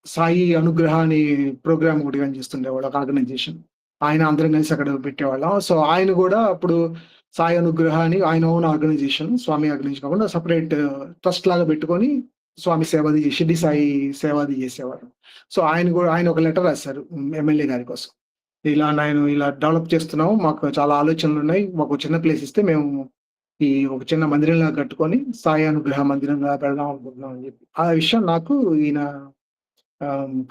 సాయి అనుగ్రహ అని ప్రోగ్రామ్ ఒకటి రన్ చేస్తుండేవాడు, ఒక ఆర్గనైజేషన్. ఆయన అందరం కలిసి అక్కడ పెట్టేవాళ్ళం. సో ఆయన కూడా అప్పుడు సాయి అనుగ్రహ అని ఆయన ఓన్ ఆర్గనైజేషన్, స్వామి ఆర్గనైజేషన్ కాకుండా సపరేట్ ట్రస్ట్ లాగా పెట్టుకొని స్వామి సేవాది షిర్డి సాయి సేవాది చేసేవారు. సో ఆయన ఒక లెటర్ రాశారు ఎమ్మెల్యే గారి కోసం, ఇలా డెవలప్ చేస్తున్నాము, మాకు చాలా ఆలోచనలు ఉన్నాయి, మాకు చిన్న ప్లేస్ ఇస్తే మేము ఈ ఒక చిన్న మందిరంలా కట్టుకొని సాయి అనుగ్రహ మందిరంగా పెడదాం అనుకుంటున్నాం అని చెప్పి. ఆ విషయం నాకు ఈయన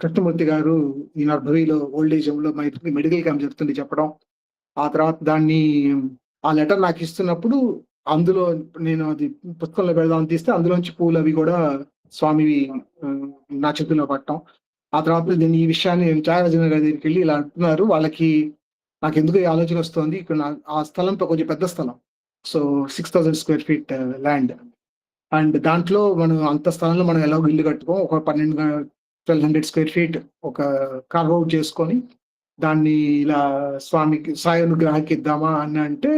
కృష్ణమూర్తి గారు ఈ నర్భవిలో ఓల్డ్ ఏజ్ హోమ్ లో మెడికల్ క్యాంప్ జరుగుతుంది చెప్పడం. ఆ తర్వాత ఆ లెటర్ నాకు ఇస్తున్నప్పుడు అందులో నేను అది పుస్తకంలో పెడదామని తీస్తే అందులోంచి పూలు అవి కూడా స్వామివి నా చేతుల్లో పట్టడం. ఆ తర్వాత ఈ విషయాన్ని నేను త్యాగరాజన్ గారి దగ్గరికి వెళ్ళి ఇలా అంటున్నారు, వాళ్ళకి నాకు ఎందుకు ఈ ఆలోచన వస్తుంది, ఇక్కడ ఆ స్థలం కొంచెం పెద్ద స్థలం, so 6000 square feet land. And దాంట్లో మనం అంత స్థలంలో మనం ఎలా ఇల్లు కట్టుకోం, ఒక 1200 square feet ఒక కార్వ్ అవుట్ చేసుకొని దాన్ని ఇలా స్వామికి సాయి అనుగ్రహానికి ఇద్దామా అని అంటే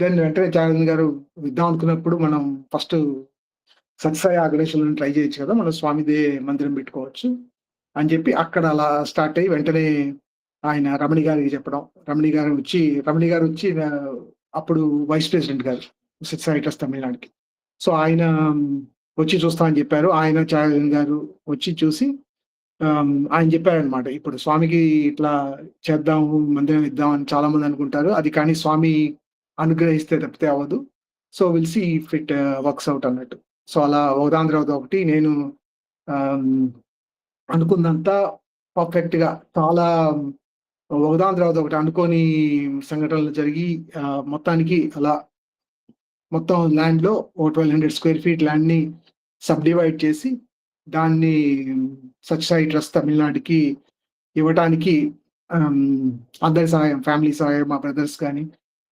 దెన్ వెంటనే త్యాగరాజన్ గారు ఇద్దాం అనుకున్నప్పుడు మనం ఫస్ట్ సత్యసాయి ఆర్గనైజేషన్ ట్రై చేయొచ్చు కదా, మనం స్వామిదే మందిరం పెట్టుకోవచ్చు అని చెప్పి అక్కడ అలా స్టార్ట్ అయ్యి వెంటనే ఆయన రమణి గారికి చెప్పడం. రమణి గారు వచ్చి అప్పుడు వైస్ ప్రెసిడెంట్ గారు సత్యసాయి ట్రస్ట్ తమిళనాడుకి. సో ఆయన వచ్చి చూస్తామని చెప్పారు. ఆయన త్యాగరాజన్ గారు వచ్చి చూసి ఆయన చెప్పారనమాట. ఇప్పుడు స్వామికి ఇట్లా చేద్దాము, మందిరం ఇద్దాం అని చాలా మంది అనుకుంటారు. అది కానీ స్వామి అనుగ్రహిస్తే తప్పితే అవ్వదు. So will see if it works out అన్నట్టు. సో అలా ఒకదాని తర్వాత ఒకటి నేను అనుకున్నంతా పర్ఫెక్ట్‌గా చాలా ఒకదాని తర్వాత ఒకటి అనుకోని సంఘటనలు జరిగి మొత్తానికి అలా మొత్తం ల్యాండ్‌లో ఓ 1200 స్క్వేర్ ఫీట్ ల్యాండ్‌ని సబ్ డివైడ్ చేసి దాన్ని సత్యసాయి ట్రస్ట్ తమిళనాడుకి ఇవ్వటానికి అందరి సహాయం, ఫ్యామిలీ సహాయం, మా బ్రదర్స్ కానీ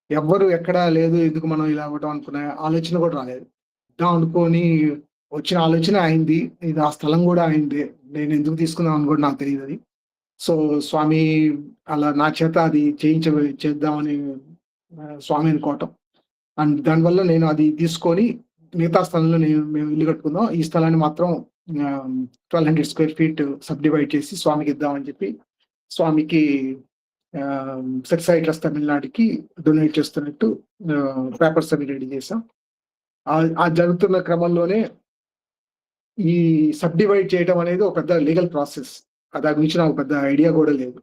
ఎవ్వరు ఎక్కడా లేదు, ఎందుకు మనం ఇలా ఇవ్వటం అనుకునే ఆలోచన కూడా రాలేదు. ఇద్దాం అనుకోని వచ్చిన ఆలోచన అయింది. ఇది ఆ స్థలం కూడా అయిందే. నేను ఎందుకు తీసుకున్నాను కూడా నాకు తెలియదు అది. సో స్వామి అలా నా చేత అది చేద్దామని స్వామి అనుకోవటం. అండ్ దానివల్ల నేను అది తీసుకొని మిగతా స్థలంలో మేము ఇల్లు కట్టుకుందాం. ఈ స్థలాన్ని మాత్రం 1200 స్క్వేర్ ఫీట్ సబ్ డివైడ్ చేసి స్వామికి ఇద్దామని చెప్పి స్వామికి సత్యసాయి ట్రస్ట్ తమిళనాడుకి డొనేట్ చేస్తున్నట్టు పేపర్స్ అవి రెడీ చేసాం. ఆ జరుగుతున్న క్రమంలోనే ఈ సబ్ డివైడ్ చేయడం అనేది ఒక పెద్ద లీగల్ ప్రాసెస్. దాని గురించి నాకు పెద్ద ఐడియా కూడా లేదు.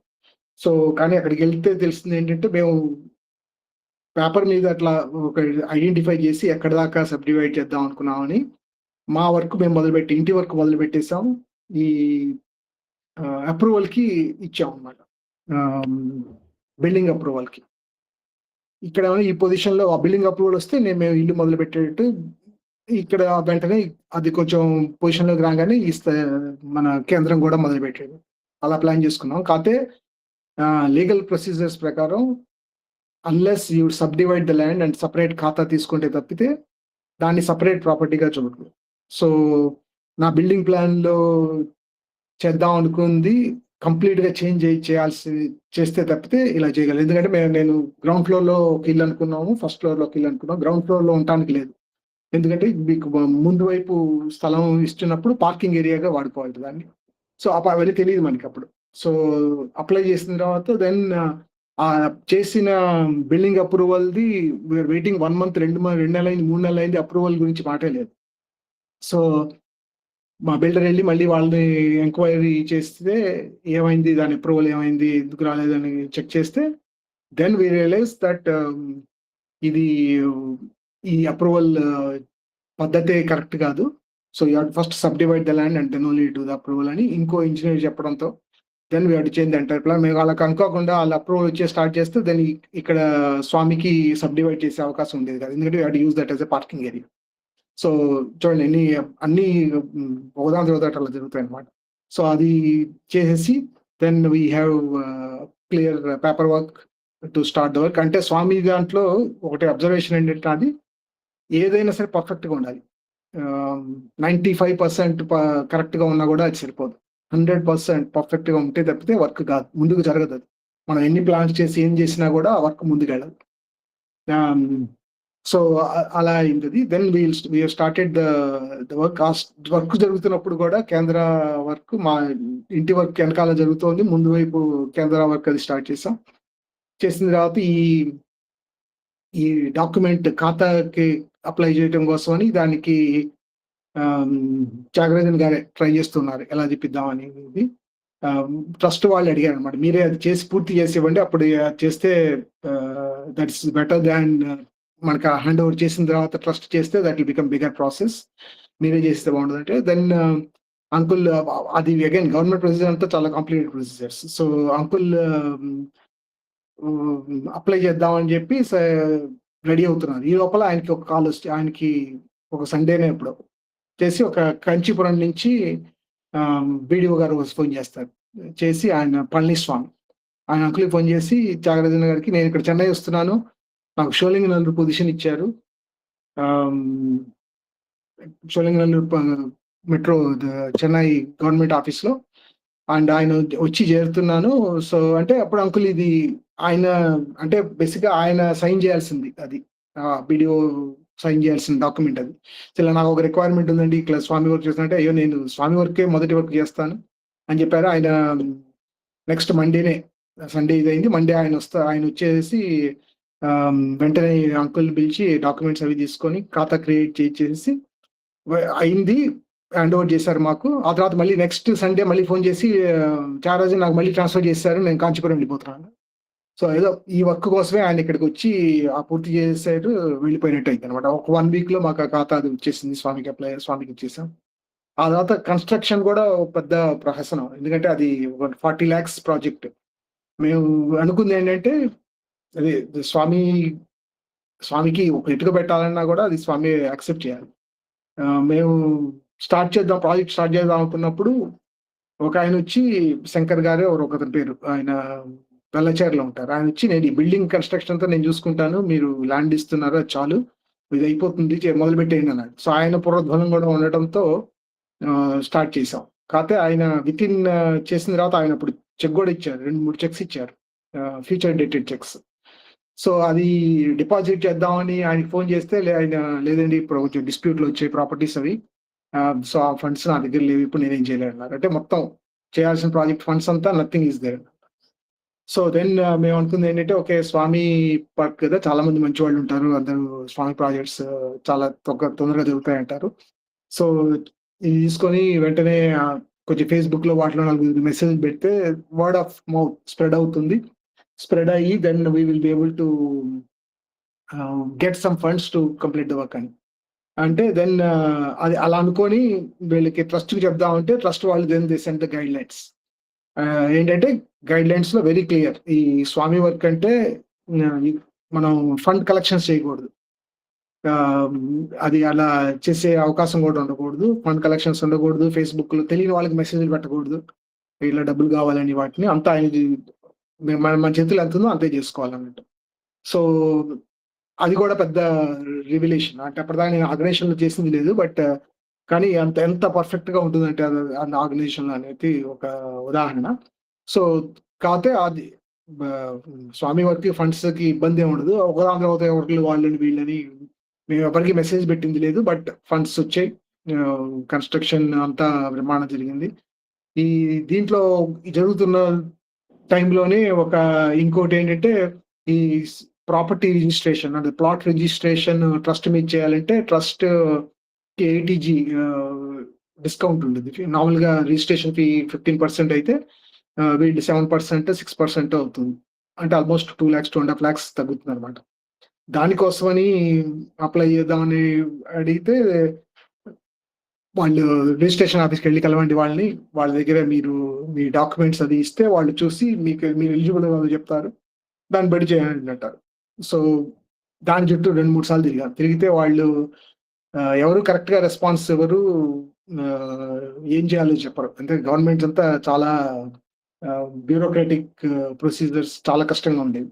సో కానీ అక్కడికి వెళ్తే తెలిసింది ఏంటంటే, మేము పేపర్ మీద అట్లా ఒక ఐడెంటిఫై చేసి ఎక్కడ దాకా సబ్ డివైడ్ చేద్దాం అనుకున్నామని మా వర్క్ మేము మొదలుపెట్టి ఇంటి వర్క్ మొదలుపెట్టేసాం. ఈ అప్రూవల్కి ఇచ్చాం అన్నమాట, బిల్డింగ్ అప్రూవల్కి. ఇక్కడ ఈ పొజిషన్లో ఆ బిల్డింగ్ అప్రూవల్ వస్తే మేము ఇల్లు మొదలు పెట్టేటట్టు ఇక్కడ వెంటనే అది కొంచెం పొజిషన్లోకి రాగానే మన కేంద్రం కూడా మొదలు పెట్టాడు. అలా ప్లాన్ చేసుకున్నాం. కాకపోతే లీగల్ ప్రొసీజర్స్ ప్రకారం unless you sub divide the land and separate ఖాతా తీసుకుంటే తప్పితే దాన్ని సపరేట్ ప్రాపర్టీగా చూడదు. సో నా బిల్డింగ్ ప్లాన్లో చేద్దాం అనుకుంది కంప్లీట్గా చేస్తే తప్పితే ఇలా చేయగలరు. ఎందుకంటే నేను గ్రౌండ్ ఫ్లోర్లో ఒక ఇల్లు అనుకున్నాము, ఫస్ట్ ఫ్లోర్లో ఒక ఇల్లు అనుకున్నాం. గ్రౌండ్ ఫ్లోర్లో ఉండటానికి లేదు, ఎందుకంటే మీకు ముందు వైపు స్థలం ఇస్తున్నప్పుడు పార్కింగ్ ఏరియాగా వాడుకోవాలి దాన్ని. సో అవన్నీ తెలియదు మనకి అప్పుడు. సో అప్లై చేసిన తర్వాత దెన్ చేసిన బిల్డింగ్ అప్రూవల్ది వీఆర్ వెయిటింగ్ 1 month, 2 నెలలు అయింది, 3 నెలలు అయింది. అప్రూవల్ గురించి మాటే లేదు. సో మా బిల్డర్ వెళ్ళి మళ్ళీ వాళ్ళని ఎంక్వైరీ చేస్తే ఏమైంది, దాని అప్రూవల్ ఏమైంది, ఎందుకు రాలేదని చెక్ చేస్తే దెన్ వీ రియలైజ్ దట్ ఇది ఈ అప్రూవల్ పద్ధతే కరెక్ట్ కాదు. So you have to first subdivide the land and then only do the approval అని ఇంకో ఇంజనీర్ చెప్పడంతో then we have to change the entire plan. మేము వాళ్ళకి అనుకోకుండా వాళ్ళ అప్రూవల్ వచ్చే స్టార్ట్ చేస్తే దెన్ ఇక్కడ స్వామికి సబ్ డివైడ్ చేసే అవకాశం ఉండేది కాదు, ఎందుకంటే we have to use that as a parking area. So చూడండి అన్ని ఒకదాని తర్వాత అట్లా జరుగుతాయి అన్నమాట. సో అది చేసేసి then we have clear paperwork to start the work. అంటే స్వామి దాంట్లో ఒకటి అబ్జర్వేషన్ ఏంటంటే, అది ఏదైనా సరే పర్ఫెక్ట్గా ఉండాలి. 95% కరెక్ట్గా ఉన్నా కూడా అది సరిపోదు. 100% పర్ఫెక్ట్గా ఉంటే తప్పితే వర్క్ కాదు, ముందుకు జరగదు. అది మనం ఎన్ని ప్లాన్స్ చేసి ఏం చేసినా కూడా ఆ వర్క్ ముందుకు వెళ్ళదు. సో అలా అయింది. Then we started the work. Work జరుగుతున్నప్పుడు కూడా కేంద్ర వర్క్ మా ఇంటి వర్క్ వెనకాల జరుగుతోంది, ముందు వైపు కేంద్ర వర్క్ అది స్టార్ట్ చేసాం. చేసిన తర్వాత ఈ డాక్యుమెంట్ ఖాతాకి అప్లై చేయడం కోసమని దానికి త్యాగరాజన్ గారే ట్రై చేస్తున్నారు ఎలా చెప్పిద్దామని. ట్రస్ట్ వాళ్ళు అడిగారు అనమాట, మీరే అది చేసి పూర్తి చేసి ఇవ్వండి, అప్పుడు చేస్తే దట్స్ బెటర్ దాన్ మనకు హ్యాండ్ ఓవర్ చేసిన తర్వాత ట్రస్ట్ చేస్తే that will become bigger process, మీరే చేస్తే బాగుంటుంది అంటే. దెన్ అంకుల్ అది అగైన్ గవర్నమెంట్ ప్రొసీజర్ అంతా చాలా complicated procedures. So uncle apply చేద్దామని చెప్పి రెడీ అవుతున్నారు. ఈ లోపల ఆయనకి ఒక కాల్ వస్తే, ఆయనకి ఒక సండేనే ఎప్పుడో చేసి ఒక కంచీపురం నుంచి బీడీఓ గారు ఫోన్ చేస్తారు. చేసి ఆయన పళనిస్వామి ఆయన అంకుల్కి ఫోన్ చేసి, త్యాగరాజన్ గారికి నేను ఇక్కడ చెన్నై వస్తున్నాను, నాకు షోలింగనల్లూరు పొజిషన్ ఇచ్చారు, షోలింగనల్లూరు మెట్రో చెన్నై గవర్నమెంట్ ఆఫీస్లో, అండ్ ఆయన వచ్చి చేరుతున్నాను. సో అంటే అప్పుడు అంకుల్ ఇది ఆయన అంటే బేసిక్గా ఆయన సైన్ చేయాల్సింది, అది బీడీఓ సైన్ చేయాల్సిన డాక్యుమెంట్ అది. ఇలా నాకు ఒక రిక్వైర్మెంట్ ఉందండి, ఇట్లా స్వామి వర్క్ చేస్తానంటే, అయ్యో నేను స్వామి వర్కే మొదటి వర్క్ చేస్తాను అని చెప్పారు. ఆయన నెక్స్ట్ మండేనే, సండే ఇదైంది, మండే ఆయన వచ్చేసి వెంటనే అంకుల్ పిలిచి డాక్యుమెంట్స్ అవి తీసుకొని ఖాతా క్రియేట్ చేసి అయింది. హ్యాండ్ ఓవర్ చేశారు మాకు. ఆ తర్వాత మళ్ళీ నెక్స్ట్ సండే మళ్ళీ ఫోన్ చేసి త్యాగరాజన్ నాకు మళ్ళీ ట్రాన్స్ఫర్ చేశారు, నేను కాంచీపురం వెళ్ళిపోతున్నాను. సో ఏదో ఈ వర్క్ కోసమే ఆయన ఇక్కడికి వచ్చి పూర్తి చేశారు, వెళ్ళిపోయినట్టు అయింది అనమాట. ఒక 1 week లో మాకు ఆ ఖాతా అది వచ్చేసింది, స్వామికి ఇచ్చేసాం. ఆ తర్వాత కన్స్ట్రక్షన్ కూడా ఒక పెద్ద ప్రహసనం, ఎందుకంటే అది 40 lakhs ప్రాజెక్ట్. మేము అనుకుంది ఏంటంటే అది స్వామికి ఒక ఇటుక పెట్టాలన్నా కూడా అది స్వామి యాక్సెప్ట్ చేయాలి. మేము ప్రాజెక్ట్ స్టార్ట్ చేద్దాం అనుకున్నప్పుడు ఒక ఆయన వచ్చి, శంకర్ గారు ఎవరు ఒకతని పేరు, ఆయన వెల్లచేరులో ఉంటారు. ఆయన వచ్చి, నేను ఈ బిల్డింగ్ కన్స్ట్రక్షన్ అంతా నేను చూసుకుంటాను, మీరు ల్యాండ్ ఇస్తున్నారు అది చాలు, ఇది అయిపోతుంది, మొదలు పెట్టేయండి అన్నాడు. సో ఆయన పురోధ్వనం కూడా ఉండటంతో స్టార్ట్ చేసాం. కాకపోతే ఆయన విత్ ఇన్ చేసిన తర్వాత ఆయన అప్పుడు చెక్ కూడా ఇచ్చారు, 2-3 చెక్స్ ఇచ్చారు, ఫ్యూచర్ డేటెడ్ చెక్స్. సో అది డిపాజిట్ చేద్దామని ఆయనకి ఫోన్ చేస్తే ఆయన లేదండి ఇప్పుడు కొంచెం డిస్ప్యూట్లు వచ్చాయి ప్రాపర్టీస్ అవి, సో ఆ ఫండ్స్ నా దగ్గర లేవు, ఇప్పుడు నేనేం చేయలేను అన్నారు. అంటే మొత్తం చేయాల్సిన ప్రాజెక్ట్ ఫండ్స్ అంతా nothing is there. So then మేము అనుకుంది ఏంటంటే, ఓకే స్వామి పార్క్ కదా, చాలా మంది మంచి వాళ్ళు ఉంటారు, అందరూ స్వామి ప్రాజెక్ట్స్ చాలా తొందరగా జరుగుతాయి అంటారు. సో ఇది తీసుకొని వెంటనే కొంచెం ఫేస్బుక్ లో వాటిలో 4 మెసేజ్ పెడితే వర్డ్ ఆఫ్ మౌత్ స్ప్రెడ్ అవుతుంది. స్ప్రెడ్ అయ్యి then we will be able to get some funds to complete the work అని అంటే, దెన్ అది అలా అనుకొని వీళ్ళకి ట్రస్ట్కి చెప్దామంటే ట్రస్ట్ వాళ్ళు then they send the guidelines. ఏంటంటే గైడ్ లైన్స్ లో వెరీ క్లియర్, ఈ స్వామి వర్క్ అంటే మనం ఫండ్ కలెక్షన్స్ చేయకూడదు, అది అలా చేసే అవకాశం కూడా ఉండకూడదు, ఫండ్ కలెక్షన్స్ ఉండకూడదు, ఫేస్బుక్ లో తెలియని వాళ్ళకి మెసేజ్లు పెట్టకూడదు, ఇలా డబ్బులు కావాలని, వాటిని అంతా మన చేతులు ఎంత ఉందో అంతే చేసుకోవాలన్నట్టు. సో అది కూడా పెద్ద రివిలేషన్, అంటే అప్పటిదాకా నేను ఆర్గనైజేషన్ లో చేసింది లేదు, బట్ కానీ ఎంత పర్ఫెక్ట్ గా ఉంటుందంటే అది ఆర్గనైజేషన్ అనేది ఒక ఉదాహరణ. సో కాకపోతే అది స్వామి వారికి ఫండ్స్ కి ఇబ్బంది ఏమి ఉండదు, ఒకదాని తర్వాత ఎవరికి వాళ్ళని వీళ్ళని మేము ఎవరికి మెసేజ్ పెట్టింది లేదు, బట్ ఫండ్స్ వచ్చాయి, కన్స్ట్రక్షన్ అంతా నిర్మాణం జరిగింది. ఈ దీంట్లో జరుగుతున్న టైంలోనే ఇంకోటి ఏంటంటే, ఈ ప్రాపర్టీ రిజిస్ట్రేషన్ అంటే ప్లాట్ రిజిస్ట్రేషన్ ట్రస్ట్ మీద చేయాలంటే ట్రస్ట్ కి 80G డిస్కౌంట్ ఉంటుంది. నార్మల్గా రిజిస్ట్రేషన్ ఫీ 15% అయితే వీళ్ళు 7%, 6% అవుతుంది, అంటే ఆల్మోస్ట్ 2 lakhs 2.5 lakhs తగ్గుతుంది అనమాట. దానికోసమని అప్లై చేద్దామని అడిగితే వాళ్ళు రిజిస్ట్రేషన్ ఆఫీస్కి వెళ్ళి కలవండి వాళ్ళని, వాళ్ళ దగ్గర మీరు మీ డాక్యుమెంట్స్ అది ఇస్తే వాళ్ళు చూసి మీరు ఎలిజిబుల్ వాళ్ళు చెప్తారు, దాన్ని బట్టి చేయండి అంటారు. సో దాని చుట్టూ 2-3 సార్లు తిరిగితే వాళ్ళు ఎవరు కరెక్ట్ గా రెస్పాన్స్ ఎవరు ఏం చేయాలో చెప్పరు. అంటే గవర్నమెంట్ అంతా చాలా బ్యూరోక్రాటిక్ ప్రొసీజర్స్ చాలా కష్టంగా ఉండేవి.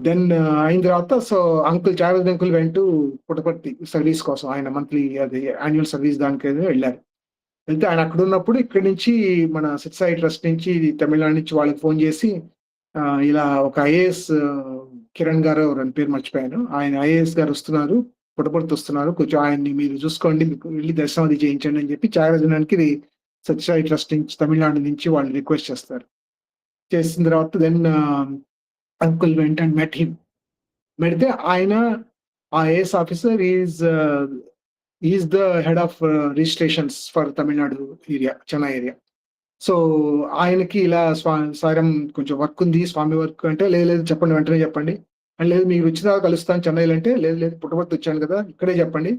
దెన్ అయిన తర్వాత సో త్యాగరాజన్ అంకుల్ వెంటూ పుట్టపర్తి సర్వీస్ కోసం, ఆయన మంత్లీ అది యాన్యువల్ సర్వీస్ దానికి వెళ్ళారు. వెళ్తే ఆయన అక్కడ ఉన్నప్పుడు ఇక్కడి నుంచి మన సత్యసాయి ట్రస్ట్ నుంచి తమిళనాడు నుంచి వాళ్ళకి ఫోన్ చేసి, ఇలా ఒక IAS కిరణ్ గారు ఎవరు పేరు మర్చిపోయాను, ఆయన IAS గారు వస్తున్నారు, పుట్టపర్తి వస్తున్నారు, కొంచెం ఆయన్ని మీరు చూసుకోండి, మీకు వెళ్ళి దర్శనం అది చేయించండి అని చెప్పి త్యాగరాజనానికి సత్యసాయి ట్రస్ట్ నుంచి తమిళనాడు నుంచి వాళ్ళు రిక్వెస్ట్ చేస్తారు. చేసిన తర్వాత then uncle went and met him. పెడితే ఆయన IAS officer is the head of registrations for Tamil Nadu area, Chennai area. So ఆయనకి ఇలా సారం కొంచెం వర్క్ ఉంది, స్వామి వర్క్ అంటే, లేదు చెప్పండి, వెంటనే చెప్పండి అని, లేదు మీరు వచ్చిన కలుస్తాను చెన్నైలో అంటే, లేదు పుట్టపర్తి వచ్చాను కదా ఇక్కడే చెప్పండి,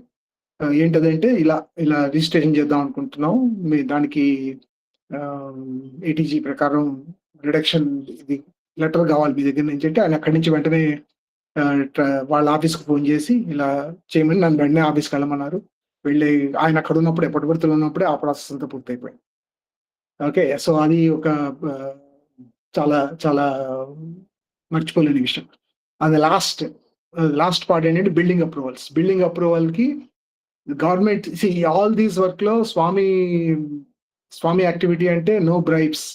ఏంటదంటే ఇలా రిజిస్ట్రేషన్ చేద్దాం అనుకుంటున్నాం, మీ దానికి 80G ప్రకారం రిడక్షన్ ఇది లెటర్ కావాలి మీ దగ్గర నుంచి అంటే, ఆయన అక్కడి నుంచి వెంటనే వాళ్ళ ఆఫీస్కి ఫోన్ చేసి ఇలా చేయమని నన్ను వెంటనే ఆఫీస్కి వెళ్ళమన్నారు. వెళ్ళి ఆయన అక్కడ ఉన్నప్పుడే, పుట్టపర్తిలో ఉన్నప్పుడే ఆ ప్రాసెస్ అంతా పూర్తయిపోయింది. ఓకే, సో అది ఒక చాలా చాలా మర్చిపోలేని విషయం. అది లాస్ట్ పార్ట్ ఏంటంటే బిల్డింగ్ అప్రూవల్ కి గవర్నమెంట్ ఆల్ దీస్ వర్క్ లో స్వామి యాక్టివిటీ అంటే నో బ్రైబ్స్,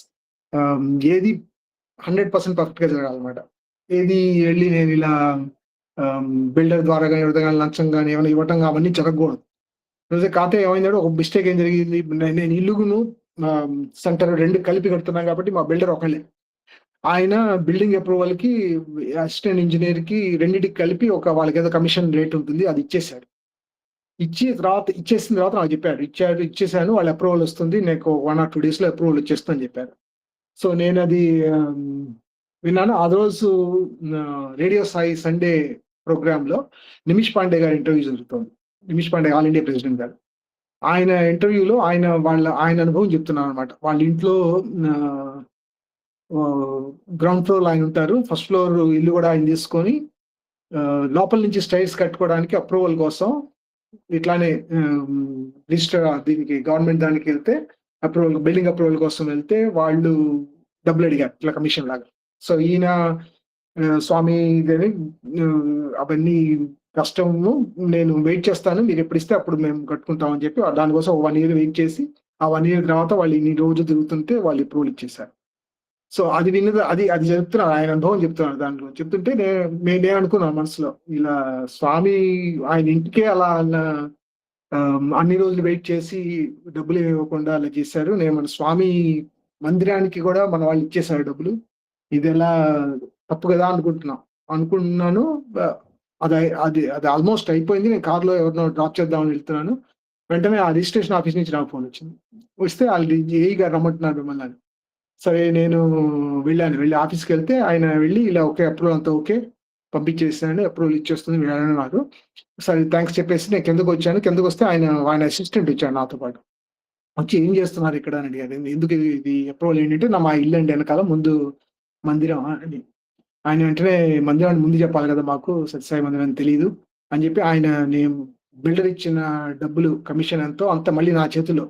ఏది 100% పర్ఫెక్ట్ గా జరగాలన్నమాట. ఏది వెళ్ళి నేను ఇలా బిల్డర్ ద్వారా కానీ ఎవరితో కానీ లంచం కానీ ఏమైనా ఇవ్వటం అవన్నీ జరగకూడదు. కాకపోతే ఏమైందంటే ఒక మిస్టేక్ ఏం జరిగింది, నేను ఇల్లును సెంటర్ 2 కలిపి కడుతున్నాను కాబట్టి మా బిల్డర్ ఒకళ్ళే, ఆయన బిల్డింగ్ అప్రూవల్ కి అసిస్టెంట్ ఇంజనీర్ కి రెండింటికి కలిపి వాళ్ళకి ఏదో కమిషన్ రేట్ ఉంటుంది అది ఇచ్చేసాడు. ఇచ్చేసిన తర్వాత నాకు చెప్పాడు. ఇచ్చేసాను. వాళ్ళ అప్రూవల్ వస్తుంది. నీకు 1 or 2 డేస్‌లో అప్రూవల్ వచ్చేస్తుందని చెప్పారు. సో నేనది విన్నాను. ఆ రోజు రేడియో సాయి సండే ప్రోగ్రామ్‌లో నిమిష్ పాండే గారి ఇంటర్వ్యూ జరుగుతోంది. Nimish Pandey all India president గారు. ఆయన ఇంటర్వ్యూలో ఆయన అనుభవం చెప్తున్నారనమాట. వాళ్ళ ఇంట్లో గ్రౌండ్ ఫ్లోర్‌లో ఆయన ఉంటారు. ఫస్ట్ ఫ్లోర్ ఇల్లు కూడా ఆయన తీసుకొని లోపల నుంచి స్టైర్స్ కట్టుకోవడానికి అప్రూవల్ కోసం ఇట్లానే రిజిస్టర్ దీనికి గవర్నమెంట్ దానికి వెళ్తే బిల్డింగ్ అప్రూవల్ కోసం వెళ్తే వాళ్ళు డబ్బులు అడిగారు ఇట్లా కమిషన్ లాగా. సో ఈయన స్వామి ఇదని అవన్నీ కష్టము, నేను వెయిట్ చేస్తాను, మీరు ఎప్పుడు ఇస్తే అప్పుడు మేము కట్టుకుంటాం అని చెప్పి దానికోసం 1 year వెయిట్ చేసి ఆ 1 year తర్వాత వాళ్ళు ఇన్ని రోజులు తిరుగుతుంటే వాళ్ళు అప్రూవల్ ఇచ్చేసారు. సో అది అది చెప్తున్నారు, ఆయన అనుభవం చెప్తున్నారు. దాంట్లో చెప్తుంటే నేనే అనుకున్నాను మనసులో, ఇలా స్వామి ఆయన ఇంటికే అలా అన్ని రోజులు వెయిట్ చేసి డబ్బులు ఇవ్వకుండా అలా చేశారు. నేను మన స్వామి మందిరానికి కూడా మన వాళ్ళు ఇచ్చేసారు డబ్బులు. ఇది ఎలా తప్పు కదా అనుకుంటున్నాను. అది ఆల్మోస్ట్ అయిపోయింది. నేను కార్లో ఎవరినో డ్రాప్ చేద్దామని వెళ్తున్నాను. వెంటనే ఆ రిజిస్ట్రేషన్ ఆఫీస్ నుంచి నాకు ఫోన్ వచ్చింది. వస్తే వాళ్ళు ఏఈ గారు రమ్మంటున్నారు మిమ్మల్ని అని. సరే నేను వెళ్ళి ఆఫీస్కి వెళ్తే ఆయన వెళ్ళి ఇలా ఓకే అప్రూవల్ అంతా ఓకే పంపించేసాను, అప్రూవల్ ఇచ్చేస్తుంది వెళ్ళాను నాకు. సరే థ్యాంక్స్ చెప్పేసి నేను కిందకు వచ్చాను. కిందకు వస్తే ఆయన అసిస్టెంట్ వచ్చాడు నాతో పాటు. వచ్చి ఏం చేస్తున్నారు ఇక్కడ అని అడిగారు. ఎందుకు ఇది అప్రూవల్ ఏంటంటే మా ఇల్లు అండి వెనకాల ముందు మందిరం అని. ఆయన వెంటనే మందిరాన్ని ముందు చెప్పాలి కదా మాకు, సత్యసాయి మందిరం అని తెలియదు అని చెప్పి ఆయన నేను బిల్డర్ ఇచ్చిన డబ్బులు కమిషన్ ఎంతో అంత మళ్ళీ నా చేతిలో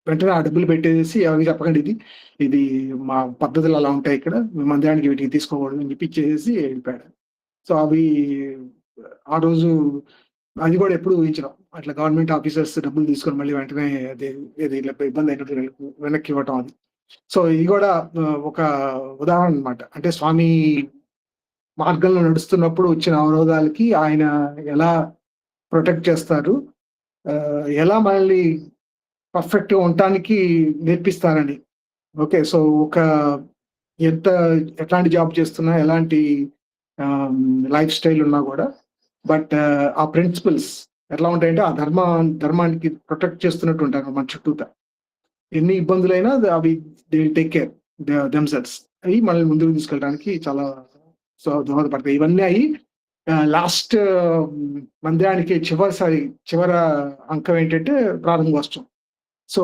వెంటనే ఆ డబ్బులు పెట్టేసి ఎవరికి చెప్పకండి, ఇది మా పద్ధతులు అలా ఉంటాయి ఇక్కడ, మందిరానికి వీటికి తీసుకోకూడదు అని చెప్పి ఇచ్చేసి వెళ్ళిపోయాడు. సో అవి ఆ రోజు అది కూడా ఎప్పుడు ఊహించడం, అట్లా గవర్నమెంట్ ఆఫీసర్స్ డబ్బులు తీసుకొని మళ్ళీ వెంటనే ఇది ఇబ్బంది అయినట్టు వెనక్కి ఇవ్వటం అది. సో ఇది కూడా ఒక ఉదాహరణ అనమాట. అంటే స్వామి మార్గంలో నడుస్తున్నప్పుడు వచ్చిన అవరోధాలకి ఆయన ఎలా ప్రొటెక్ట్ చేస్తారు, ఎలా మనల్ని పర్ఫెక్ట్గా ఉండటానికి నేర్పిస్తారని. ఓకే, సో ఎట్లాంటి జాబ్ చేస్తున్నా, ఎలాంటి లైఫ్ స్టైల్ ఉన్నా కూడా, బట్ ఆ ప్రిన్సిపల్స్ ఎట్లా ఉంటాయంటే ఆ ధర్మానికి ప్రొటెక్ట్ చేస్తున్నట్టు ఉంటారు మన చుట్టూతా. ఎన్ని ఇబ్బందులైనా అవి they will take care themselves. అవి మనల్ని ముందుకు తీసుకెళ్ళడానికి చాలా దోహదపడతాయి. ఇవన్నీ అయ్యి లాస్ట్ మందిరానికి చివరి అంకం ఏంటంటే ప్రారంభోత్సవం. సో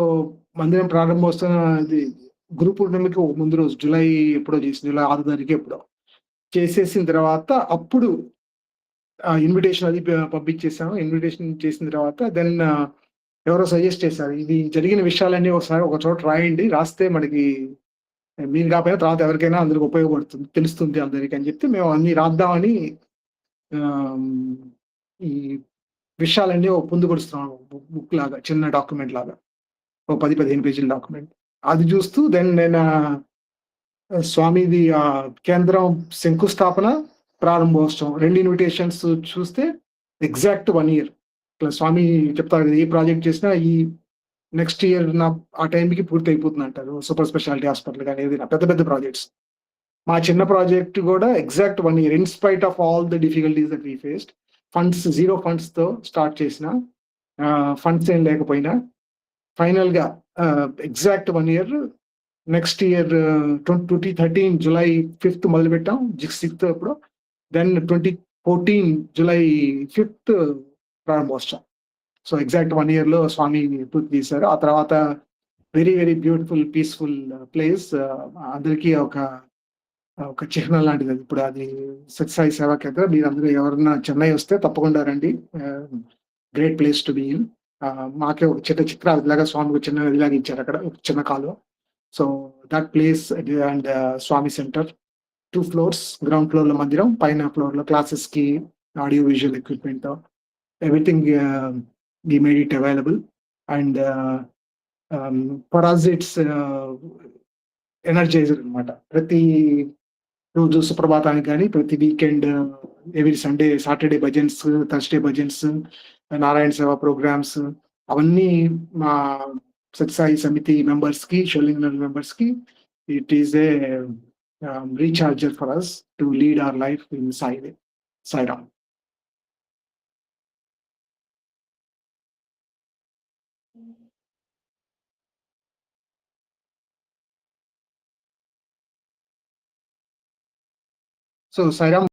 మందిరం ప్రారంభోత్సవం గురు పూర్ణిమకి ముందు రోజు జూలై 6 తారీఖు ఎప్పుడో చేసేసిన తర్వాత అప్పుడు ఇన్విటేషన్ అది పంపించేసాము. ఇన్విటేషన్ చేసిన తర్వాత దెన్ ఎవరో సజెస్ట్ చేశారు, ఇది జరిగిన విషయాలన్నీ ఒకసారి ఒక చోట రాయండి, రాస్తే మనకి మీరు కాకపోయినా తర్వాత ఎవరికైనా అందరికి ఉపయోగపడుతుంది, తెలుస్తుంది అందరికి అని చెప్తే మేము అన్ని రాద్దామని ఈ విషయాలన్నీ పొందుపరుస్తున్నాం బుక్ లాగా, చిన్న డాక్యుమెంట్ లాగా, 10-15 పేజీల డాక్యుమెంట్. అది చూస్తూ దెన్ నేను స్వామిది కేంద్రం శంకుస్థాపన ప్రారంభోత్సవం 2 ఇన్విటేషన్స్ చూస్తే ఎగ్జాక్ట్ 1 year. స్వామి చెప్తారు కదా, ఏ ప్రాజెక్ట్ చేసినా ఈ నెక్స్ట్ ఇయర్ ఆ టైంకి పూర్తి అయిపోతుంది అంటారు. సూపర్ స్పెషాలిటీ హాస్పిటల్ కానీ ఏదైనా పెద్ద ప్రాజెక్ట్స్. మా చిన్న ప్రాజెక్ట్ కూడా exact 1 year in spite of all the difficulties that we faced. Zero ఫండ్స్తో స్టార్ట్ చేసిన, ఫండ్స్ ఏం లేకపోయినా ఫైనల్ గా exact 1 year. Next year 2013 July 5th మొదలు పెట్టాం, 6th అప్పుడు. దెన్ 2014 July 5th ప్రారంభోత్సవం. సో ఎగ్జాక్ట్ 1 year లో స్వామి పూర్తి చేశారు. ఆ తర్వాత very very beautiful peaceful place, అందరికీ ఒక చిహ్నం లాంటిది. ఇప్పుడు అది సత్యసాయి సేవా కేంద్రం. మీరు అందరూ ఎవరన్నా చెన్నై వస్తే తప్పకుండా రండి, great place to be in. మాకే ఒక చిత్రాలు ఇలాగా స్వామికి చిన్న ఇలాగ ఇచ్చారు అక్కడ, ఒక చిన్న కాలువ. So that place and Swami centre 2 floors, ground floor లో మందిరం, పైన ఫ్లోర్ లో క్లాసెస్ కి audio visual equipment, everything we made it available. And for us it's energizer అనమాట. ప్రతి రోజు సుప్రభాతానికి కానీ, ప్రతి weekend, every Sunday, Saturday bhajans, Thursday bhajans, Narayana సేవ ప్రోగ్రామ్స్, అవన్నీ మా సత్యసాయి సమితి మెంబర్స్ కి, షోలింగ్ మెంబర్స్ కి it is a recharger for us to lead our life in Sai Ram. So Sairam